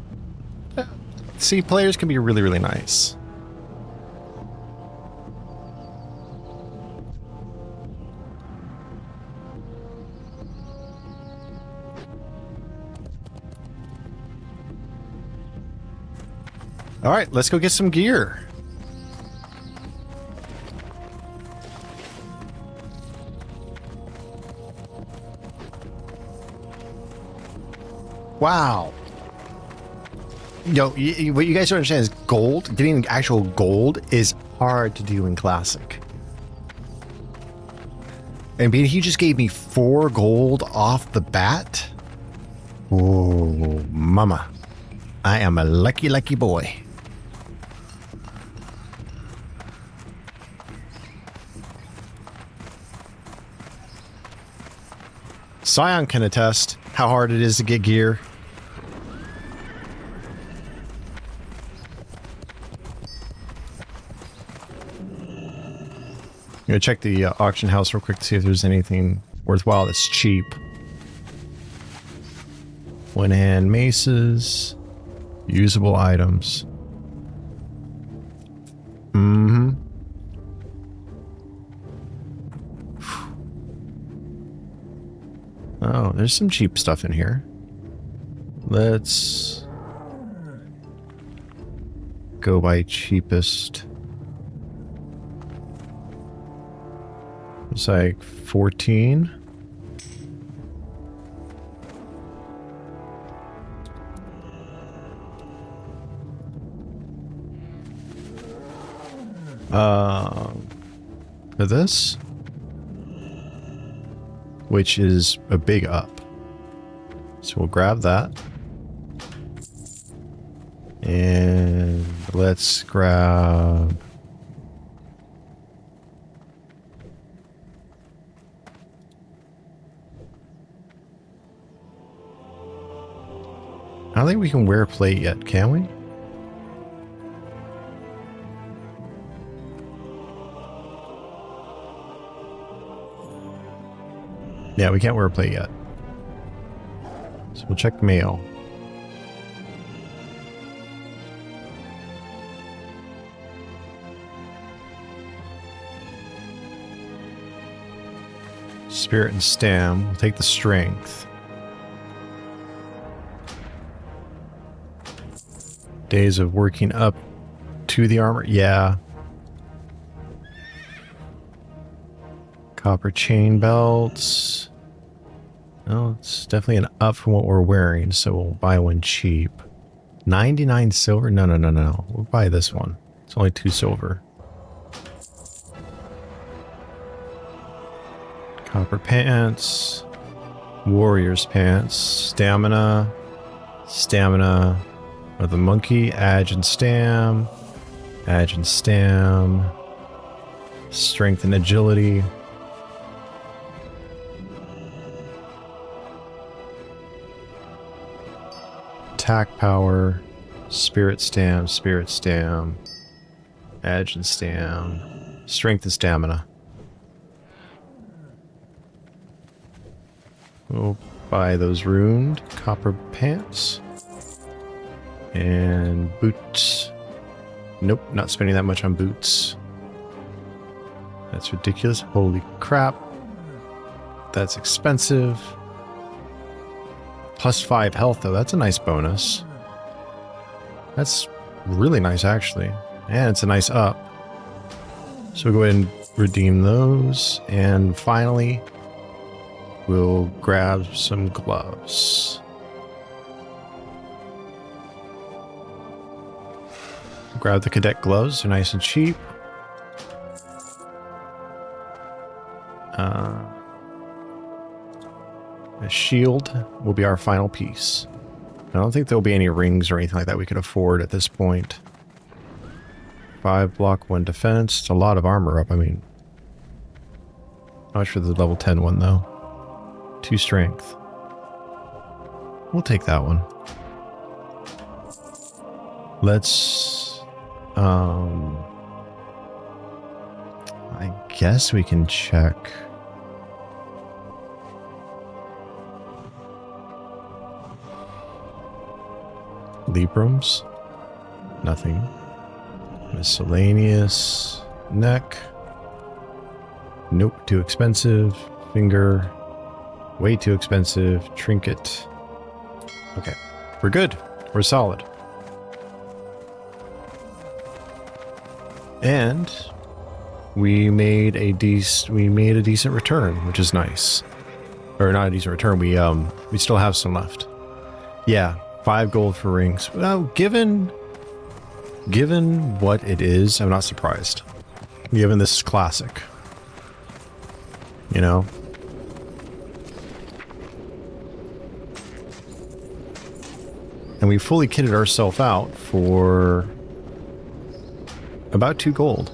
[SPEAKER 1] See, players can be really, really nice. All right, let's go get some gear. Wow. Yo, what you guys don't understand is gold, getting actual gold is hard to do in Classic. And he just gave me 4 gold off the bat. Oh, mama. I am a lucky, lucky boy. Scion can attest how hard it is to get gear. I'm gonna check the auction house real quick to see if there's anything worthwhile that's cheap. One-hand maces, usable items. Oh, there's some cheap stuff in here. Let's go by cheapest. It's like 14. For this, which is a big up. So we'll grab that. And let's grab... I don't think we can wear plate yet, can we? Yeah, we can't wear plate yet. So we'll check mail. Spirit and stam. We'll take the strength. Days of working up to the armor. Yeah. Copper chain belts. Oh, it's definitely an up from what we're wearing, so we'll buy one cheap. 99 silver? No. We'll buy this one. It's only 2 silver. Copper pants. Warrior's pants. Stamina. Of the monkey. Edge and stam. Strength and agility. Attack power. Spirit stam. Edge and stam. Strength and stamina. We'll buy those ruined copper pants. And boots. Nope, not spending that much on boots. That's ridiculous. Holy crap. That's expensive. +5 health, though. That's a nice bonus. That's really nice, actually. And it's a nice up. So we'll go ahead and redeem those. And finally, we'll grab some gloves. Grab the cadet gloves. They're nice and cheap. A shield will be our final piece. I don't think there'll be any rings or anything like that we could afford at this point. 5 block, 1 defense. It's a lot of armor up, I mean. Not sure the level 10 one, though. 2 strength. We'll take that one. Let's... I guess we can check... Librams? Nothing. Miscellaneous. Neck. Nope, too expensive. Finger. Way too expensive. Trinket. Okay, we're good. We're solid. And we made a decent return, which is nice. Or not a decent return. We still have some left. Yeah. 5 gold for rings. Well, given what it is, I'm not surprised. Given this is classic. You know? And we fully kitted ourselves out for about 2 gold.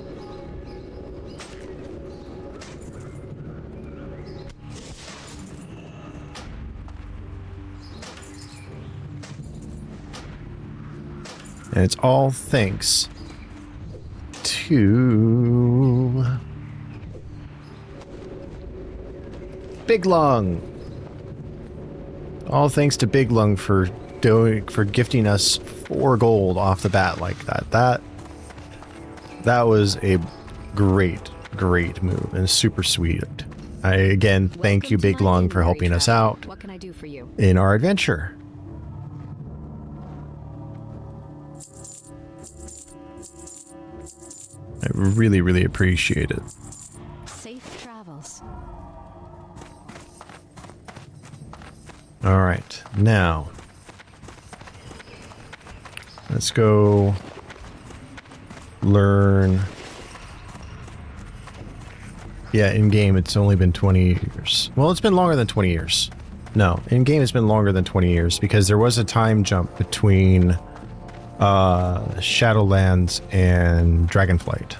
[SPEAKER 1] And it's all thanks to Big Lung. All thanks to Big Lung for gifting us 4 gold off the bat like that. That was a great move and super sweet. I again thank you, Big Lung, for helping us out.
[SPEAKER 5] What can I do for you?
[SPEAKER 1] In our adventure. I really appreciate it.
[SPEAKER 5] Safe travels.
[SPEAKER 1] All right, now let's go learn. Yeah, in game it's only been 20 years. Well, it's been longer than 20 years. No, in game it's been longer than 20 years because there was a time jump between Shadowlands and Dragonflight.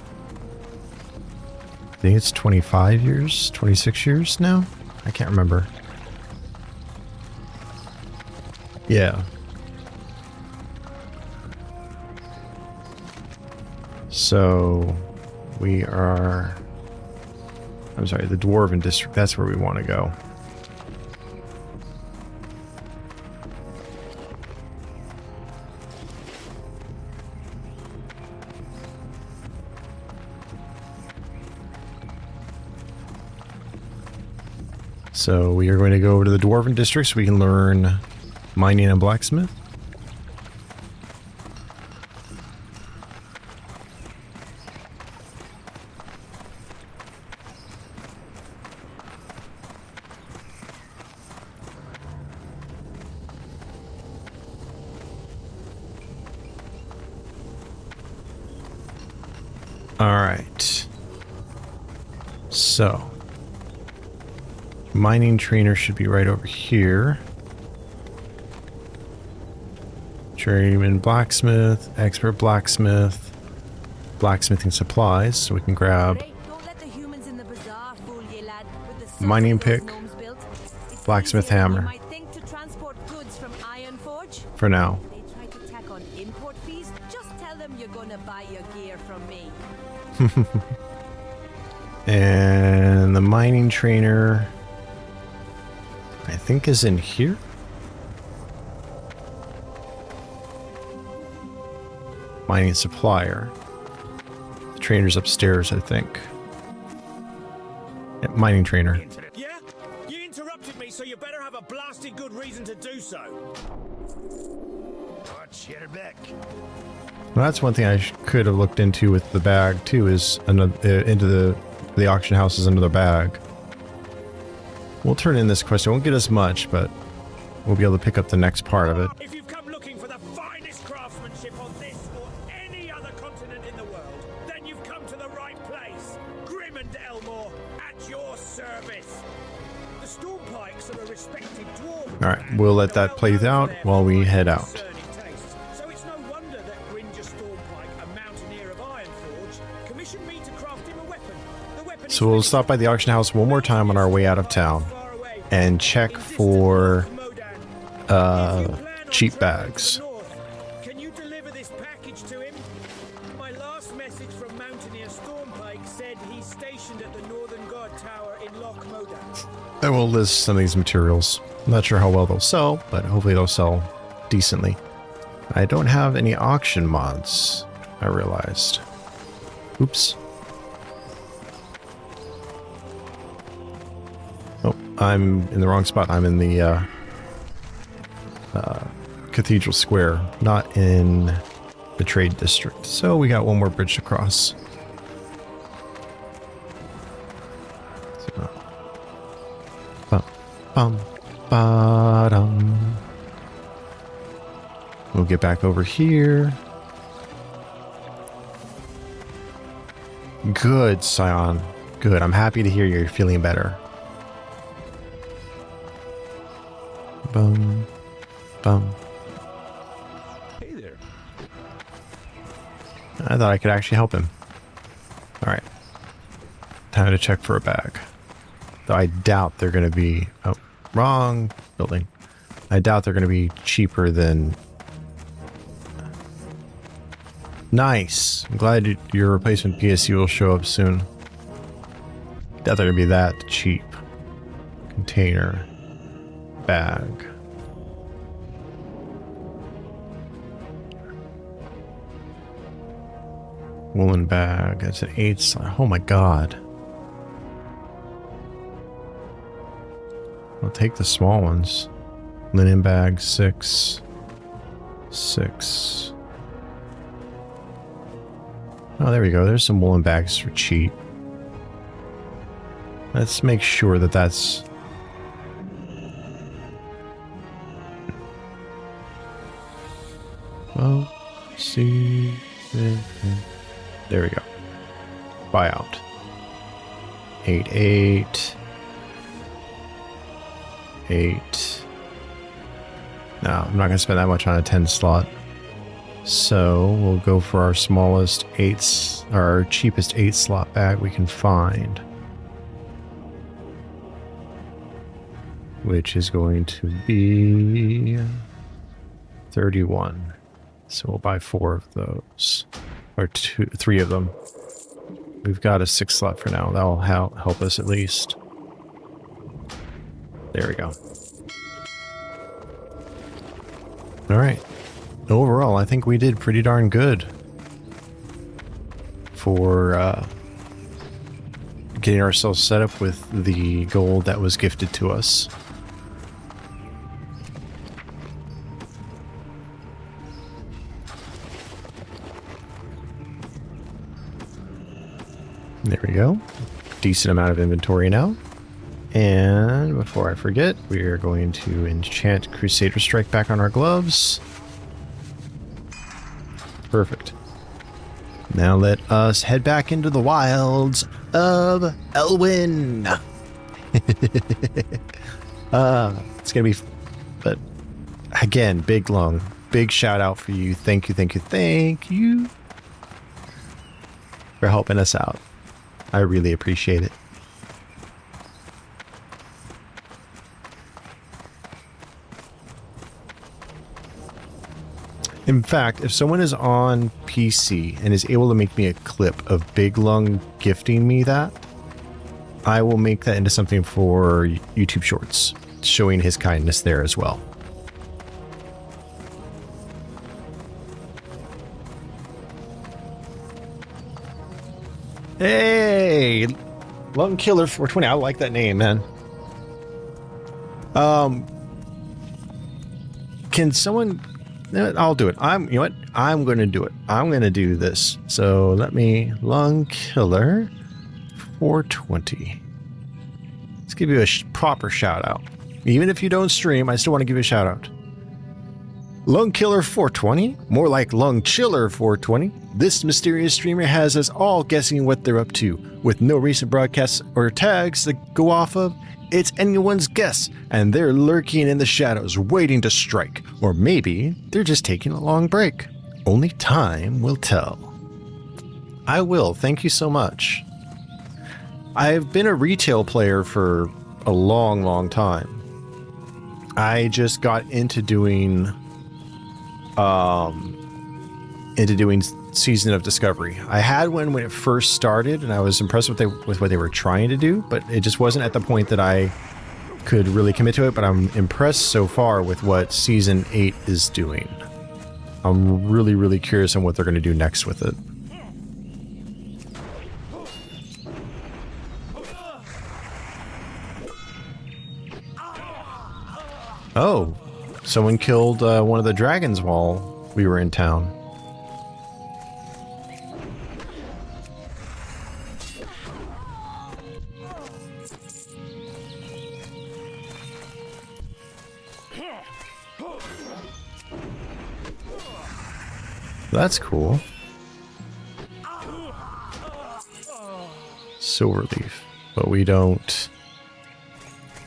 [SPEAKER 1] I think it's 25 years, 26 years now? I can't remember. Yeah. So we are, I'm sorry, the Dwarven District, that's where we want to go. So we are going to go over to the Dwarven District so we can learn mining and blacksmith. All right. So mining trainer should be right over here. Journeyman blacksmith, expert blacksmith, blacksmithing supplies, so we can grab mining pick, blacksmith hammer. For now. And the mining trainer, I think, is in here. Mining supplier. The trainer's upstairs, I think. Yeah, mining trainer.
[SPEAKER 8] Yeah? You interrupted me, so you better have a blasted good reason to do so.
[SPEAKER 1] Well, that's one thing I could have looked into with the bag too. Is another into the auction house is another bag. We'll turn in this quest. It won't get us much, but we'll be able to pick up the next part of it.
[SPEAKER 8] If you've come looking for the finest craftsmanship on this or any other continent in the world, then you've come to the right place. Grim and Elmore, at your service. The Stormpikes are a respected dwarf.
[SPEAKER 1] All right, we'll let that play out while we head out.
[SPEAKER 8] So it's no wonder that Grinja Stormpike, a mountaineer of Ironforge, commissioned me to craft him a weapon. The weapon.
[SPEAKER 1] So we'll stop by the auction house one more time on our way out of town and check for cheap bags.
[SPEAKER 8] Can you deliver this package to him? My last message from Mountaineer Stormpike said he's stationed at the Northern Guard Tower in Loch Modan.
[SPEAKER 1] I will list some of these materials. I'm not sure how well they'll sell, but hopefully they'll sell decently. I don't have any auction mods, I realized. Oops. Oh, I'm in the wrong spot. I'm in the Cathedral Square, not in the Trade District. So we got one more bridge to cross. So, ba-dum. We'll get back over here. Good, Scion. Good. I'm happy to hear you're feeling better. Bum. Bum.
[SPEAKER 7] Hey there.
[SPEAKER 1] I thought I could actually help him. Alright. Time to check for a bag. Though I doubt they're going to be... Oh, wrong building. I doubt they're going to be cheaper than... Nice. I'm glad your replacement PSU will show up soon. Doubt they're going to be that cheap. Container. Bag. Woolen bag. That's an 8-slot. Oh my god. I'll take the small ones. Linen bag, 6. 6. Oh, there we go. There's some woolen bags for cheap. Let's make sure that that's... Well, see... There we go. Buyout. 8, 8. 8. No, I'm not going to spend that much on a 10 slot. So we'll go for our smallest our cheapest 8-slot bag we can find, which is going to be 31. So we'll buy 4 of those, or 3 of them. We've got a 6-slot for now. That'll help us at least. There we go. All right. Overall, I think we did pretty darn good for getting ourselves set up with the gold that was gifted to us. There we go. Decent amount of inventory now. And before I forget, we are going to enchant Crusader Strike back on our gloves. Perfect. Now let us head back into the wilds of Elwyn. It's gonna be, but again, Big Lung, big shout out for you. Thank you for helping us out. I really appreciate it. In fact, if someone is on PC and is able to make me a clip of Big Lung gifting me that, I will make that into something for YouTube Shorts, showing his kindness there as well. Hey! Lung Killer 420. I like that name, man. Can someone... I'll do it. You know what? I'm going to do it. I'm going to do this. So let me... Lung Killer 420. Let's give you a proper shout out. Even if you don't stream, I still want to give you a shout out. Lung Killer 420? More like Lung Chiller 420. This mysterious streamer has us all guessing what they're up to. With no recent broadcasts or tags to go off of, it's anyone's guess, and they're lurking in the shadows waiting to strike. Or maybe they're just taking a long break. Only time will tell. I will. Thank you so much. I've been a retail player for a long, long time. I just got into doing Season of Discovery. I had one when it first started, and I was impressed with what they were trying to do, but it just wasn't at the point that I could really commit to it. But I'm impressed so far with what Season 8 is doing. I'm really, really curious on what they're going to do next with it. Oh, someone killed one of the dragons while we were in town. That's cool. Silverleaf. But we don't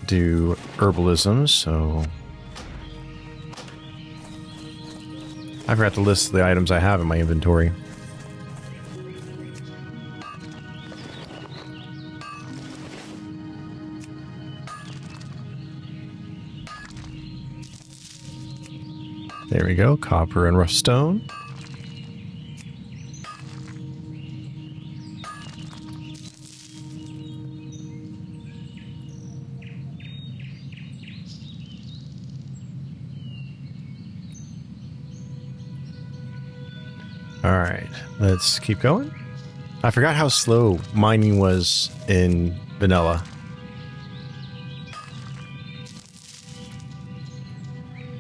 [SPEAKER 1] do herbalism, so... I forgot to list the items I have in my inventory. There we go. Copper and rough stone. Alright, let's keep going. I forgot how slow mining was in vanilla.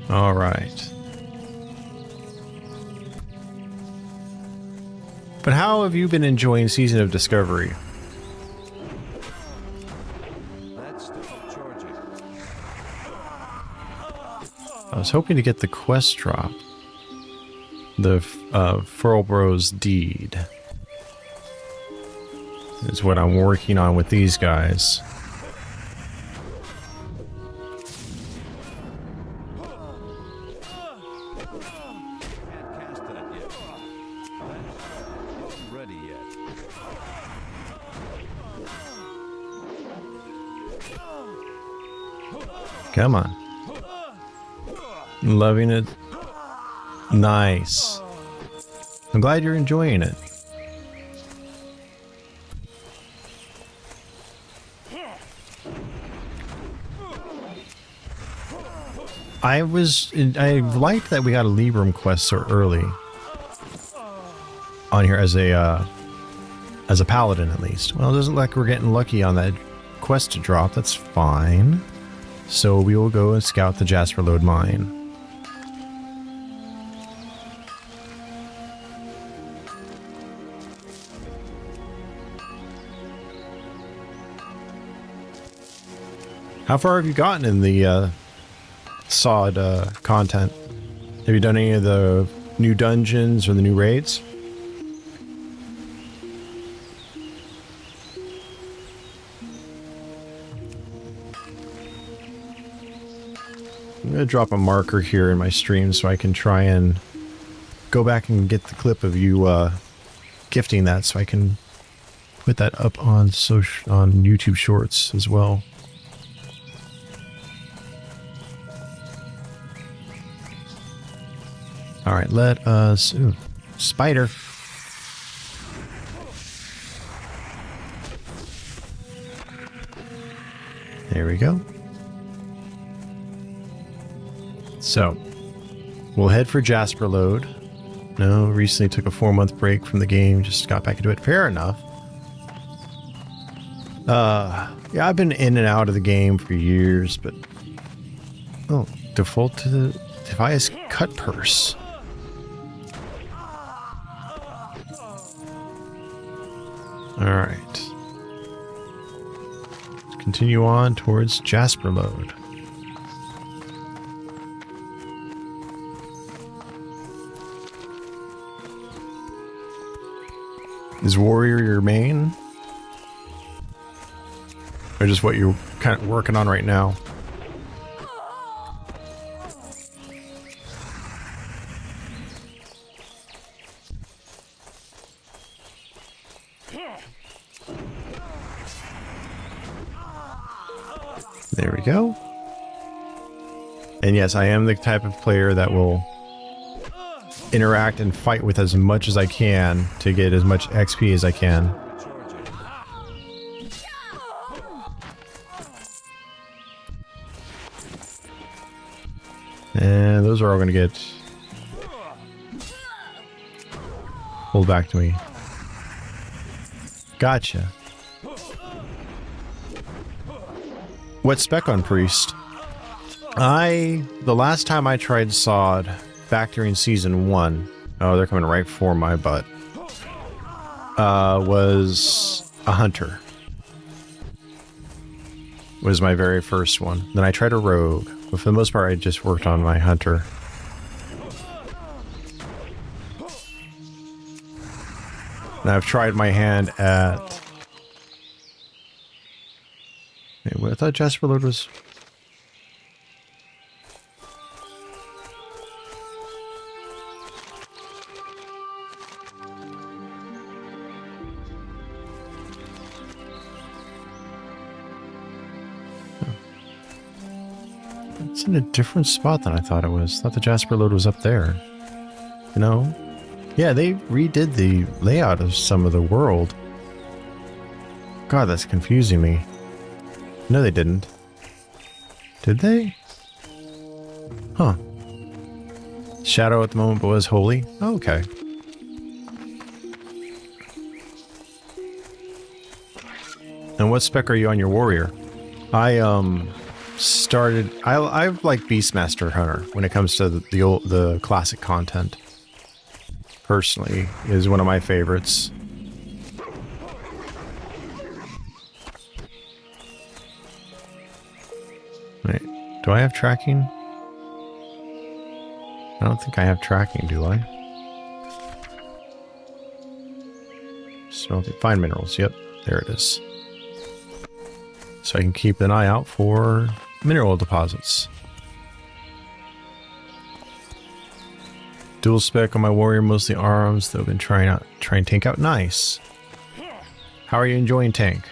[SPEAKER 1] Alright. But how have you been enjoying Season of Discovery? I was hoping to get the quest drop. The Furlbro's Deed is what I'm working on with these guys.
[SPEAKER 7] Can't cast that
[SPEAKER 1] Come on. Loving it. Nice. I'm glad you're enjoying it. I liked that we got a Libram quest so early on here as a paladin, at least. Well, it doesn't look like we're getting lucky on that quest to drop. That's fine. So we will go and scout the Jasper Lode mine. How far have you gotten in the SOD content? Have you done any of the new dungeons or the new raids? I'm gonna drop a marker here in my stream so I can try and go back and get the clip of you gifting that, so I can put that up on YouTube Shorts as well. All right, let us... Ooh, spider. There we go. So, we'll head for Jasper Lode. No, recently took a 4-month break from the game, just got back into it. Fair enough. Yeah, I've been in and out of the game for years, but... Oh, default to the device cut purse. Alright. Let's continue on towards Jasper Lode. Is warrior your main? Or just what you're kind of working on right now? There we go. And yes, I am the type of player that will interact and fight with as much as I can to get as much XP as I can. And those are all going to get pulled back to me. Gotcha. What spec on Priest? The last time I tried SOD back during season 1, oh, they're coming right for my butt, was a hunter. Was my very first one. Then I tried a rogue, but for the most part I just worked on my hunter. And I've tried my hand at... Wait, what? I thought Jasper Lode was... It's in a different spot than I thought it was. I thought the Jasper Lode was up there. You know? Yeah, they redid the layout of some of the world. God, that's confusing me. No, they didn't. Did they? Huh. Shadow at the moment, but was holy? Oh, okay. And what spec are you on your warrior? I like Beastmaster Hunter when it comes to the classic content. Personally, is one of my favorites. Wait, do I have tracking? I don't think I have tracking, do I? Smelting fine minerals, yep, there it is. So I can keep an eye out for mineral deposits. Dual spec on my warrior, mostly arms, though I've been trying tank out. Nice. How are you enjoying tank?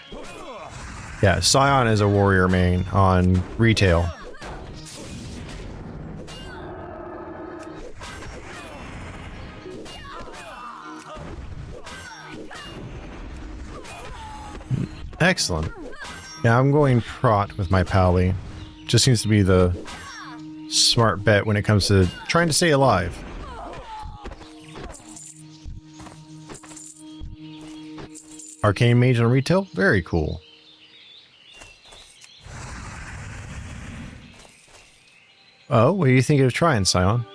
[SPEAKER 1] Yeah, Scion is a warrior main on retail. Excellent. Yeah, I'm going prot with my pally. Just seems to be the smart bet when it comes to trying to stay alive. Arcane Mage on retail? Very cool. Oh, what do you think of trying, Scion?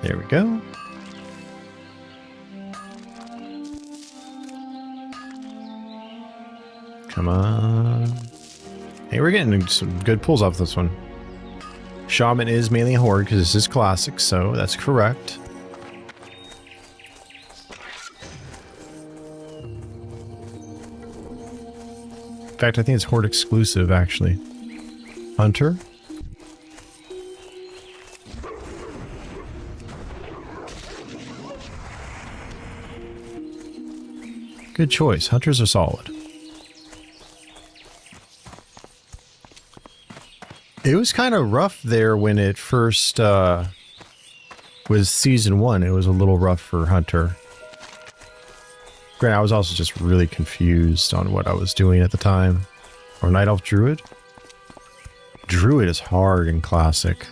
[SPEAKER 1] There we go. Come on. Hey, we're getting some good pulls off this one. Shaman is mainly a horde because this is classic, so that's correct. In fact, I think it's horde exclusive, actually. Hunter. Good choice. Hunters are solid. It was kind of rough there when it first was season 1. It was a little rough for Hunter. Granted, I was also just really confused on what I was doing at the time. Or Night Elf Druid? Druid is hard in Classic.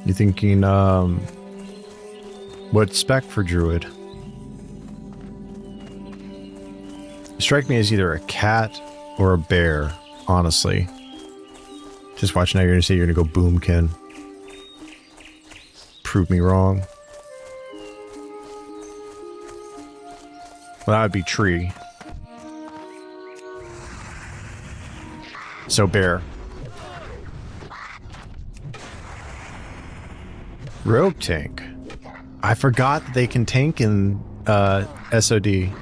[SPEAKER 1] You thinking, what spec for Druid? You strike me as either a cat or a bear, honestly. Just watch now, you're gonna say you're gonna go Boomkin. Prove me wrong. Well, that would be tree. So bear. Rogue tank. I forgot that they can tank in SOD.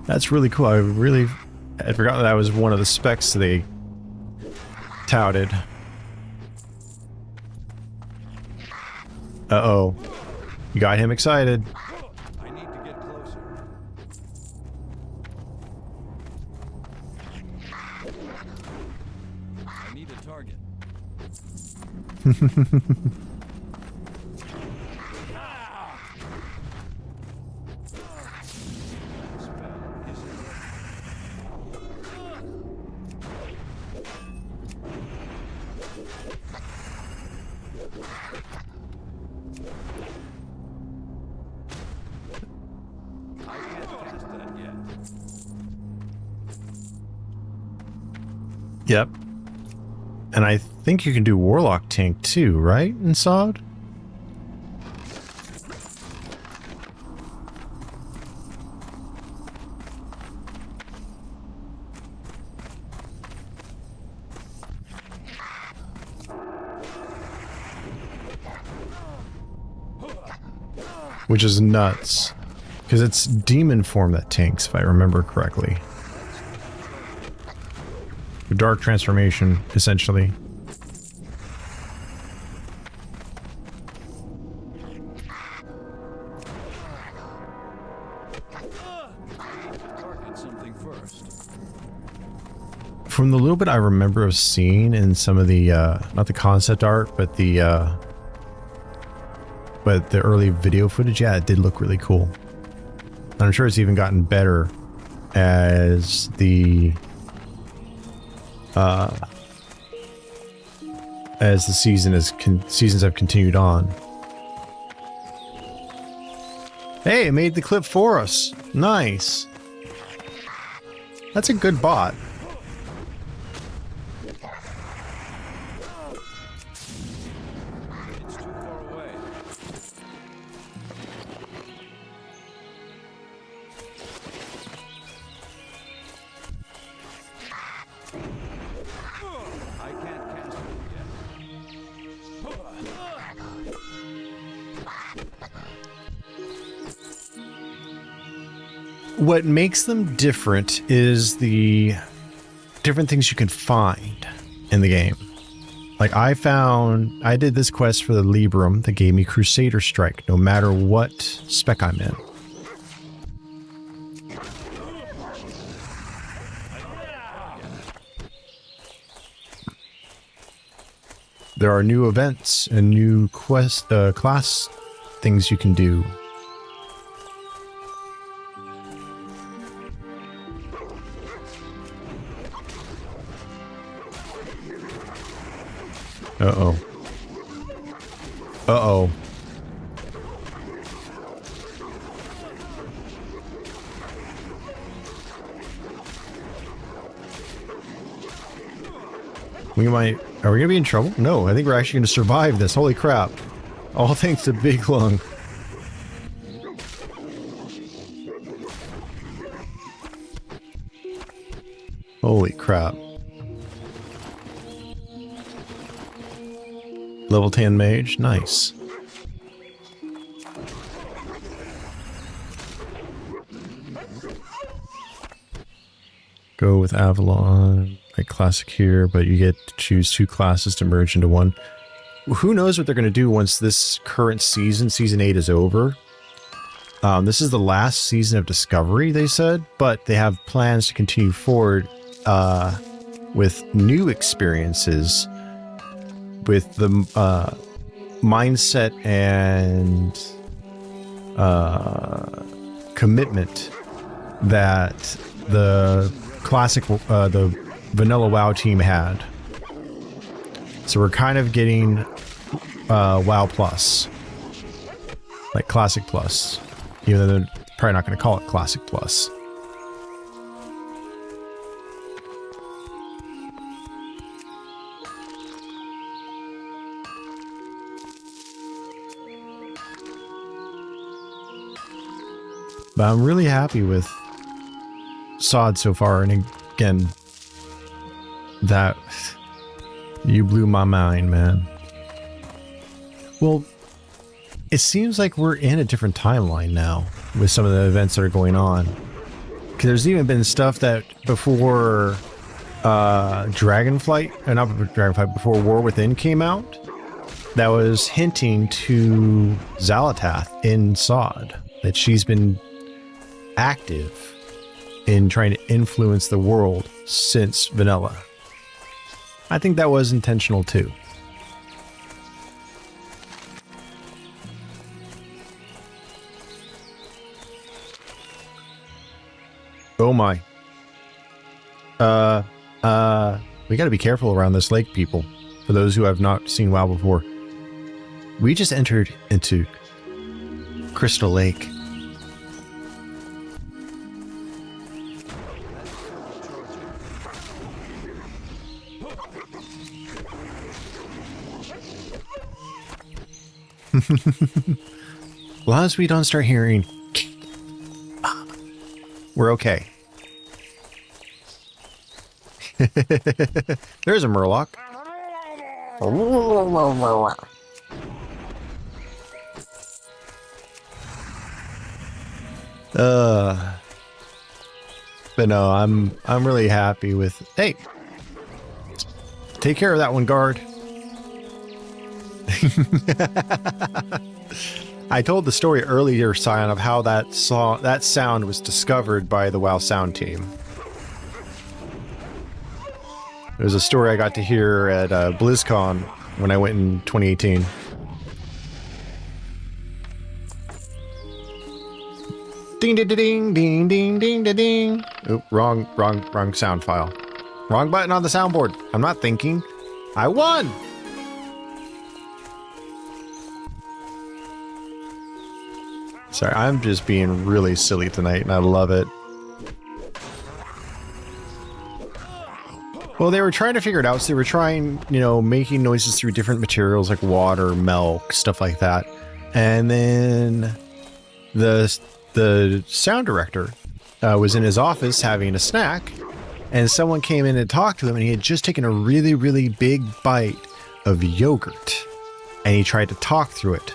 [SPEAKER 1] That's really cool. I forgot that was one of the specs they touted. Uh-oh. You got him excited.
[SPEAKER 3] I need to get closer. I need a target.
[SPEAKER 1] Yep. And I think you can do Warlock tank too, right? In SOD? Which is nuts. Because it's demon form that tanks, if I remember correctly. Dark transformation, essentially.
[SPEAKER 3] Target something first.
[SPEAKER 1] From the little bit I remember of seeing in some of the, not the concept art, but the early video footage, yeah, it did look really cool. And I'm sure it's even gotten better as the seasons have continued on. Hey, it made the clip for us. Nice. That's a good bot.
[SPEAKER 3] It's too far away. I can't cast it
[SPEAKER 1] What makes them different is the different things you can find in the game. Like I did this quest for the Libram that gave me Crusader Strike, no matter what spec I'm in. There are new events and new class things you can do. Uh-oh. Uh-oh. Are we gonna be in trouble? No, I think we're actually gonna survive this. Holy crap. All thanks to Big Lung. Holy crap. Level 10 mage, nice. Go with Avalon, like classic here, but you get to choose 2 classes to merge into one. Who knows what they're going to do once this current season, Season 8, is over. This is the last season of Discovery, they said, but they have plans to continue forward with new experiences with the mindset and commitment that the classic, the vanilla WoW team had. So we're kind of getting WoW Plus, like Classic Plus, even though they're probably not going to call it Classic Plus. But I'm really happy with SOD so far, and again, that you blew my mind, man. Well, it seems like we're in a different timeline now with some of the events that are going on. Because there's even been stuff that before before War Within came out, that was hinting to Xal'atath in SOD, that she's been active in trying to influence the world since vanilla. I think that was intentional too. Oh my. We gotta be careful around this lake, people. For those who have not seen WoW before. We just entered into Crystal Lake. As long as we don't start hearing, we're okay. There's a Murloc. But no, I'm really happy with. Hey, take care of that one, guard. I told the story earlier, Sion, of how that sound was discovered by the WoW sound team. It was a story I got to hear at BlizzCon when I went in 2018. Ding ding ding ding ding ding ding ding. Oop, wrong sound file. Wrong button on the soundboard. I'm not thinking. I won! Sorry, I'm just being really silly tonight, and I love it. Well, they were trying to figure it out, so they were trying, making noises through different materials like water, milk, stuff like that. And then the sound director was in his office having a snack, and someone came in and talked to him, and he had just taken a really, really big bite of yogurt, and he tried to talk through it.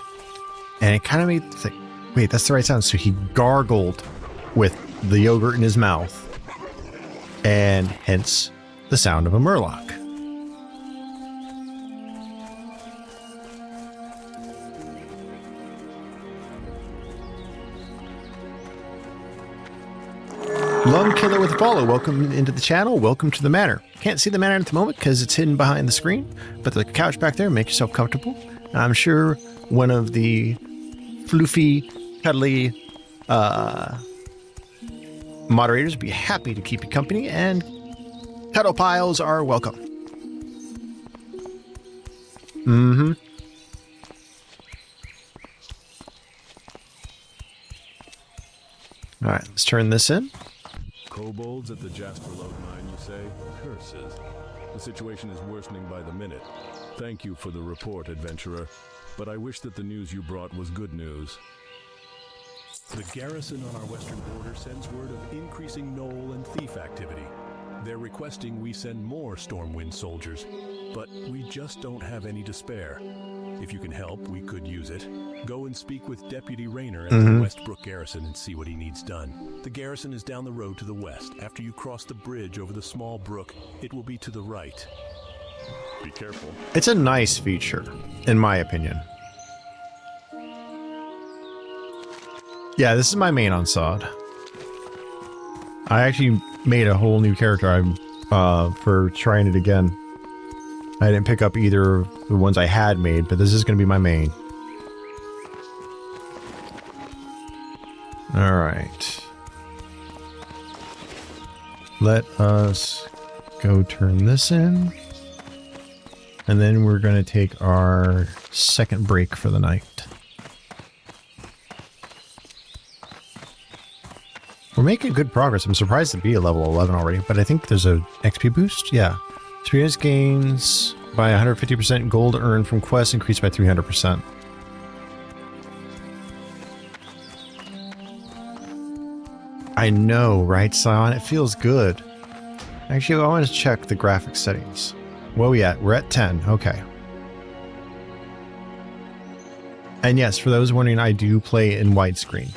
[SPEAKER 1] And it kind of made like, wait, that's the right sound. So he gargled with the yogurt in his mouth, and hence the sound of a Murloc. Lung Killer with a follow. Welcome into the channel. Welcome to the manor. Can't see the manor at the moment because it's hidden behind the screen, but the couch back there, make yourself comfortable. I'm sure one of the floofy, cuddly moderators would be happy to keep you company, and cuddle piles are welcome. Mm-hmm. All right, let's turn this in.
[SPEAKER 4] Kobolds at the Jasper Lode mine, you say? Curses. The situation is worsening by the minute. Thank you for the report, adventurer. But I wish that the news you brought was good news. The garrison on our western border sends word of increasing gnoll and thief activity. They're requesting we send more Stormwind soldiers, but we just don't have any to spare. If you can help, we could use it. Go and speak with Deputy Rayner at the Westbrook Garrison and see what he needs done. The garrison is down the road to the west. After you cross the bridge over the small brook, it will be to the right. Be careful.
[SPEAKER 1] It's a nice feature, in my opinion. Yeah, this is my main on Sod. I actually made a whole new character for trying it again. I didn't pick up either of the ones I had made, but this is going to be my main. Alright. Let us go turn this in. And then we're going to take our second break for the night. We're making good progress. I'm surprised to be at level 11 already, but I think there's a XP boost. Yeah. Experience gains by 150%. Gold earned from quests increased by 300%. I know, right, Sion? It feels good. Actually, I want to check the graphics settings. Where are we at? We're at 10. Okay. And yes, for those wondering, I do play in widescreen.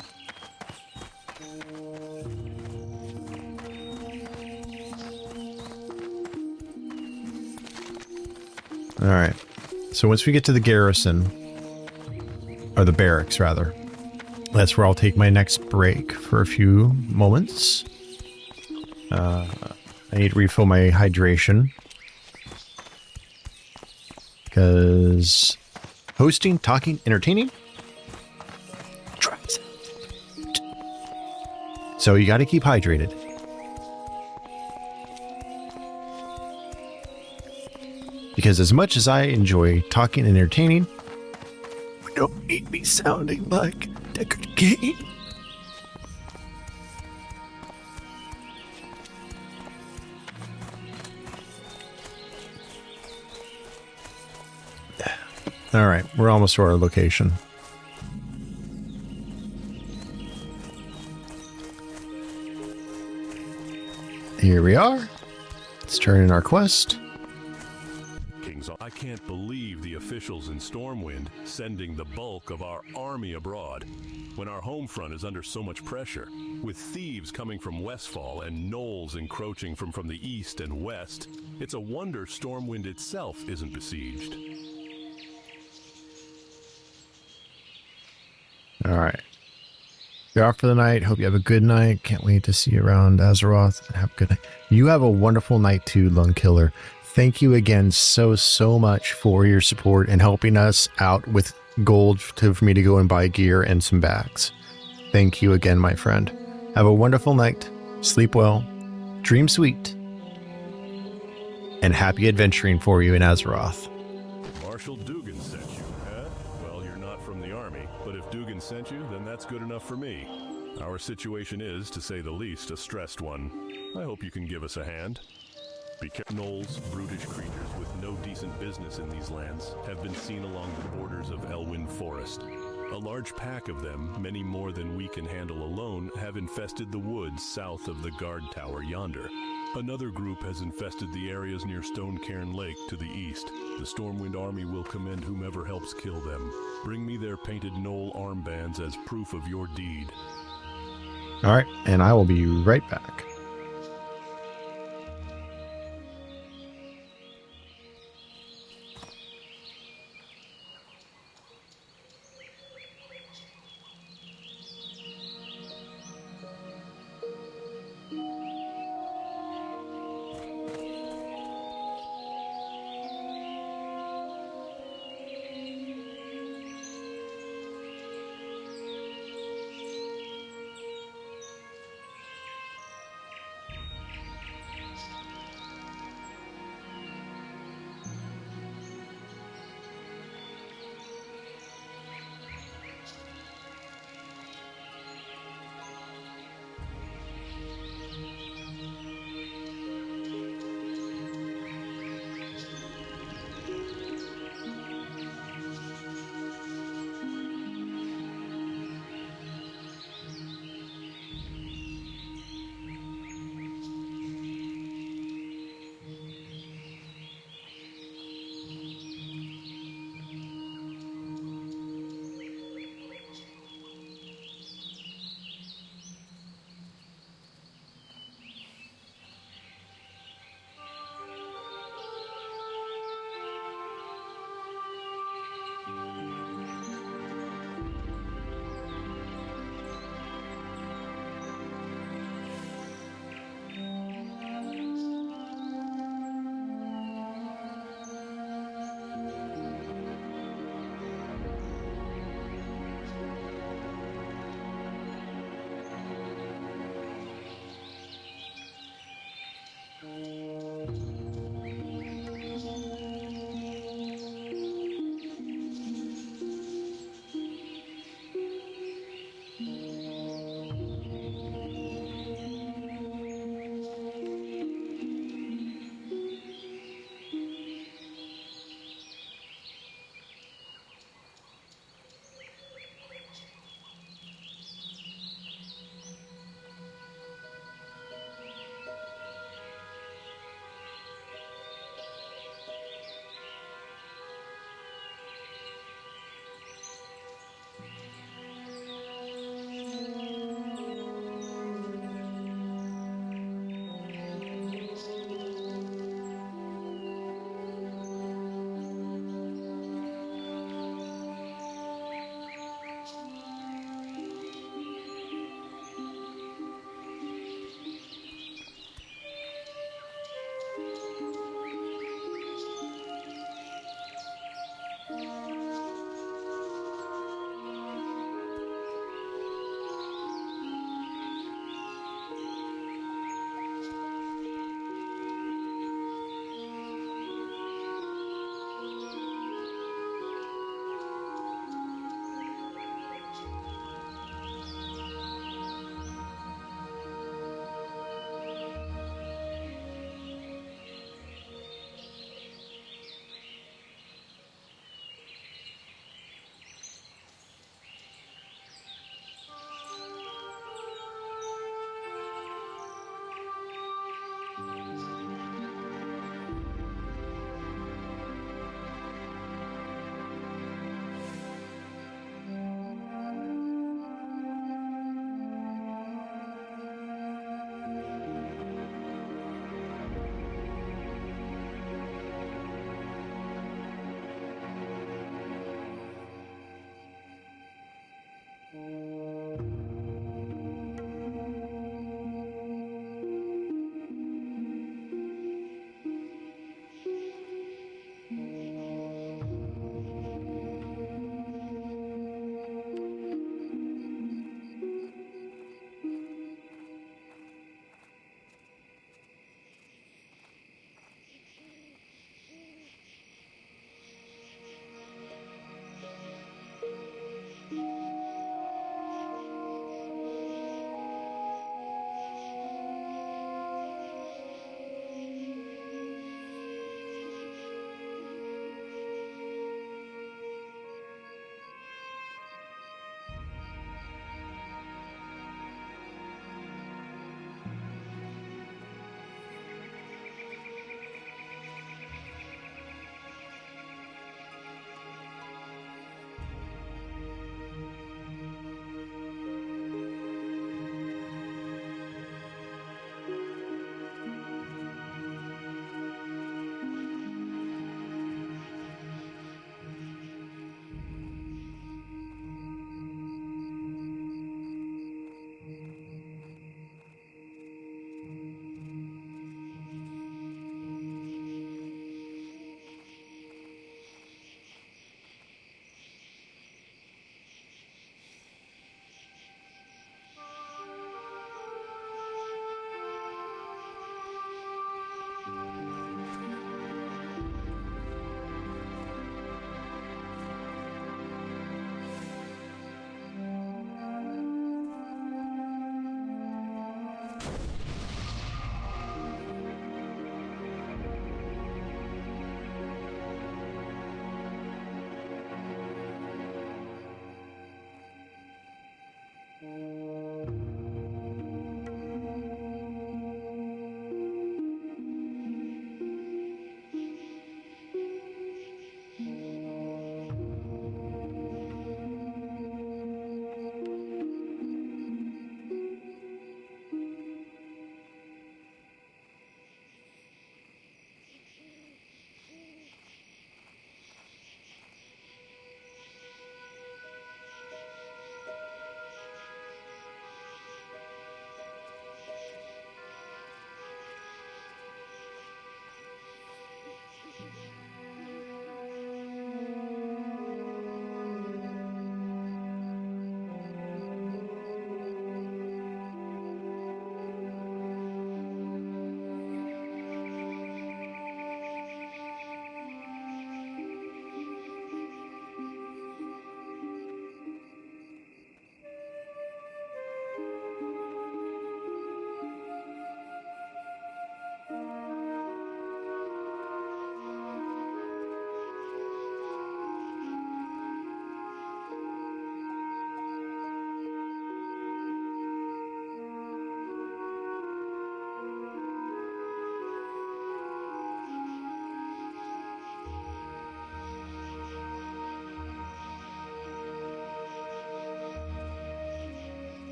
[SPEAKER 1] Alright, so once we get to the garrison, or the barracks rather, that's where I'll take my next break for a few moments. I need to refill my hydration. Because hosting, talking, entertaining drives out. So you gotta keep hydrated. Because as much as I enjoy talking and entertaining, we don't need me sounding like Deckard Cain. Alright, we're almost to our location. Here we are. Let's turn in our quest.
[SPEAKER 4] I can't believe the officials in Stormwind sending the bulk of our army abroad when our home front is under so much pressure. With thieves coming from Westfall and gnolls encroaching from the east and west, it's a wonder Stormwind itself isn't besieged.
[SPEAKER 1] Alright. You're off for the night. Hope you have a good night. Can't wait to see you around Azeroth. And have a good night. You have a wonderful night too, Lung Killer. Thank you again so much for your support and helping us out with gold for me to go and buy gear and some bags. Thank you again, my friend. Have a wonderful night. Sleep well. Dream sweet. And happy adventuring for you in Azeroth.
[SPEAKER 4] Marshal Dugan sent you, huh? Well, you're not from the army, but if Dugan sent you, then that's good enough for me. Our situation is, to say the least, a stressed one. I hope you can give us a hand. Gnolls, brutish creatures with no decent business in these lands, have been seen along the borders of Elwyn Forest. A large pack of them, many more than we can handle alone, have infested the woods south of the guard tower yonder. Another group has infested the areas near Stonecairn Lake to the east. The Stormwind army will commend whomever helps kill them. Bring me their painted gnoll armbands as proof of your deed.
[SPEAKER 1] Alright, and I will be right back.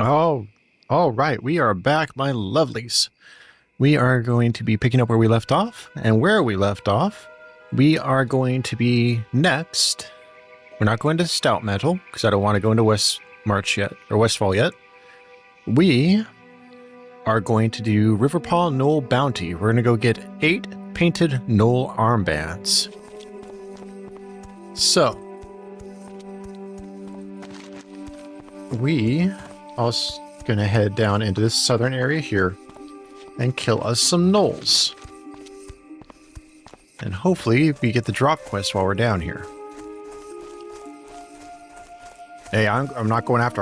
[SPEAKER 1] Oh, all right. We are back, my lovelies. We are going to be picking up where we left off. And where we left off, we are going to be next. We're not going to Stout Metal, because I don't want to go into West March yet, or Westfall yet. We are going to do Riverpaw Knoll Bounty. We're going to go get 8 painted Knoll armbands. So, we are going to head down into this southern area here and kill us some gnolls. And hopefully we get the drop quest while we're down here. Hey, I'm not going after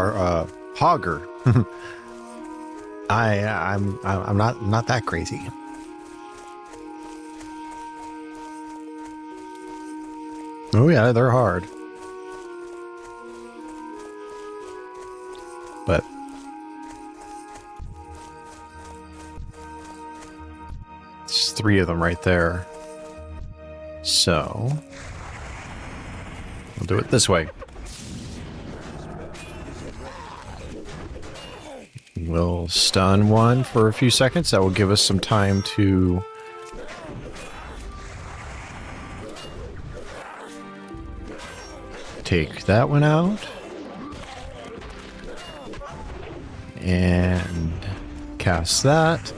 [SPEAKER 1] Hogger. I'm not that crazy. Oh yeah, they're hard. But it's 3 of them right there. So we'll do it this way. We'll stun one for a few seconds. That will give us some time to take that one out. And cast that.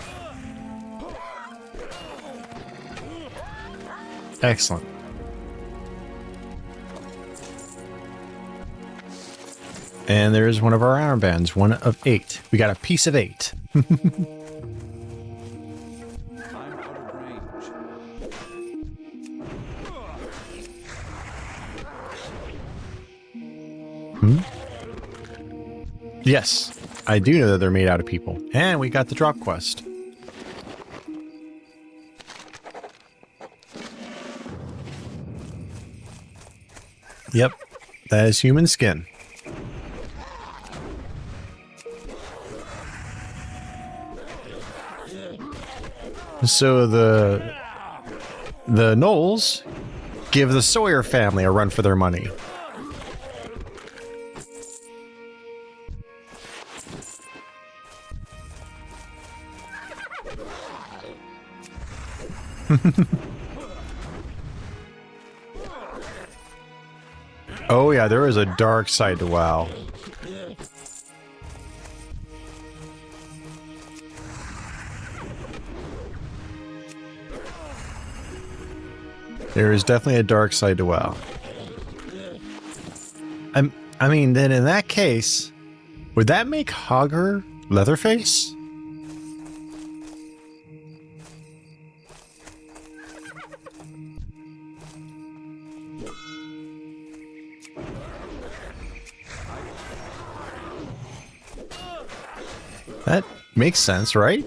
[SPEAKER 1] Excellent. And there's one of our armbands, 1 of 8. We got a piece of 8.
[SPEAKER 7] I'm out of range.
[SPEAKER 1] Yes, I do know that they're made out of people. And we got the drop quest. Yep, that is human skin. So the gnolls give the Sawyer family a run for their money. Oh yeah, there is a dark side to WoW. There is definitely a dark side to WoW. I mean, then in that case, would that make Hogger Leatherface? That makes sense, right?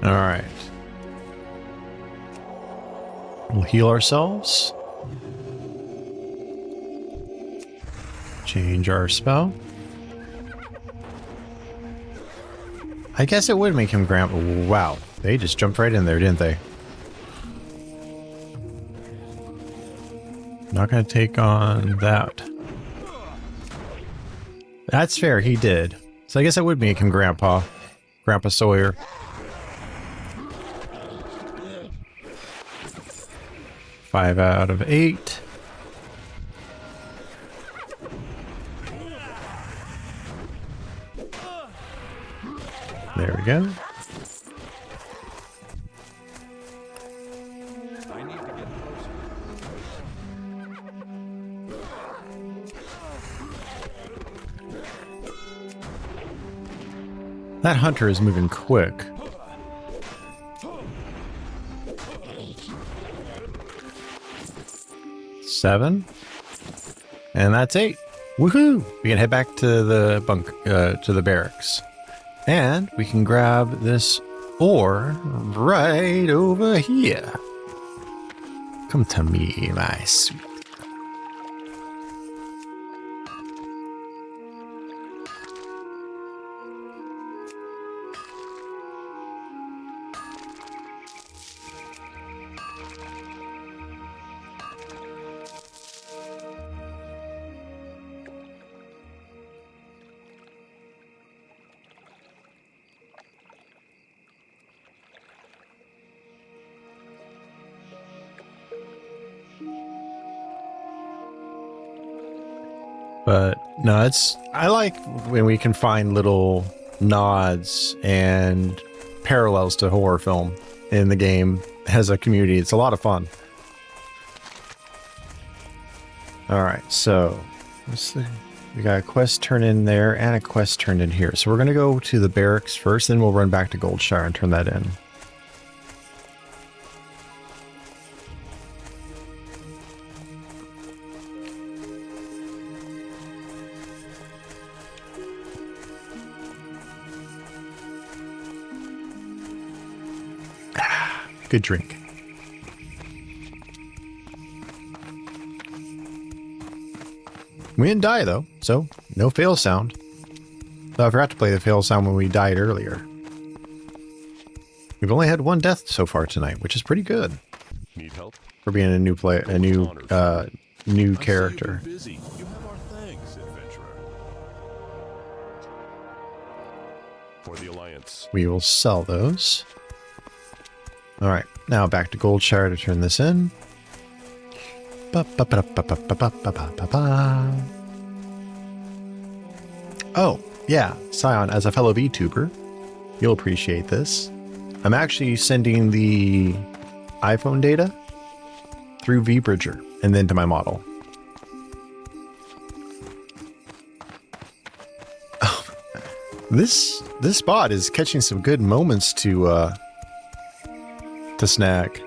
[SPEAKER 1] All right. We'll heal ourselves. Change our spell. I guess it would make him grandpa. Wow, they just jumped right in there, didn't they? Not gonna take on that. That's fair, he did. So I guess I would make him Grandpa. Grandpa Sawyer. Five out of 8. There we go.
[SPEAKER 7] I need to get closer.
[SPEAKER 1] That hunter is moving quick. Seven. And that's 8. Woohoo! We can head back to the to the barracks. And we can grab this ore right over here. Come to me, my sweet. But no, I like when we can find little nods and parallels to horror film in the game as a community. It's a lot of fun. All right, so let's see. We got a quest turned in there and a quest turned in here. So we're going to go to the barracks first, then we'll run back to Goldshire and turn that in. Good drink. We didn't die though, so no fail sound. So I forgot to play the fail sound when we died earlier. We've only had one death so far tonight, which is pretty good
[SPEAKER 4] Need help?
[SPEAKER 1] for being a new new character.
[SPEAKER 4] Busy. You have our thanks, adventurer. For the Alliance.
[SPEAKER 1] We will sell those. All right, now back to Goldshire to turn this in. Oh, yeah, Scion, as a fellow VTuber, you'll appreciate this. I'm actually sending the iPhone data through vBridger and then to my model. Oh, this bot is catching some good moments to snag.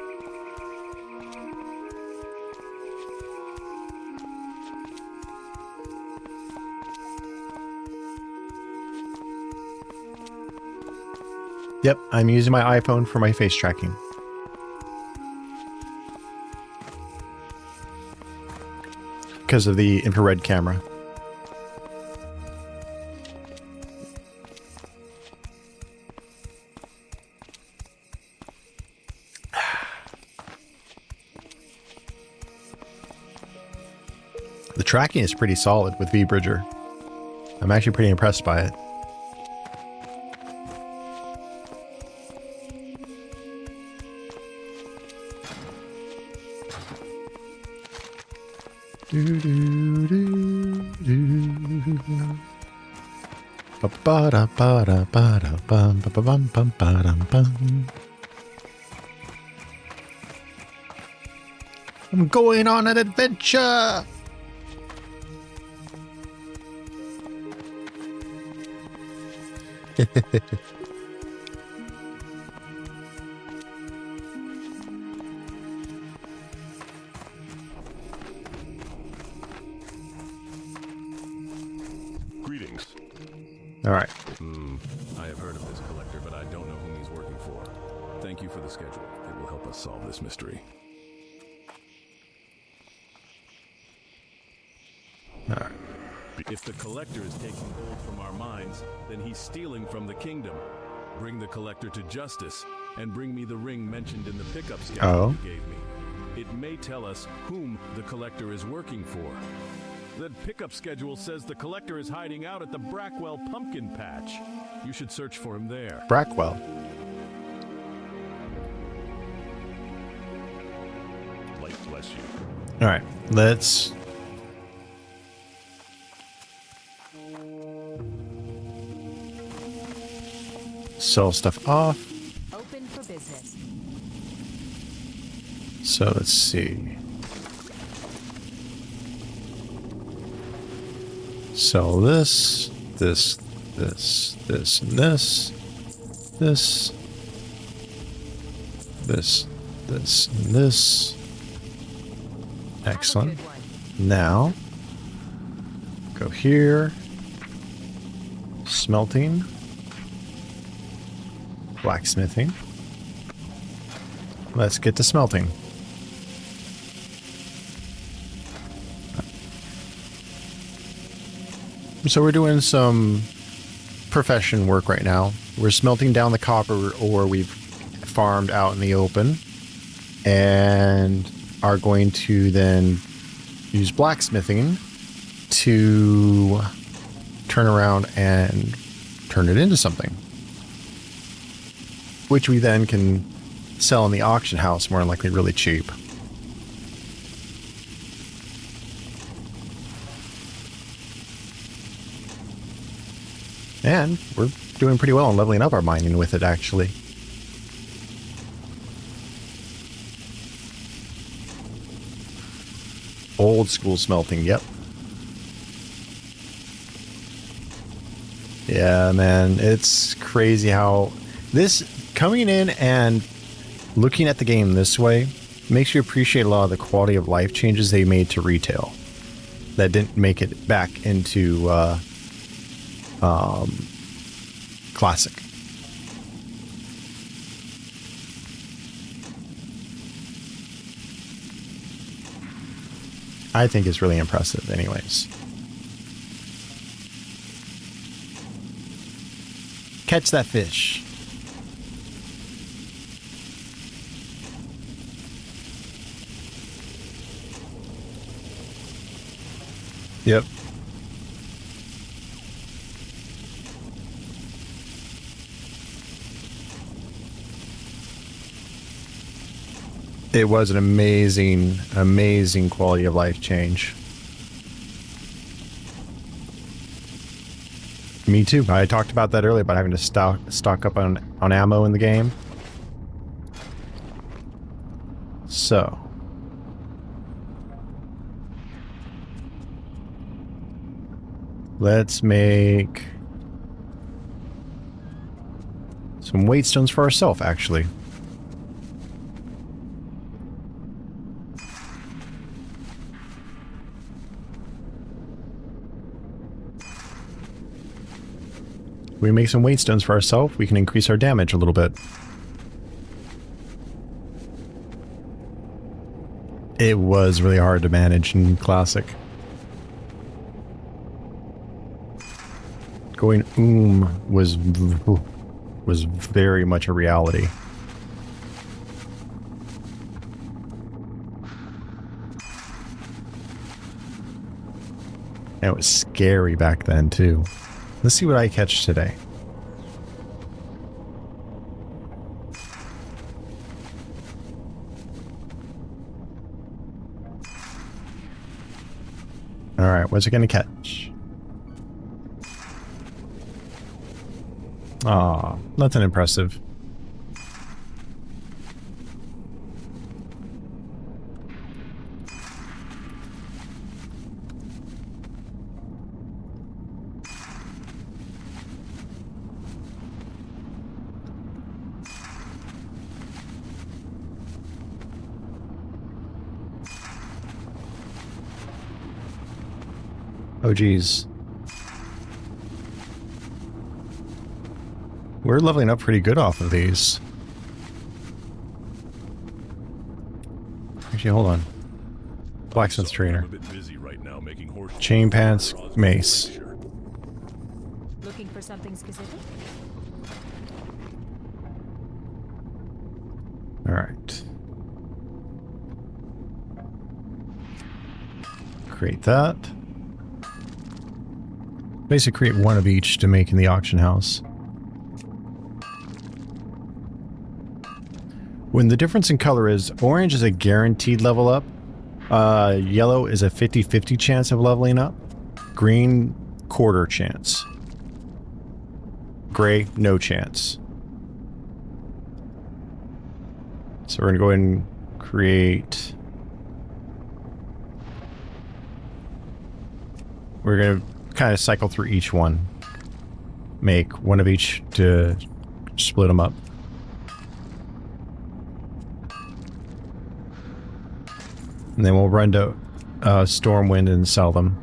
[SPEAKER 1] Yep, I'm using my iPhone for my face tracking. Because of the infrared camera. The tracking is pretty solid with vBridger. I'm actually pretty impressed by it. I'm going on an adventure.
[SPEAKER 4] Greetings.
[SPEAKER 1] All right.
[SPEAKER 4] I have heard of this collector, but I don't know whom he's working for. Thank you for the schedule. It will help us solve this mystery.
[SPEAKER 1] All right.
[SPEAKER 4] If the collector is taking gold from our mines, then he's stealing from the kingdom. Bring the collector to justice, and bring me the ring mentioned in the pickup schedule you gave me. It may tell us whom the collector is working for. The pickup schedule says the collector is hiding out at the Brackwell pumpkin patch. You should search for him there.
[SPEAKER 1] Brackwell.
[SPEAKER 4] Light bless you.
[SPEAKER 1] All right. Let's sell stuff off.
[SPEAKER 6] Open for business.
[SPEAKER 1] So let's see. Sell this, this, this, this, and this, this, this, this, and this. Excellent. Now, go here. Smelting. Blacksmithing. Let's get to smelting. So we're doing some profession work right now. We're smelting down the copper ore we've farmed out in the open, and are going to then use blacksmithing to turn around and turn it into something, which we then can sell in the auction house, more than likely really cheap. And we're doing pretty well on leveling up our mining with it, actually. Old school smelting, yep. Yeah, man, it's crazy how this coming in and looking at the game this way makes you appreciate a lot of the quality of life changes they made to retail that didn't make it back into classic. I think it's really impressive anyways. Catch that fish. Yep. It was an amazing, amazing quality of life change. Me too. I talked about that earlier, about having to stock up on ammo in the game. So. Let's make some weight stones for ourselves, actually. We make some weight stones for ourselves, we can increase our damage a little bit. It was really hard to manage in Classic. Going was very much a reality. And it was scary back then too. Let's see what I catch today. Alright, what's it gonna catch? Aw, nothing impressive. Oh geez. We're leveling up pretty good off of these. Actually, hold on. Blacksmith trainer.
[SPEAKER 4] I'm a bit busy right now making horse
[SPEAKER 1] Chain pants, mace.
[SPEAKER 6] Looking for something specific?
[SPEAKER 1] Alright. Create that. Basically create one of each to make in the auction house. When the difference in color is, orange is a guaranteed level up, yellow is a 50-50 chance of leveling up, green, quarter chance, gray, no chance. So we're going to go ahead and create... We're going to kind of cycle through each one. Make one of each to split them up. And then we'll run to Stormwind and sell them.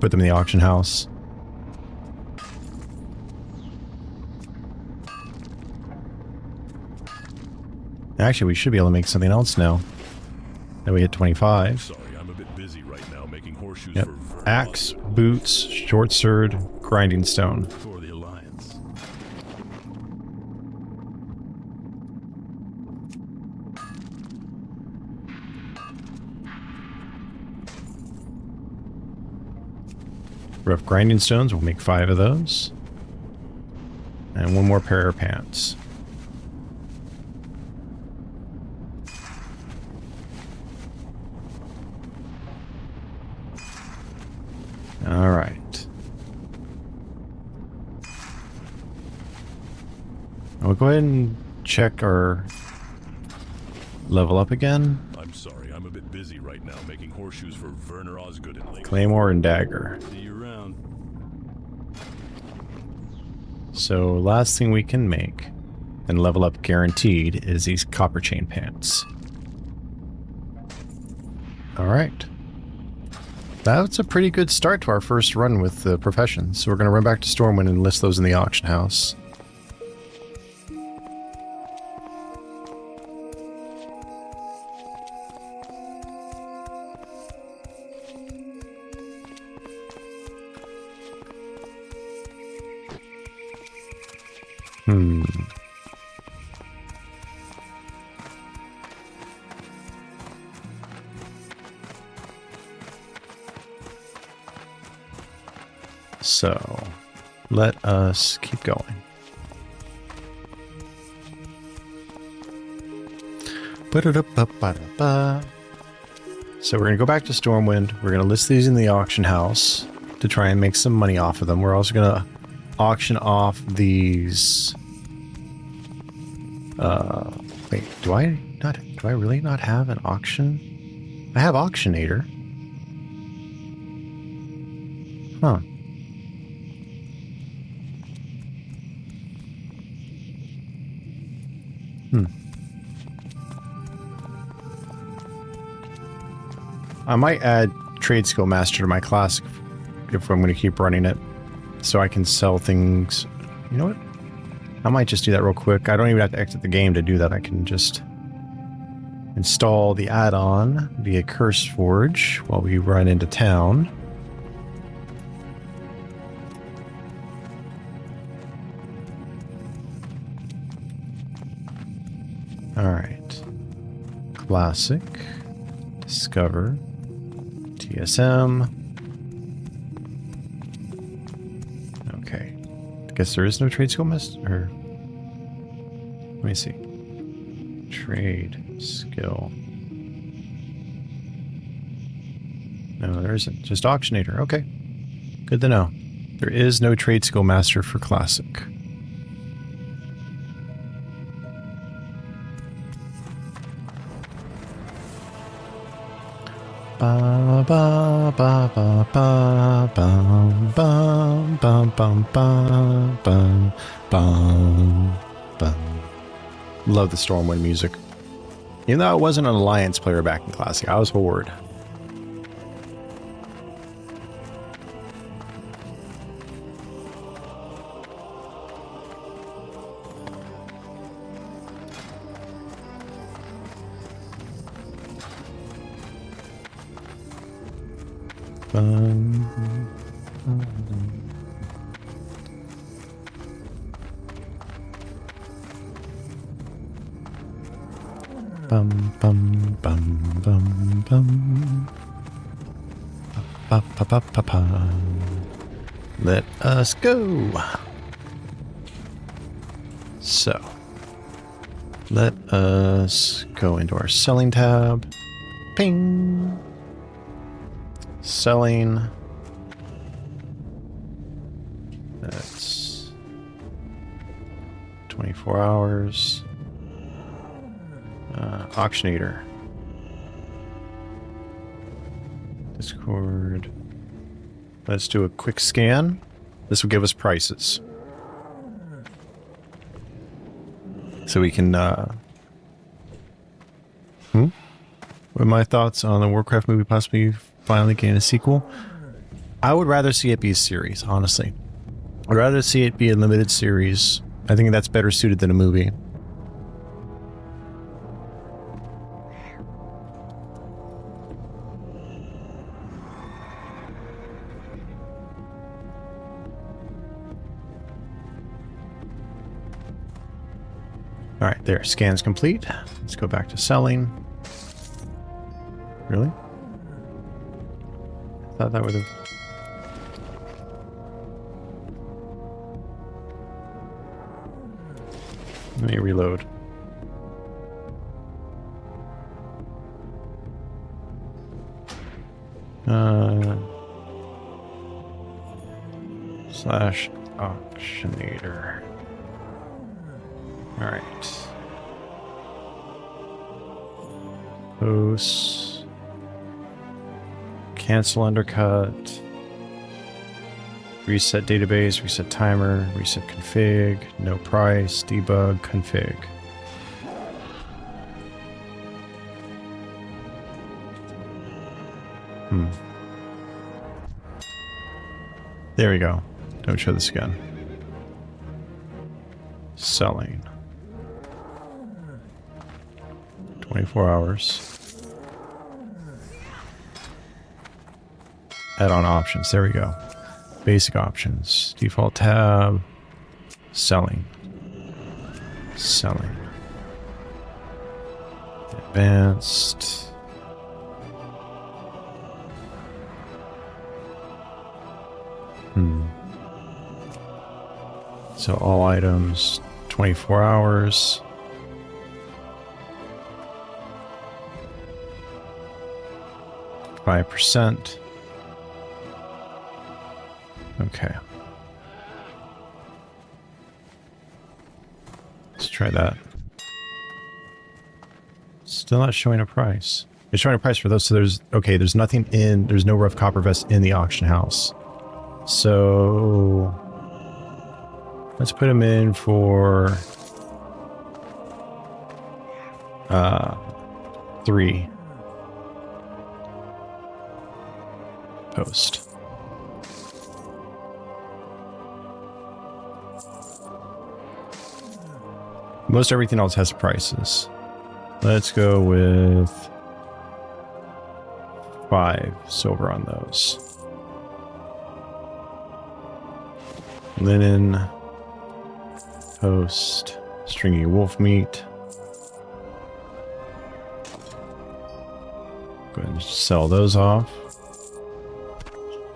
[SPEAKER 1] Put them in the auction house. Actually, we should be able to make something else now. Then we hit 25.
[SPEAKER 4] Sorry, I'm a bit busy right now making horseshoes
[SPEAKER 1] Yep.
[SPEAKER 4] for
[SPEAKER 1] Axe, boots, short sword, grinding stone.
[SPEAKER 3] For the Alliance.
[SPEAKER 1] Rough grinding stones, we'll make 5 of those. And 1 more pair of pants. All right. We'll go ahead and check our level up again.
[SPEAKER 4] I'm sorry, I'm a bit busy right now making horseshoes for Werner Osgood and Lake.
[SPEAKER 1] Claymore and dagger.
[SPEAKER 4] See you around.
[SPEAKER 1] So last thing we can make and level up guaranteed is these copper chain pants. All right. That's a pretty good start to our first run with the professions. So we're going to run back to Stormwind and list those in the auction house. So, let us keep going. So we're going to go back to Stormwind. We're going to list these in the auction house to try and make some money off of them. We're also going to auction off these... wait, do I really not have an auction? I have Auctionator. Huh. I might add Trade Skill Master to my classic if I'm going to keep running it, so I can sell things. You know what? I might just do that real quick. I don't even have to exit the game to do that. I can just install the add-on via Curse Forge while we run into town. All right. Classic. Discover. TSM. Okay. I guess there is no trade skill master. Let me see. Trade skill. No, there isn't. Just Auctionator. Okay. Good to know. There is no trade skill master for Classic. Ba ba ba ba ba bum bum bum bum bum bum bum bum. Love the Stormwind music. Even though I wasn't an Alliance player back in Classic, I was Horde. Bum bum bum bum bum. Ba ba ba ba ba. Let us go. So, let us go into our selling tab. Ping. Selling. That's 24 hours. Auctionator. Discord. Let's do a quick scan. This will give us prices. So we can, What are my thoughts on the Warcraft movie possibly finally getting a sequel? I would rather see it be a series, honestly. I'd rather see it be a limited series. I think that's better suited than a movie. All right, there. Scan's complete. Let's go back to selling. Really? I thought that would have... Let me reload. Slash auctionator. All right. Post. Cancel undercut. Reset database, reset timer, reset config, no price, debug, config. There we go. Don't show this again. Selling. 24 hours. Add-on options. There we go. Basic options. Default tab. Selling. Selling. Advanced. So all items, 24 hours. %. Okay. Let's try that. Still not showing a price. It's showing a price for those. So there's nothing in, there's no rough copper vest in the auction house. So let's put them in for 3 post. Most everything else has prices. Let's go with 5 silver on those. Linen, post, stringy wolf meat. Go ahead and sell those off.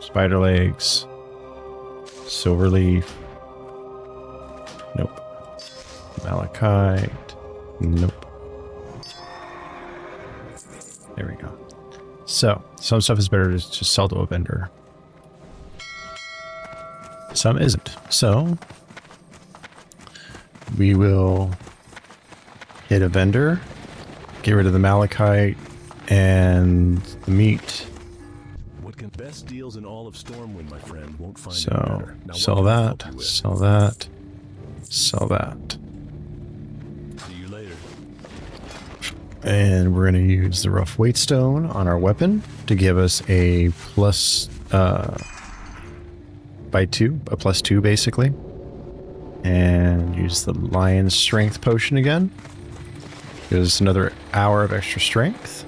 [SPEAKER 1] Spider legs, silver leaf. Nope. Malachite. Nope. There we go. So, some stuff is better to just sell to a vendor. Some isn't. So, we will hit a vendor, get rid of the malachite and the meat.
[SPEAKER 4] What can best deals in all of Stormwind, my friend, won't find it
[SPEAKER 1] So,
[SPEAKER 4] better. Now,
[SPEAKER 1] sell
[SPEAKER 4] what can I help
[SPEAKER 1] that,
[SPEAKER 4] you with?
[SPEAKER 1] sell that, sell that.
[SPEAKER 4] See you later.
[SPEAKER 1] And we're going to use the rough weight stone on our weapon to give us a plus by 2, a plus 2 basically. And use the lion's strength potion again. Gives us another hour of extra strength.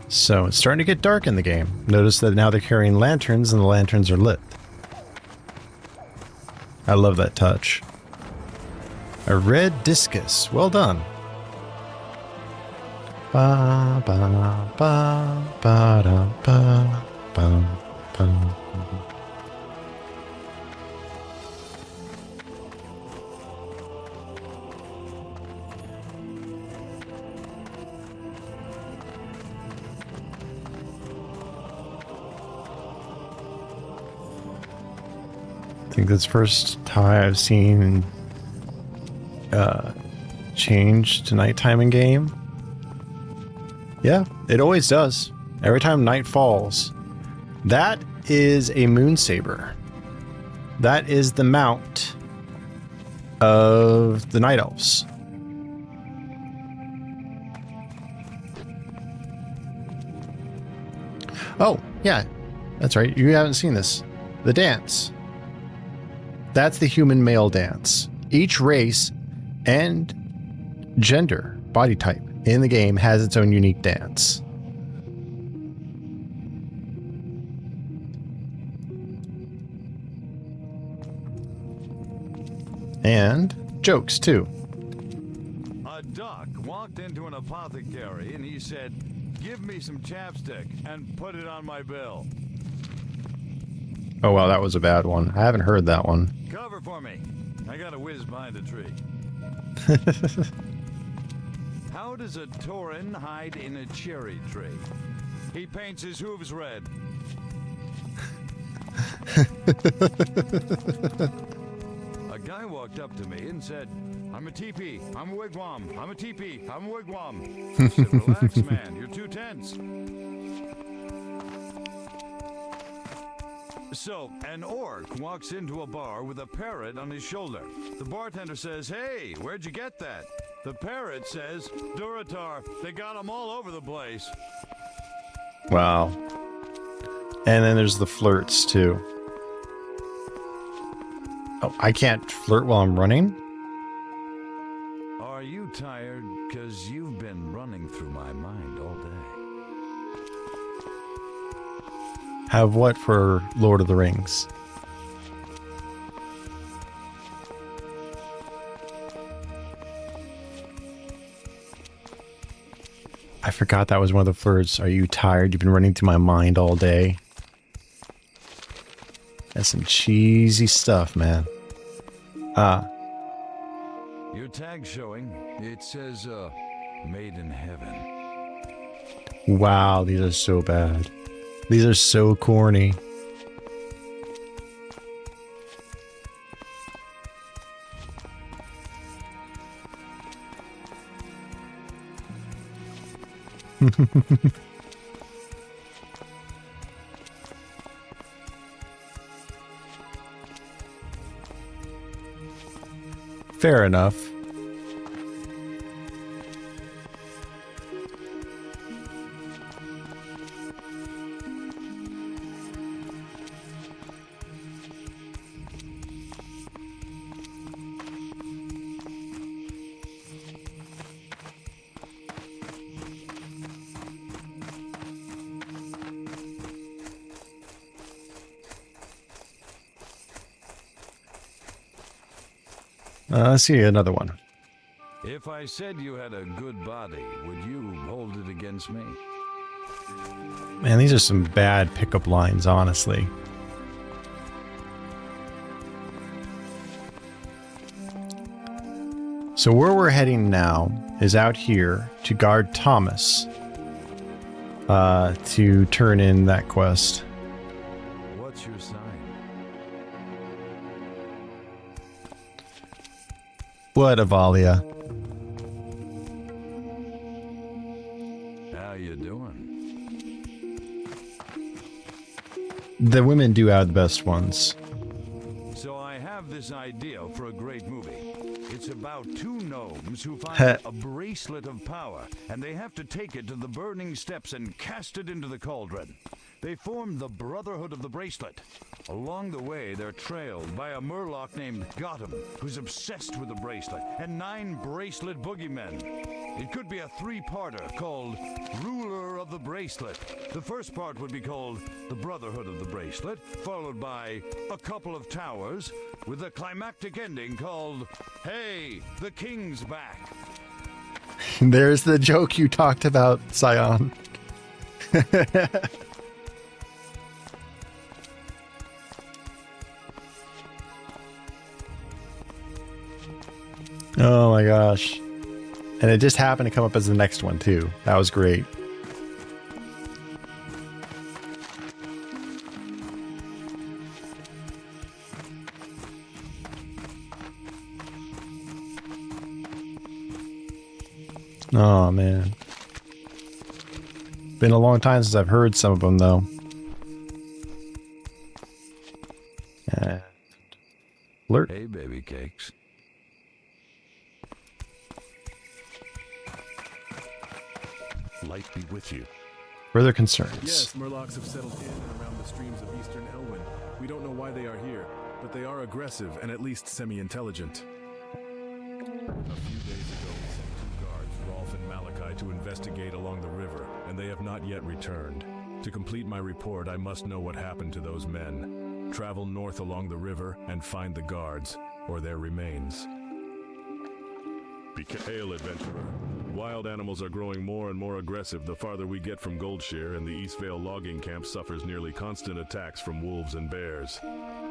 [SPEAKER 1] So it's starting to get dark in the game. Notice that now they're carrying lanterns and the lanterns are lit. I love that touch. A red discus. Well done. Ba ba ba ba da ba ba ba. I think that's the first time I've seen change to nighttime in game. Yeah, it always does. Every time night falls. That is a moon saber. That is the mount of the night elves. Oh, yeah. That's right. You haven't seen this. The dance. That's the human male dance. Each race and gender body type in the game has its own unique dance. And jokes, too.
[SPEAKER 3] A duck walked into an apothecary and he said, "Give me some chapstick and put it on my bill."
[SPEAKER 1] Oh, wow, that was a bad one. I haven't heard that one.
[SPEAKER 3] Cover for me. I got a whiz behind a tree. How does a tauren hide in a cherry tree? He paints his hooves red. A guy walked up to me and said, "I'm a teepee, I'm a wigwam, I'm a teepee, I'm a wigwam." I said, "Relax, man, you're too tense." So, an orc walks into a bar with a parrot on his shoulder. The bartender says, "Hey, where'd you get that?" The parrot says, "Duratar, they got them all over the place."
[SPEAKER 1] Wow. And then there's the flirts, too. Oh, I can't flirt while I'm running?
[SPEAKER 3] Are you tired? 'Cause you've been running through my mind all day.
[SPEAKER 1] Have what for Lord of the Rings? I forgot that was one of the flirts. Are you tired? You've been running through my mind all day. That's some cheesy stuff, man.
[SPEAKER 3] Your tag's showing. It says, made in heaven.
[SPEAKER 1] Wow, these are so bad. These are so corny. Fair enough. Let's see another one.
[SPEAKER 3] If I said you had a good body, would you hold it against me?
[SPEAKER 1] Man, these are some bad pickup lines, honestly. So where we're heading now is out here to guard Thomas to turn in that quest.
[SPEAKER 3] What's your sign?
[SPEAKER 1] What, Avalia?
[SPEAKER 3] How you doing?
[SPEAKER 1] The women do have the best ones.
[SPEAKER 3] So I have this idea for a great movie. It's about two gnomes who find a bracelet of power, and they have to take it to the burning steps and cast it into the cauldron. They form the Brotherhood of the Bracelet. Along the way, they're trailed by a murloc named Gotham, who's obsessed with the bracelet, and 9 bracelet boogeymen. It could be a 3-parter called Ruler of the Bracelet. The first part would be called The Brotherhood of the Bracelet, followed by A Couple of Towers, with a climactic ending called Hey, the King's Back.
[SPEAKER 1] There's the joke you talked about, Scion. Oh my gosh. And it just happened to come up as the next one too. That was great. Oh man. Been a long time since I've heard some of them though. And alert.
[SPEAKER 3] Hey, baby cakes.
[SPEAKER 4] Light be with you.
[SPEAKER 1] Further concerns.
[SPEAKER 4] Yes, Murlocs have settled in and around the streams of eastern Elwyn. We don't know why they are here, but they are aggressive and at least semi-intelligent. A few days ago, we sent 2 guards, Rolf tried to investigate along the river, and they have not yet returned. To complete my report, I must know what happened to those men. Travel north along the river and find the guards, or their remains. Be careful, adventurer. Wild animals are growing more and more aggressive the farther we get from Goldshear, and the Eastvale logging camp suffers nearly constant attacks from wolves and bears.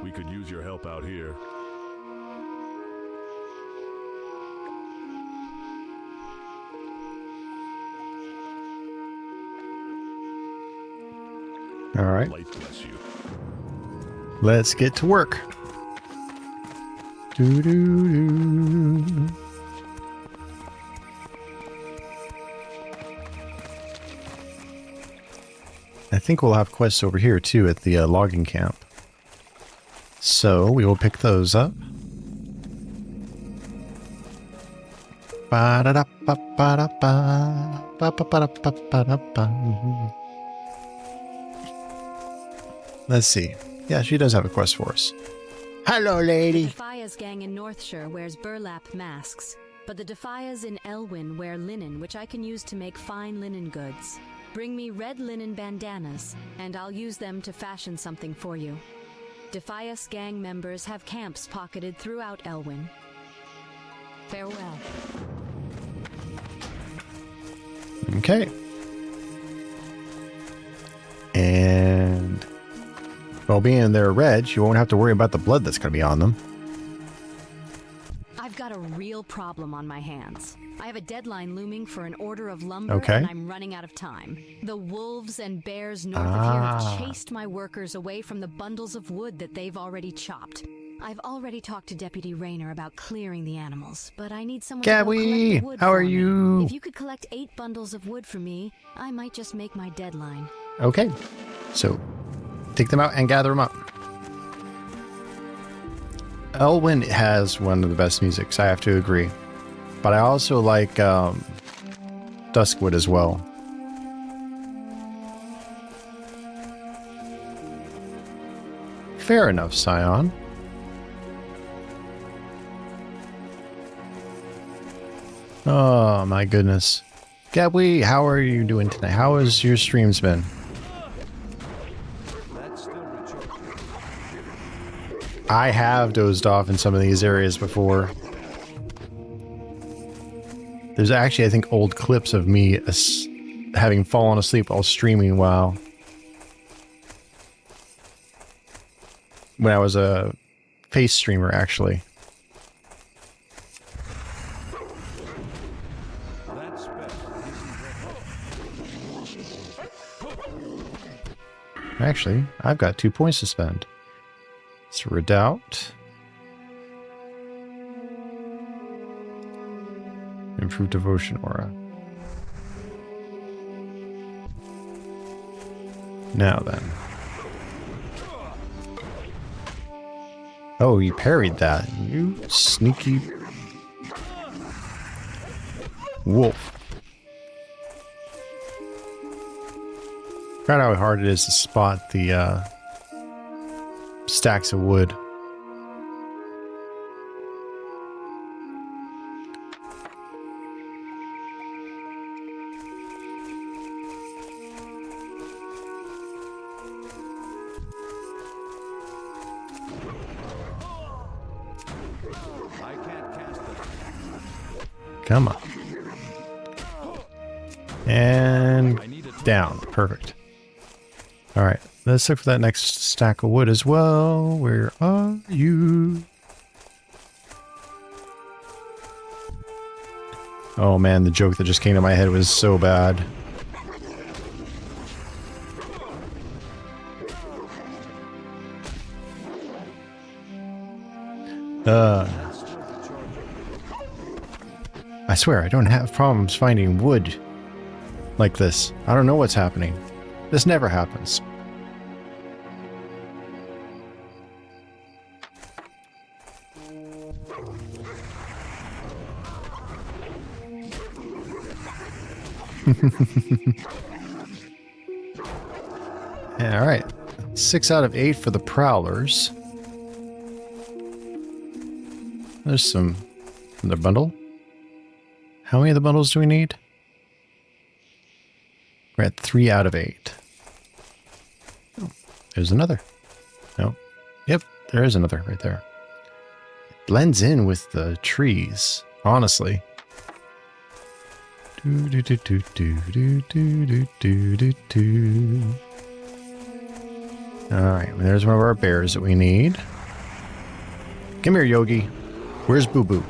[SPEAKER 4] We could use your help out here.
[SPEAKER 1] All right,
[SPEAKER 4] Light bless you.
[SPEAKER 1] let's get to work. Doo-doo-doo. I think we'll have quests over here too at the logging camp. So we will pick those up. Ba-da-da-ba-ba-da-ba. Ba-ba-ba-da-ba-ba-da-ba. Let's see. Yeah, she does have a quest for us. Hello, lady.
[SPEAKER 5] Defia's gang in Northshire wears burlap masks, but the Defias in Elwyn wear linen, which I can use to make fine linen goods. Bring me red linen bandanas, and I'll use them to fashion something for you. Defias gang members have camps pocketed throughout Elwyn. Farewell.
[SPEAKER 1] Okay. And, well, being they're red, you won't have to worry about the blood that's going to be on them.
[SPEAKER 5] I've got a real problem on my hands. I have a deadline looming for an order of lumber,
[SPEAKER 1] Okay.
[SPEAKER 5] and I'm running out of time. The wolves and bears north of here have chased my workers away from the bundles of wood that they've already chopped. I've already talked to Deputy Rayner about clearing the animals, but I need someone to go collect
[SPEAKER 1] Gabby,
[SPEAKER 5] the wood
[SPEAKER 1] how
[SPEAKER 5] for
[SPEAKER 1] are
[SPEAKER 5] me.
[SPEAKER 1] you?
[SPEAKER 5] If you could collect 8 bundles of wood for me, I might just make my deadline.
[SPEAKER 1] Okay. So, take them out and gather them up. Elwyn has one of the best musics, I have to agree. But I also like Duskwood as well. Fair enough, Scion. Oh my goodness. Gabby, how are you doing tonight? How has your streams been?
[SPEAKER 7] That's still recharging.
[SPEAKER 1] I have dozed off in some of these areas before. There's actually, I think, old clips of me having fallen asleep while streaming when I was a face streamer, actually.
[SPEAKER 7] That's better.
[SPEAKER 1] Actually, I've got 2 points to spend. So Redoubt. Improved Devotion Aura. Now then. Oh, you parried that. You sneaky wolf. Forgot how hard it is to spot the stacks of wood.
[SPEAKER 7] I can't cast it.
[SPEAKER 1] Come on. And down. Perfect. Alright, let's look for that next stack of wood as well. Where are you? Oh man, the joke that just came to my head was so bad. I swear, I don't have problems finding wood like this. I don't know what's happening. This never happens. Yeah, all right. 6 out of 8 for the Prowlers. There's some in the bundle. How many of the bundles do we need? We're at 3 out of 8. Oh, there's another. No. Yep, there is another right there. It blends in with the trees, honestly. Do do do do do do do do do do. All right, well, there's one of our bears that we need. Come here, Yogi. Where's Boo Boo?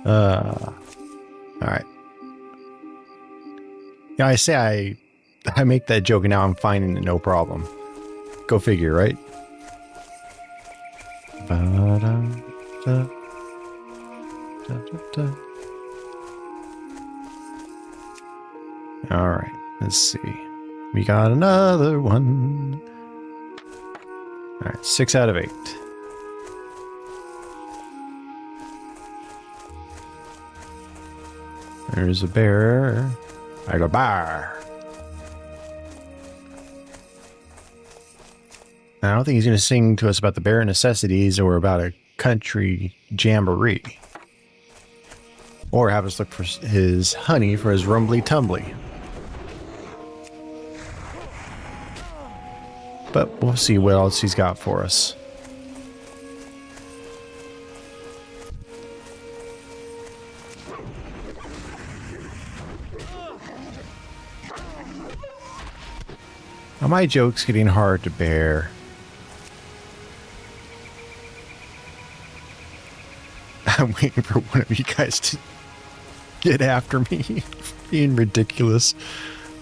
[SPEAKER 1] All right. Yeah, I say I make that joke and now I'm finding it no problem. Go figure, right? All right, let's see. We got another one. All right, 6 out of 8. There's a bear. I got a bear. I don't think he's going to sing to us about the bare necessities or about a country jamboree. Or have us look for his honey for his rumbly tumbly. But we'll see what else he's got for us. Now my joke's getting hard to bear. I'm waiting for one of you guys to get after me being ridiculous.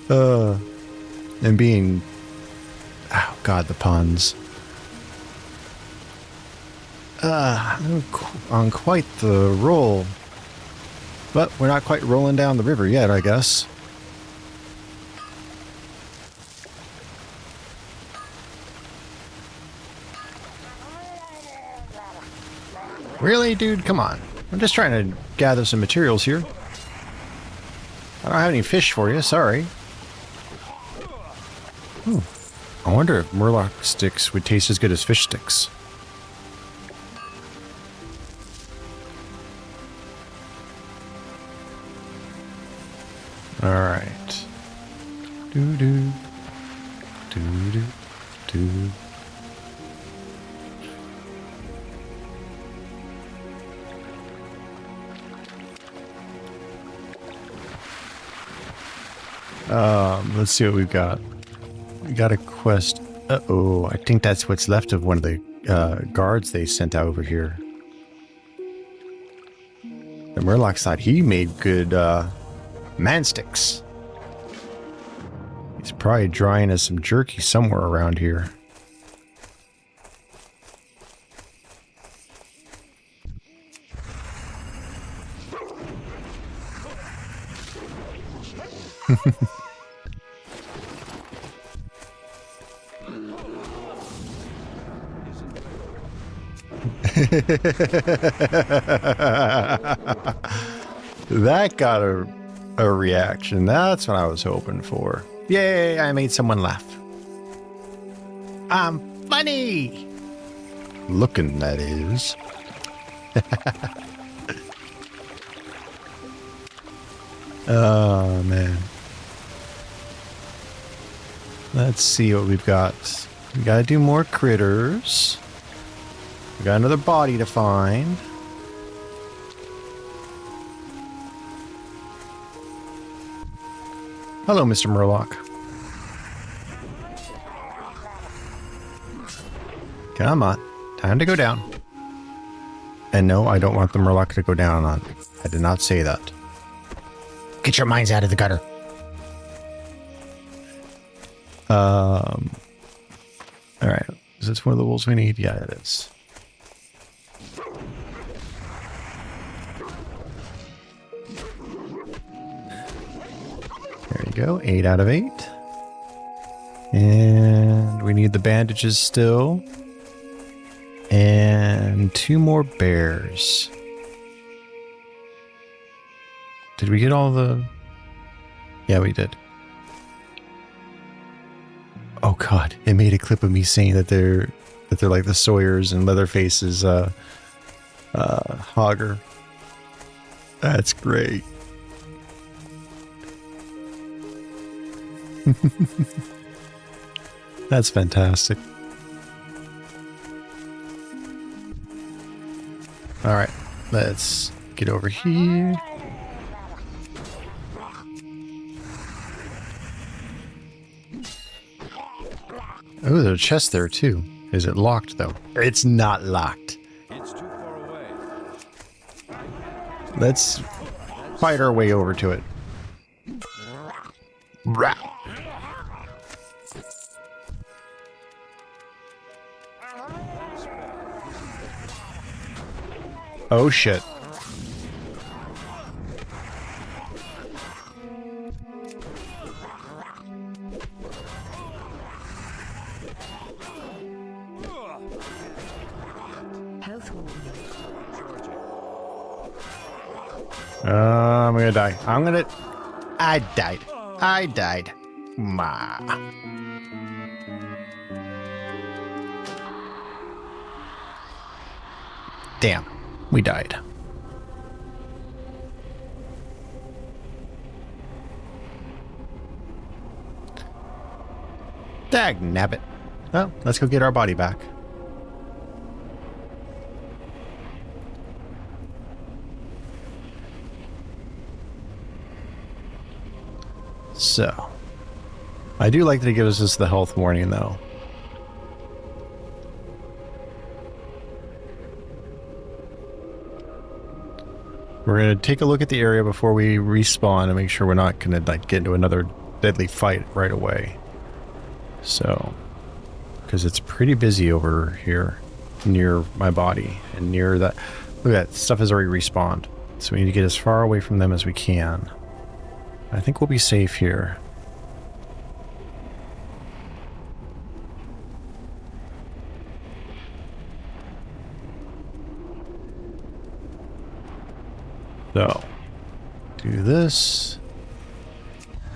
[SPEAKER 1] And being... Oh, God, the puns. I'm on quite the roll. But we're not quite rolling down the river yet, I guess. Really, dude? Come on. I'm just trying to gather some materials here. I don't have any fish for you, sorry. Ooh. I wonder if Murloc sticks would taste as good as fish sticks. Alright. Doo-doo. Doo-doo. Doo. Let's see what we've got. We got a quest. Uh-oh, I think that's what's left of one of the guards they sent out over here. The Murloc thought he made good man sticks. He's probably drying us some jerky somewhere around here. That got a reaction. That's what I was hoping for. Yay, I made someone laugh. I'm funny! Looking, that is. Oh, man. Let's see what we've got. We gotta do more critters. We got another body to find. Hello, Mr. Murloc. Come on. Time to go down. And no, I don't want the Murloc to go down on. I did not say that. Get your minds out of the gutter. Alright. Is this one of the wolves we need? Yeah, it is. There you go. 8 out of 8. And we need the bandages still. And 2 more bears. Did we get all the... Yeah, we did. Oh God, it made a clip of me saying that they're like the Sawyers and Leatherface's Hogger. That's great. That's fantastic. All right, let's get over here. Oh, there's a chest there too. Is it locked though? It's not locked.
[SPEAKER 7] It's too far away.
[SPEAKER 1] Let's fight our way over to it. Rah. Oh shit. I'm gonna die. I died. I died. Ma. Damn. We died. Dag nabbit. Well, let's go get our body back. So, I do like that it gives us the health warning though. We're going to take a look at the area before we respawn and make sure we're not going to like get into another deadly fight right away. So, because it's pretty busy over here near my body and near that. Look at that, stuff has already respawned. So we need to get as far away from them as we can. I think we'll be safe here. So, do this.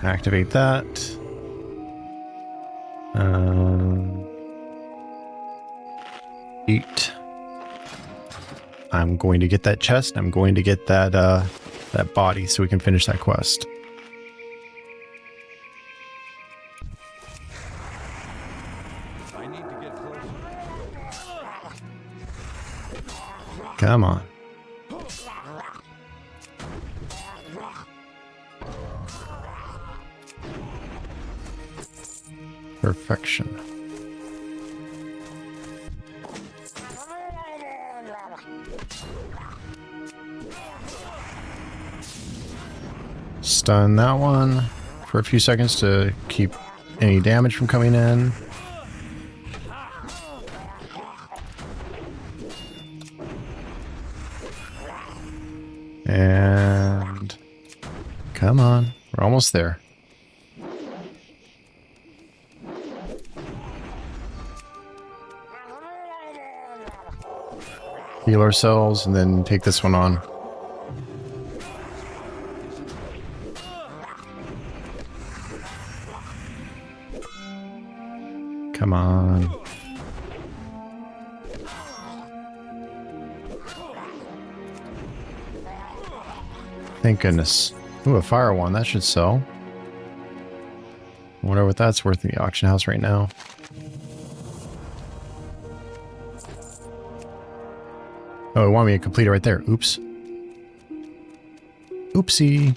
[SPEAKER 1] Activate that. Eat. I'm going to get that chest. I'm going to get that that body so we can finish that quest.
[SPEAKER 7] I need to get closer.
[SPEAKER 1] Come on. Perfection. Stun that one for a few seconds to keep any damage from coming in. And come on, we're almost there. Heal ourselves and then take this one on. Come on. Thank goodness. Ooh, a fire one. That should sell. I wonder what that's worth in the auction house right now. Oh, it wanted me to complete it right there. Oops. Oopsie.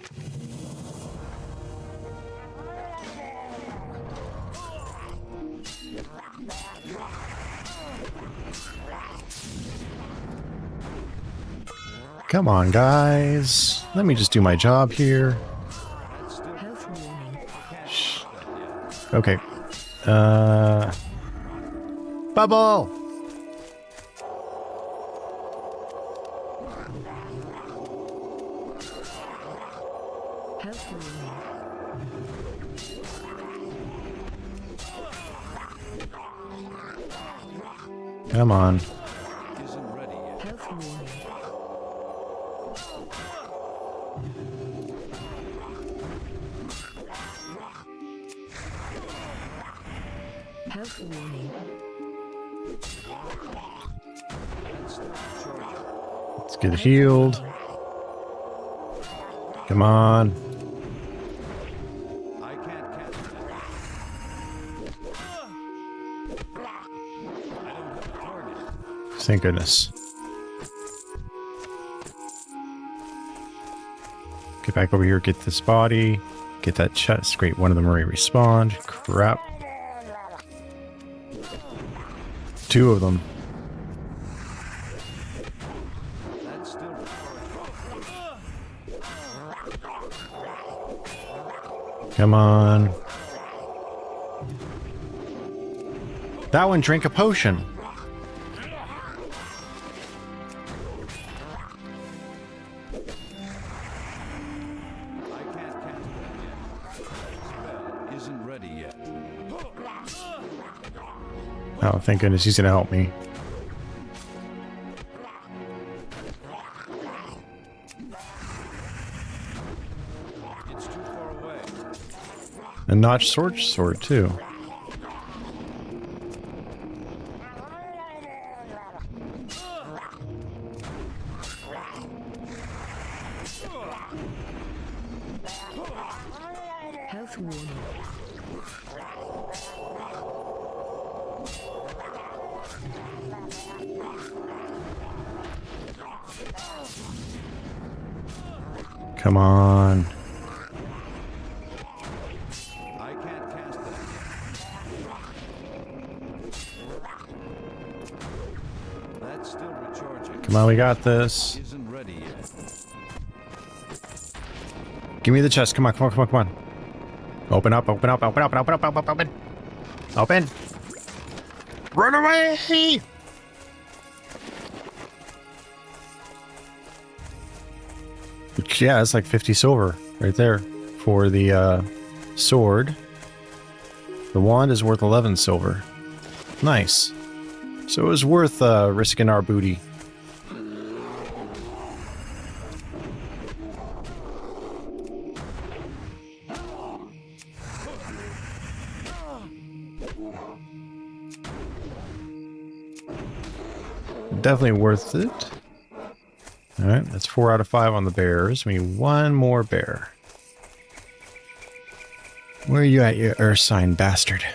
[SPEAKER 1] Come on, guys. Let me just do my job here. Shh. Okay. Bubble! Come on.
[SPEAKER 7] Isn't ready yet.
[SPEAKER 6] Health warning.
[SPEAKER 7] Let's start charging.
[SPEAKER 1] Let's get healed. Come on.
[SPEAKER 7] I can't catch that. I don't have a target.
[SPEAKER 1] Thank goodness. Get back over here, get this body, get that chest. Great, one of them already respawned. Crap. 2 of them.
[SPEAKER 7] That's still
[SPEAKER 1] Come on. That one drank a potion.
[SPEAKER 7] I can't catch that yet. Spell isn't ready yet.
[SPEAKER 1] Oh, thank goodness he's gonna help me.
[SPEAKER 7] It's too far away.
[SPEAKER 1] A notched sword too.
[SPEAKER 6] Health warning.
[SPEAKER 1] Come on.
[SPEAKER 7] I can't cast that yet. That's still recharging.
[SPEAKER 1] Come on, we got this.
[SPEAKER 7] Isn't ready yet.
[SPEAKER 1] Give me the chest. Come on, come on, come on, come on. Open up, open up, open up, open up, open up, open. Open. Run away! Yeah, it's like 50 silver right there for the sword. The wand is worth 11 silver. Nice. So it was worth risking our booty. Definitely worth it. Alright, that's 4 out of 5 on the bears. We need one more bear. Where are you at, you earth sign bastard?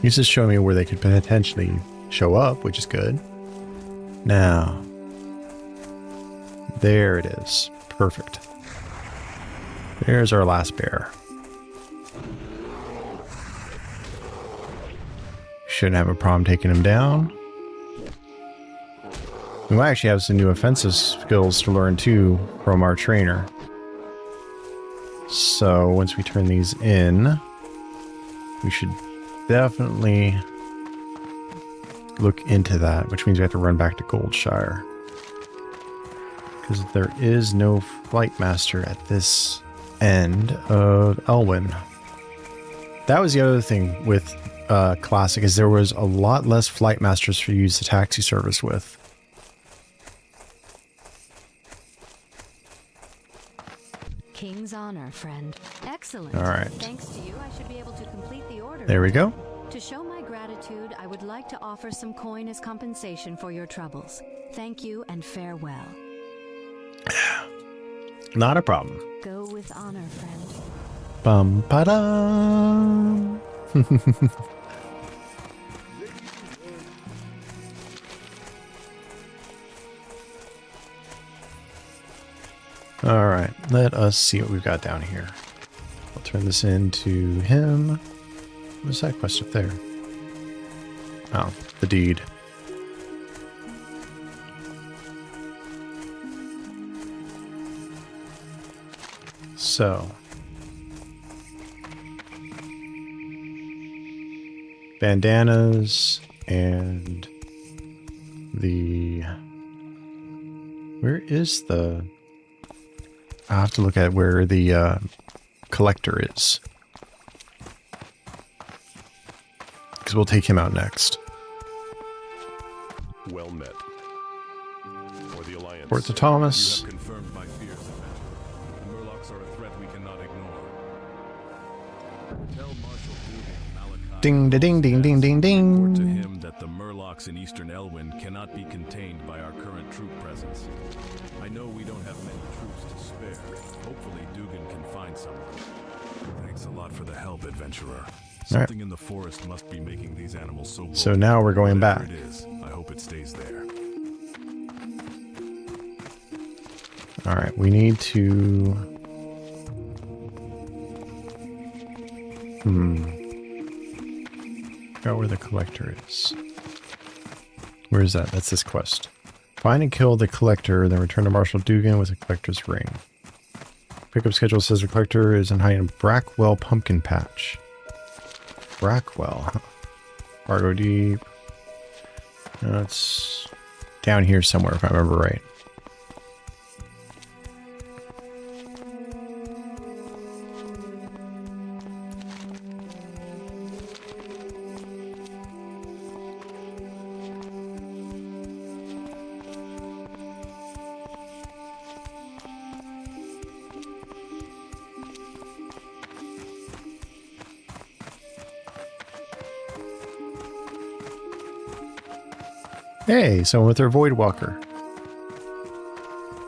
[SPEAKER 1] He's just showing me where they could potentially show up, which is good. Now, there it is. Perfect. There's our last bear. Shouldn't have a problem taking him down. We might actually have some new offensive skills to learn too from our trainer. So once we turn these in, we should definitely look into that, which means we have to run back to Goldshire. Because there is no Flight Master at this end of Elwyn. That was the other thing with Classic, is there was a lot less Flight Masters for you to use the taxi service with.
[SPEAKER 5] King's honor, friend. Excellent.
[SPEAKER 1] All right.
[SPEAKER 5] Thanks to you, I should be able to complete the order.
[SPEAKER 1] There we go.
[SPEAKER 5] To show my gratitude, I would like to offer some coin as compensation for your troubles. Thank you and farewell.
[SPEAKER 1] Not a problem.
[SPEAKER 5] Go with honor, friend.
[SPEAKER 1] Bum ba dum. All right, let us see what we've got down here. I'll turn this into him. What's that quest up there? Oh, the deed. So, bandanas and the... Where is the... I'll have to look at where the collector is. Because we'll take him out next.
[SPEAKER 4] Well met. Or the Alliance.
[SPEAKER 1] Port to Thomas.
[SPEAKER 4] You have confirmed my fears, Adventurer. The Murlocs are a threat we cannot ignore. Tell Marshal Dugan Malachi.
[SPEAKER 1] Ding, da, ding, ding, ding, ding,
[SPEAKER 4] Report to
[SPEAKER 1] ding.
[SPEAKER 4] him that the Murlocs in Eastern Elwyn cannot be contained by our current troop presence. I know we don't have many troops to spare. Hopefully Dugan can find someone. Thanks a lot for the help, Adventurer. Something in the forest must be making these animals so bold.
[SPEAKER 1] So now we're going
[SPEAKER 4] Whatever
[SPEAKER 1] back.
[SPEAKER 4] it is, I hope it stays there.
[SPEAKER 1] All right, we need to. Forgot where the collector is. Where is that? That's this quest. Find and kill the collector, then return to Marshal Dugan with the collector's ring. Pickup schedule says the collector is in hiding in Brackwell Pumpkin Patch. Brackwell, huh? Fargo Deep. It's down here somewhere, if I remember right. Hey, someone with their Void Walker.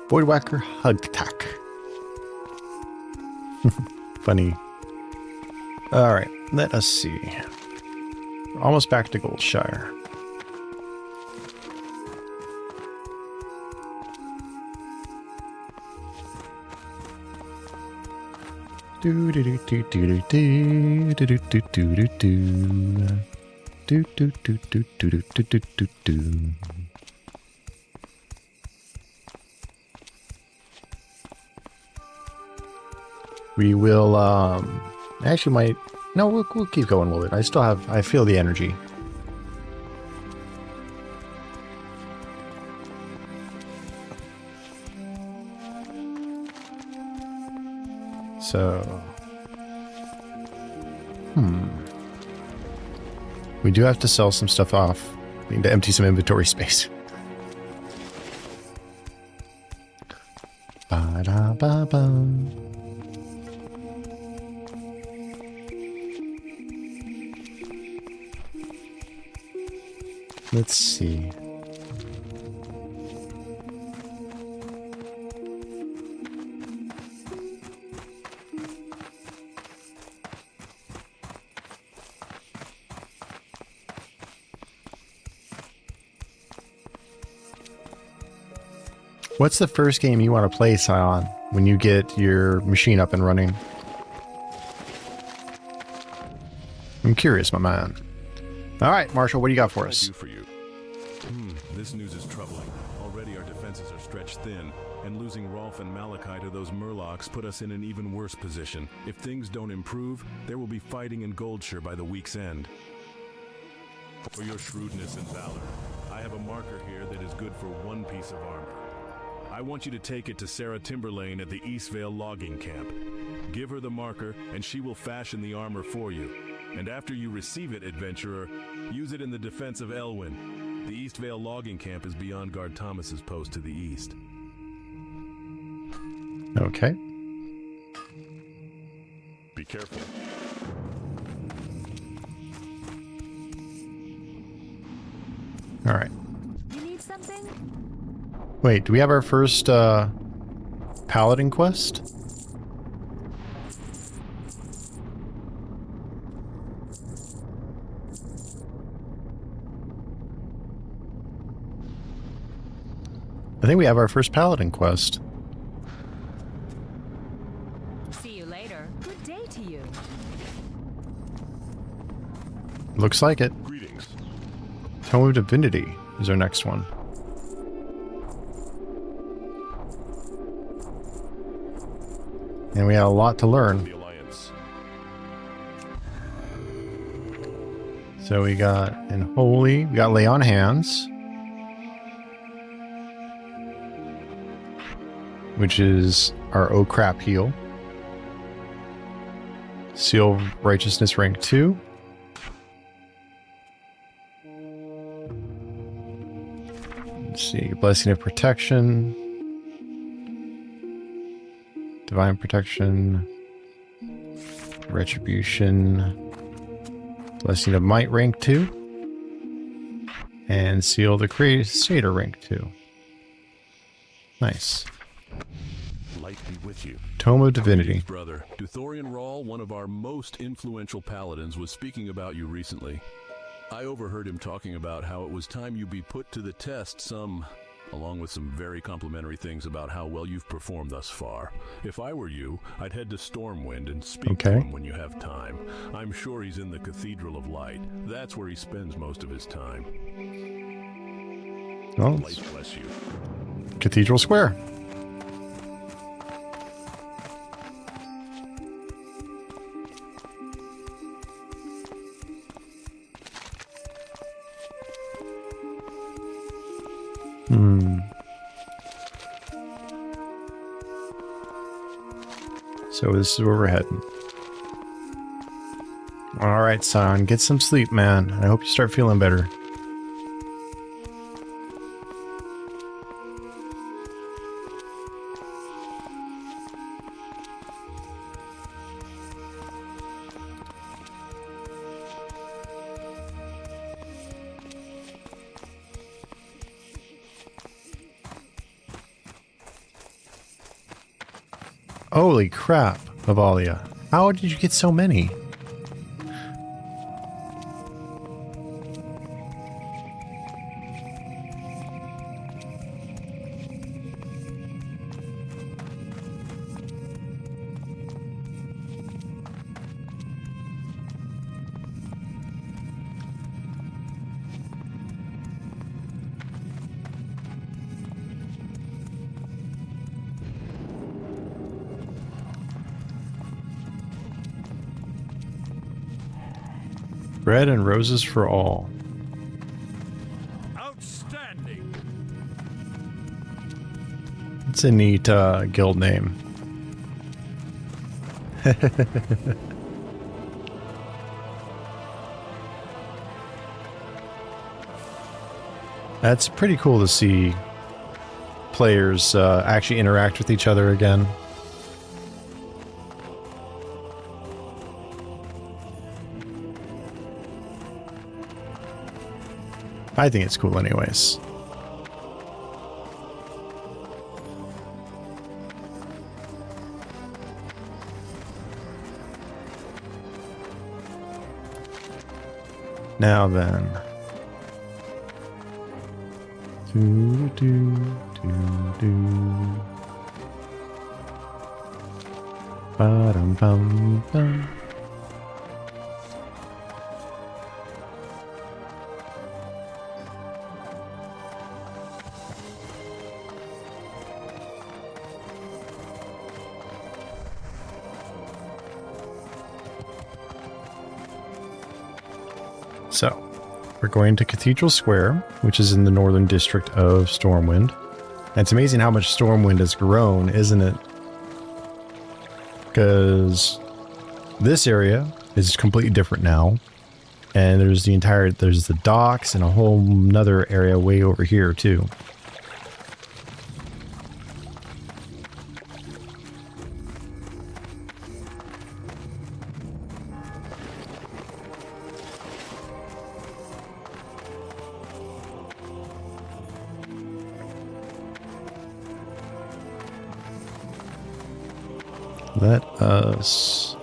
[SPEAKER 1] Void Walker Hug Tack. Funny. Alright, let us see. We're almost back to Goldshire. Do do do do do do do do do do do do. Do, do, do, do, do, do, do, do, do. We will, actually might, no, we'll keep going with it. I feel the energy. So, we do have to sell some stuff off. We need to empty some inventory space. Ba-da-ba-ba. Let's see. What's the first game you want to play, Scion, when you get your machine up and running? I'm curious, my man. All right, Marshall, what do you got for us?
[SPEAKER 4] This news is troubling. Already our defenses are stretched thin, and losing Rolf and Malachi to those Murlocs put us in an even worse position. If things don't improve, there will be fighting in Goldshire by the week's end. For your shrewdness and valor, I have a marker here that is good for one piece of armor. I want you to take it to Sarah Timberlane at the Eastvale logging camp. Give her the marker, and she will fashion the armor for you. And after you receive it, adventurer, use it in the defense of Elwyn. The Eastvale logging camp is beyond Guard Thomas's post to the east.
[SPEAKER 1] Okay.
[SPEAKER 4] Be careful.
[SPEAKER 1] All right.
[SPEAKER 6] You need something?
[SPEAKER 1] Wait, do we have our first paladin quest? I think we have our first paladin quest.
[SPEAKER 6] See you later. Good day to you.
[SPEAKER 1] Looks like it.
[SPEAKER 4] Greetings.
[SPEAKER 1] Tome of Divinity is our next one. And we have a lot to learn.
[SPEAKER 4] The Alliance.
[SPEAKER 1] So we got Unholy, we got Lay on Hands, which is our Oh Crap heal. Seal of Righteousness rank 2. Let's see. Blessing of protection. Divine protection. Retribution. Blessing of might rank 2. And seal the Crusader rank 2. Nice.
[SPEAKER 4] Light be with you.
[SPEAKER 1] Tome of Divinity.
[SPEAKER 4] Brother, Duthorian Rawl, one of our most influential paladins, was speaking about you recently. I overheard him talking about how it was time you be put to the test along with some very complimentary things about how well you've performed thus far. If I were you, I'd head to Stormwind and speak to him when you have time. I'm sure he's in the Cathedral of Light. That's where he spends most of his time.
[SPEAKER 1] Well,
[SPEAKER 4] Light bless you.
[SPEAKER 1] Cathedral Square. So this is where we're heading. Alright, son. Get some sleep, man. I hope you start feeling better. Holy crap, Avalia. How did you get so many? Bread and roses for all.
[SPEAKER 8] Outstanding.
[SPEAKER 1] It's a neat guild name. That's pretty cool to see players actually interact with each other again. I think it's cool anyways. Now then. Ba-dum-bum-bum. So, we're going to Cathedral Square, which is in the northern district of Stormwind. And it's amazing how much Stormwind has grown, isn't it? Because this area is completely different now. And there's the docks and a whole nother area way over here too. Let us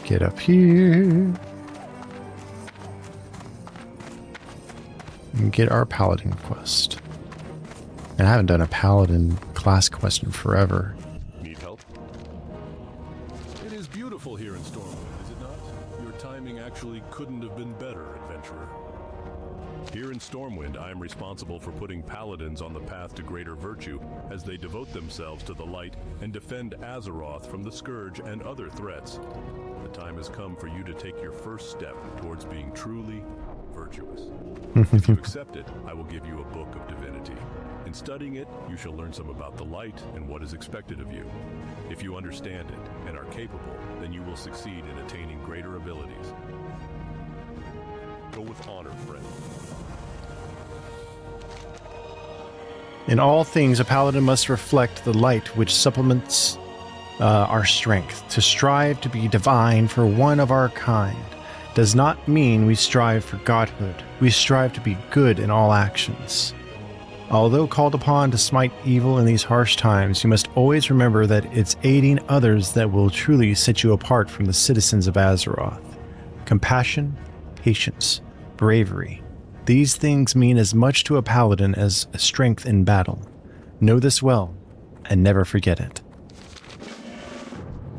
[SPEAKER 1] get up here and get our paladin quest. And I haven't done a paladin class quest in forever.
[SPEAKER 4] Need help? It is beautiful here in Stormwind, is it not? Your timing actually couldn't have been better, adventurer. Here in Stormwind, I am responsible for putting paladins on the path to greater virtue as they devote themselves to the light and defend Azeroth from the Scourge and other threats. The time has come for you to take your first step towards being truly virtuous. If you accept it, I will give you a book of divinity. In studying it, you shall learn some about the light and what is expected of you. If you understand it and are capable, then you will succeed in attaining greater abilities. Go with honor, friend.
[SPEAKER 1] In all things, a paladin must reflect the light which supplements our strength. To strive to be divine for one of our kind does not mean we strive for godhood. We strive to be good in all actions. Although called upon to smite evil in these harsh times, you must always remember that it's aiding others that will truly set you apart from the citizens of Azeroth. Compassion, patience, bravery. These things mean as much to a paladin as strength in battle. Know this well, and never forget it.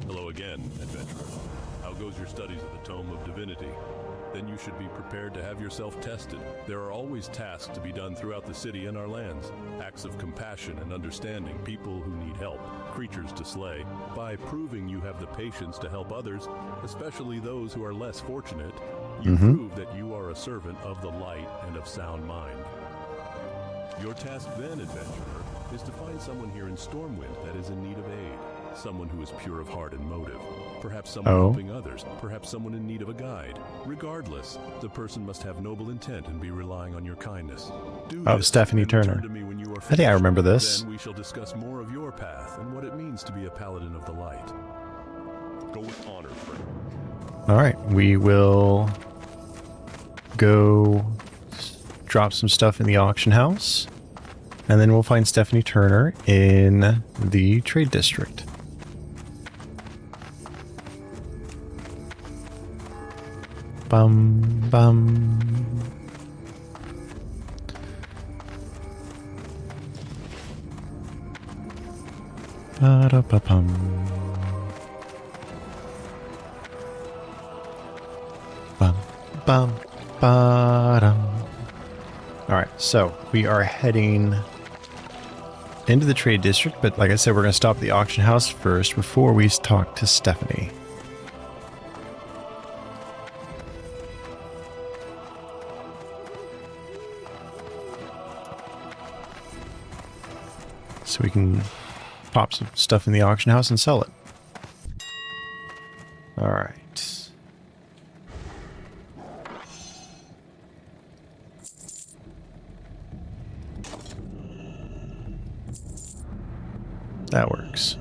[SPEAKER 4] Hello again, adventurer. How goes your studies of the Tome of Divinity? Then you should be prepared to have yourself tested. There are always tasks to be done throughout the city and our lands. Acts of compassion and understanding, people who need help, creatures to slay. By proving you have the patience to help others, especially those who are less fortunate, you prove that you are a servant of the light and of sound mind. Your task then, adventurer, is to find someone here in Stormwind that is in need of aid. Someone who is pure of heart and motive. Perhaps someone helping others. Perhaps someone in need of a guide. Regardless, the person must have noble intent and be relying on your kindness. Do this,
[SPEAKER 1] Stephanie
[SPEAKER 4] and return
[SPEAKER 1] Turner.
[SPEAKER 4] to me when you are
[SPEAKER 1] I think I
[SPEAKER 4] finished.
[SPEAKER 1] remember this.
[SPEAKER 4] Then we shall discuss more of your path and what it means to be a paladin of the light. Go with honor, friend.
[SPEAKER 1] All right, we will go drop some stuff in the auction house, and then we'll find Stephanie Turner in the trade district. Bum, bum. Ba-da-ba-bum. Bum, bum, ba-dum. All right, so we are heading into the trade district, but like I said, we're going to stop at the auction house first before we talk to Stephanie. So we can pop some stuff in the auction house and sell it. All right. That works.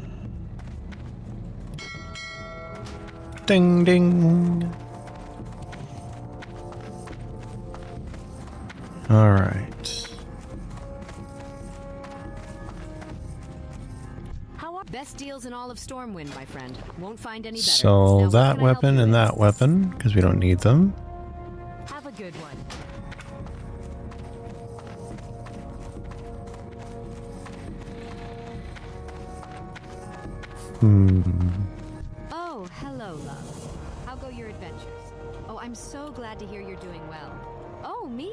[SPEAKER 1] Ding, ding. All right.
[SPEAKER 5] Best deals in all of Stormwind, my friend. Won't find any better.
[SPEAKER 1] So
[SPEAKER 5] Now,
[SPEAKER 1] that weapon and that weapon, because we don't need them.
[SPEAKER 6] Have a good one.
[SPEAKER 5] Oh, hello, love. How go your adventures? Oh, I'm so glad to hear you're doing well. Oh, me?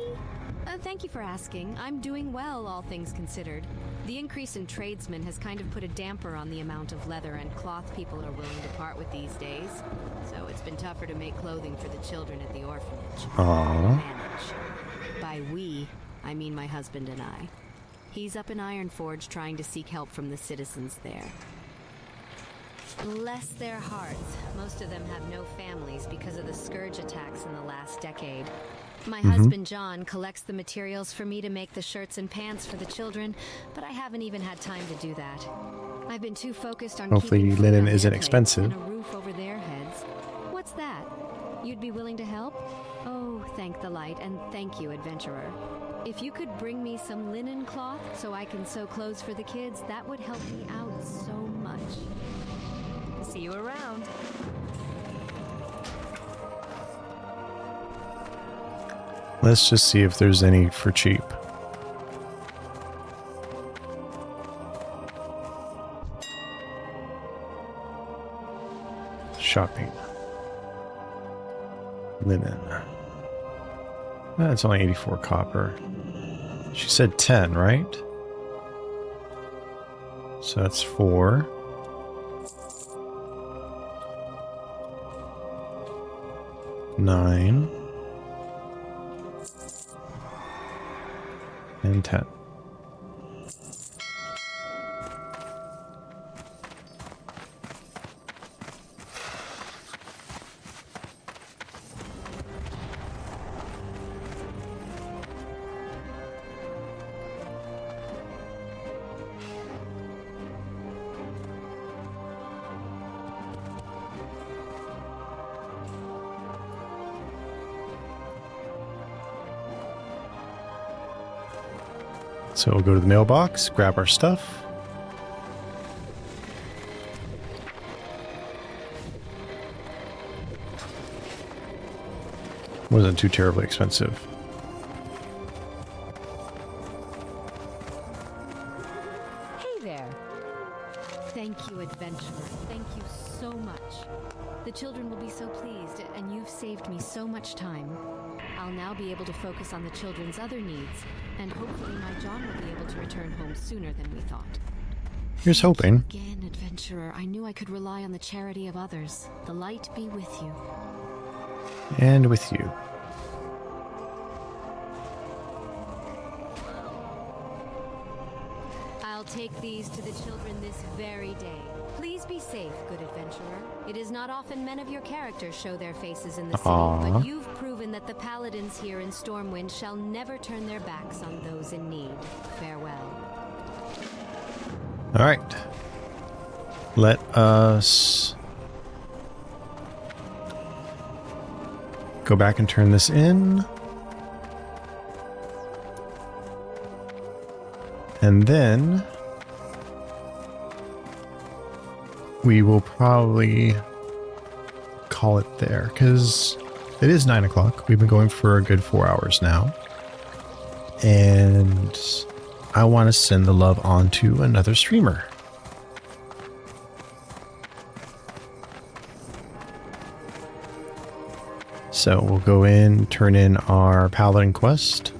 [SPEAKER 5] Thank you for asking. I'm doing well, all things considered. The increase in tradesmen has kind of put a damper on the amount of leather and cloth people are willing to part with these days. So it's been tougher to make clothing for the children at the orphanage.
[SPEAKER 1] Aww.
[SPEAKER 5] Manage. By we, I mean my husband and I. He's up in Ironforge trying to seek help from the citizens there. Bless their hearts, most of them have no families because of the scourge attacks in the last decade. My husband John collects the materials for me to make the shirts and pants for the children, but I haven't even had time to do that. I've been too focused on
[SPEAKER 1] Hopefully
[SPEAKER 5] keeping food
[SPEAKER 1] linen
[SPEAKER 5] on their
[SPEAKER 1] isn't
[SPEAKER 5] plates
[SPEAKER 1] expensive.
[SPEAKER 5] and a roof over their heads. What's that? You'd be willing to help? Oh, thank the light, and thank you, adventurer. If you could bring me some linen cloth so I can sew clothes for the kids, that would help me out so much.
[SPEAKER 6] See you around.
[SPEAKER 1] Let's just see if there's any for cheap. Shopping. Linen. That's only 84 copper. She said 10, right? So that's 4. Nine. And 10. So we'll go to the mailbox, grab our stuff. Wasn't too terribly expensive.
[SPEAKER 6] Hey there.
[SPEAKER 5] Thank you, adventurer. Thank you so much. The children will be so pleased, and you've saved me so much time. I'll now be able to focus on the children's other needs, and hopefully my John will be able to return home sooner than we thought.
[SPEAKER 1] Here's hoping.
[SPEAKER 5] Again, adventurer, I knew I could rely on the charity of others. The light be with you.
[SPEAKER 1] And with you.
[SPEAKER 5] I'll take these to the children this very day. Please be safe, good adventurer. It is not often men of your character show their faces in the city, but you've proven that the paladins here in Stormwind shall never turn their backs on those in need. Farewell.
[SPEAKER 1] All right. Let us go back and turn this in. And then we will probably call it there because it is 9 o'clock. We've been going for a good 4 hours now. And I want to send the love on to another streamer. So we'll go in, turn in our Paladin quest.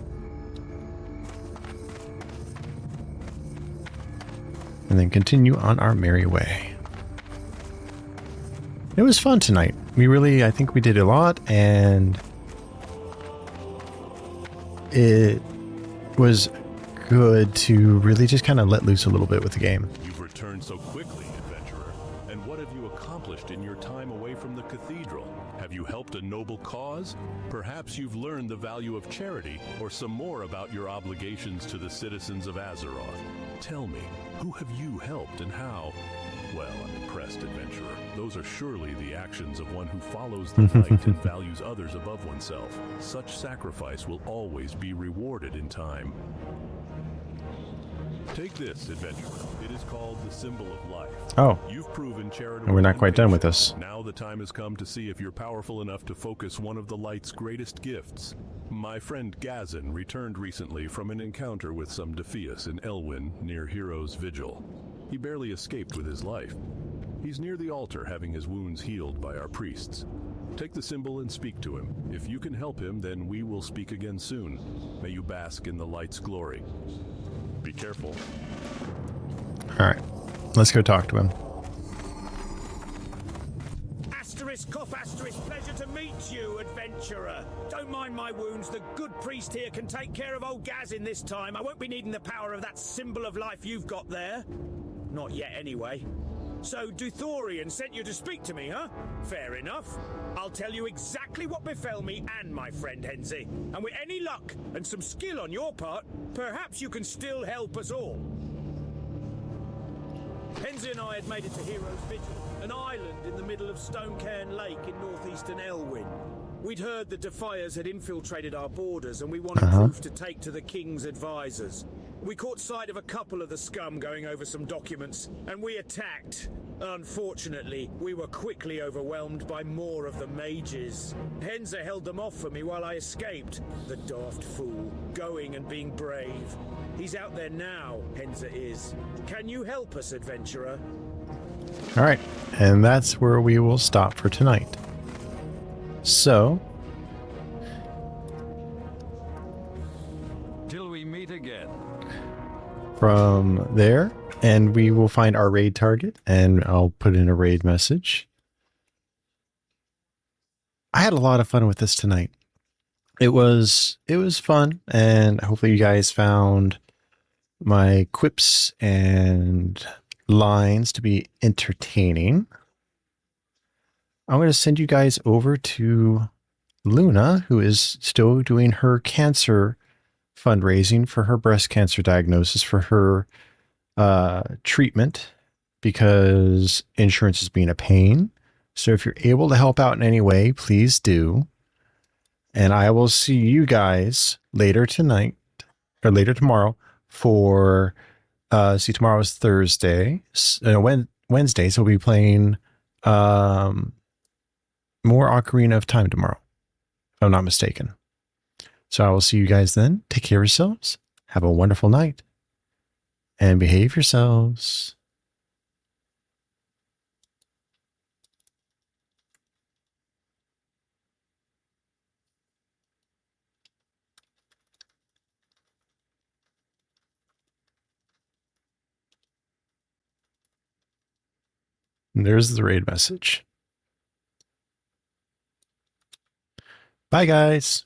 [SPEAKER 1] And then continue on our merry way. It was fun tonight. I think we did a lot, and it was good to really just kind of let loose a little bit with the game.
[SPEAKER 4] You've returned so quickly, adventurer. And what have you accomplished in your time away from the cathedral? Have you helped a noble cause? Perhaps you've learned the value of charity, or some more about your obligations to the citizens of Azeroth. Tell me, who have you helped and how? Well, I'm impressed, adventurer. Those are surely the actions of one who follows the light and values others above oneself. Such sacrifice will always be rewarded in time. Take this, adventurer. It is called the Symbol of Life.
[SPEAKER 1] Oh.
[SPEAKER 4] You've proven charitable.
[SPEAKER 1] And we're not quite done with this.
[SPEAKER 4] Now the time has come to see if you're powerful enough to focus one of the light's greatest gifts. My friend Gazin returned recently from an encounter with some Defias in Elwyn near Hero's Vigil. He barely escaped with his life. He's near the altar having his wounds healed by our priests. Take the symbol and speak to him. If you can help him, then we will speak again soon. May you bask in the light's glory. Be careful.
[SPEAKER 1] All right, let's go talk to him.
[SPEAKER 8] Asterisk, cough, asterisk, pleasure to meet you, adventurer. Don't mind my wounds. The good priest here can take care of old Gazin this time. I won't be needing the power of that symbol of life you've got there. Not yet, anyway. So, Duthorian sent you to speak to me, huh? Fair enough. I'll tell you exactly what befell me and my friend Henze. And with any luck and some skill on your part, perhaps you can still help us all. Henze and I had made it to Hero's Vigil, an island in the middle of Stonecairn Lake in northeastern Elwyn. We'd heard the Defiers had infiltrated our borders, and we wanted proof to take to the King's advisors. We caught sight of a couple of the scum going over some documents, and we attacked. Unfortunately, we were quickly overwhelmed by more of the mages. Henze held them off for me while I escaped. The daft fool, going and being brave. He's out there now, Henze is. Can you help us, adventurer?
[SPEAKER 1] All right, and that's where we will stop for tonight. So,
[SPEAKER 7] Till we meet again.
[SPEAKER 1] from there, and we will find our raid target, and I'll put in a raid message. I had a lot of fun with this tonight. It was fun, and hopefully you guys found my quips and lines to be entertaining. I'm going to send you guys over to Luna, who is still doing her cancer fundraising for her breast cancer diagnosis for her treatment because insurance is being a pain. So if you're able to help out in any way, please do. And I will see you guys later tonight or later tomorrow for see, tomorrow is Thursday, Wednesday, so we'll be playing more Ocarina of Time tomorrow, if I'm not mistaken. So I will see you guys then. Take care of yourselves. Have a wonderful night. And behave yourselves. And there's the raid message. Bye, guys.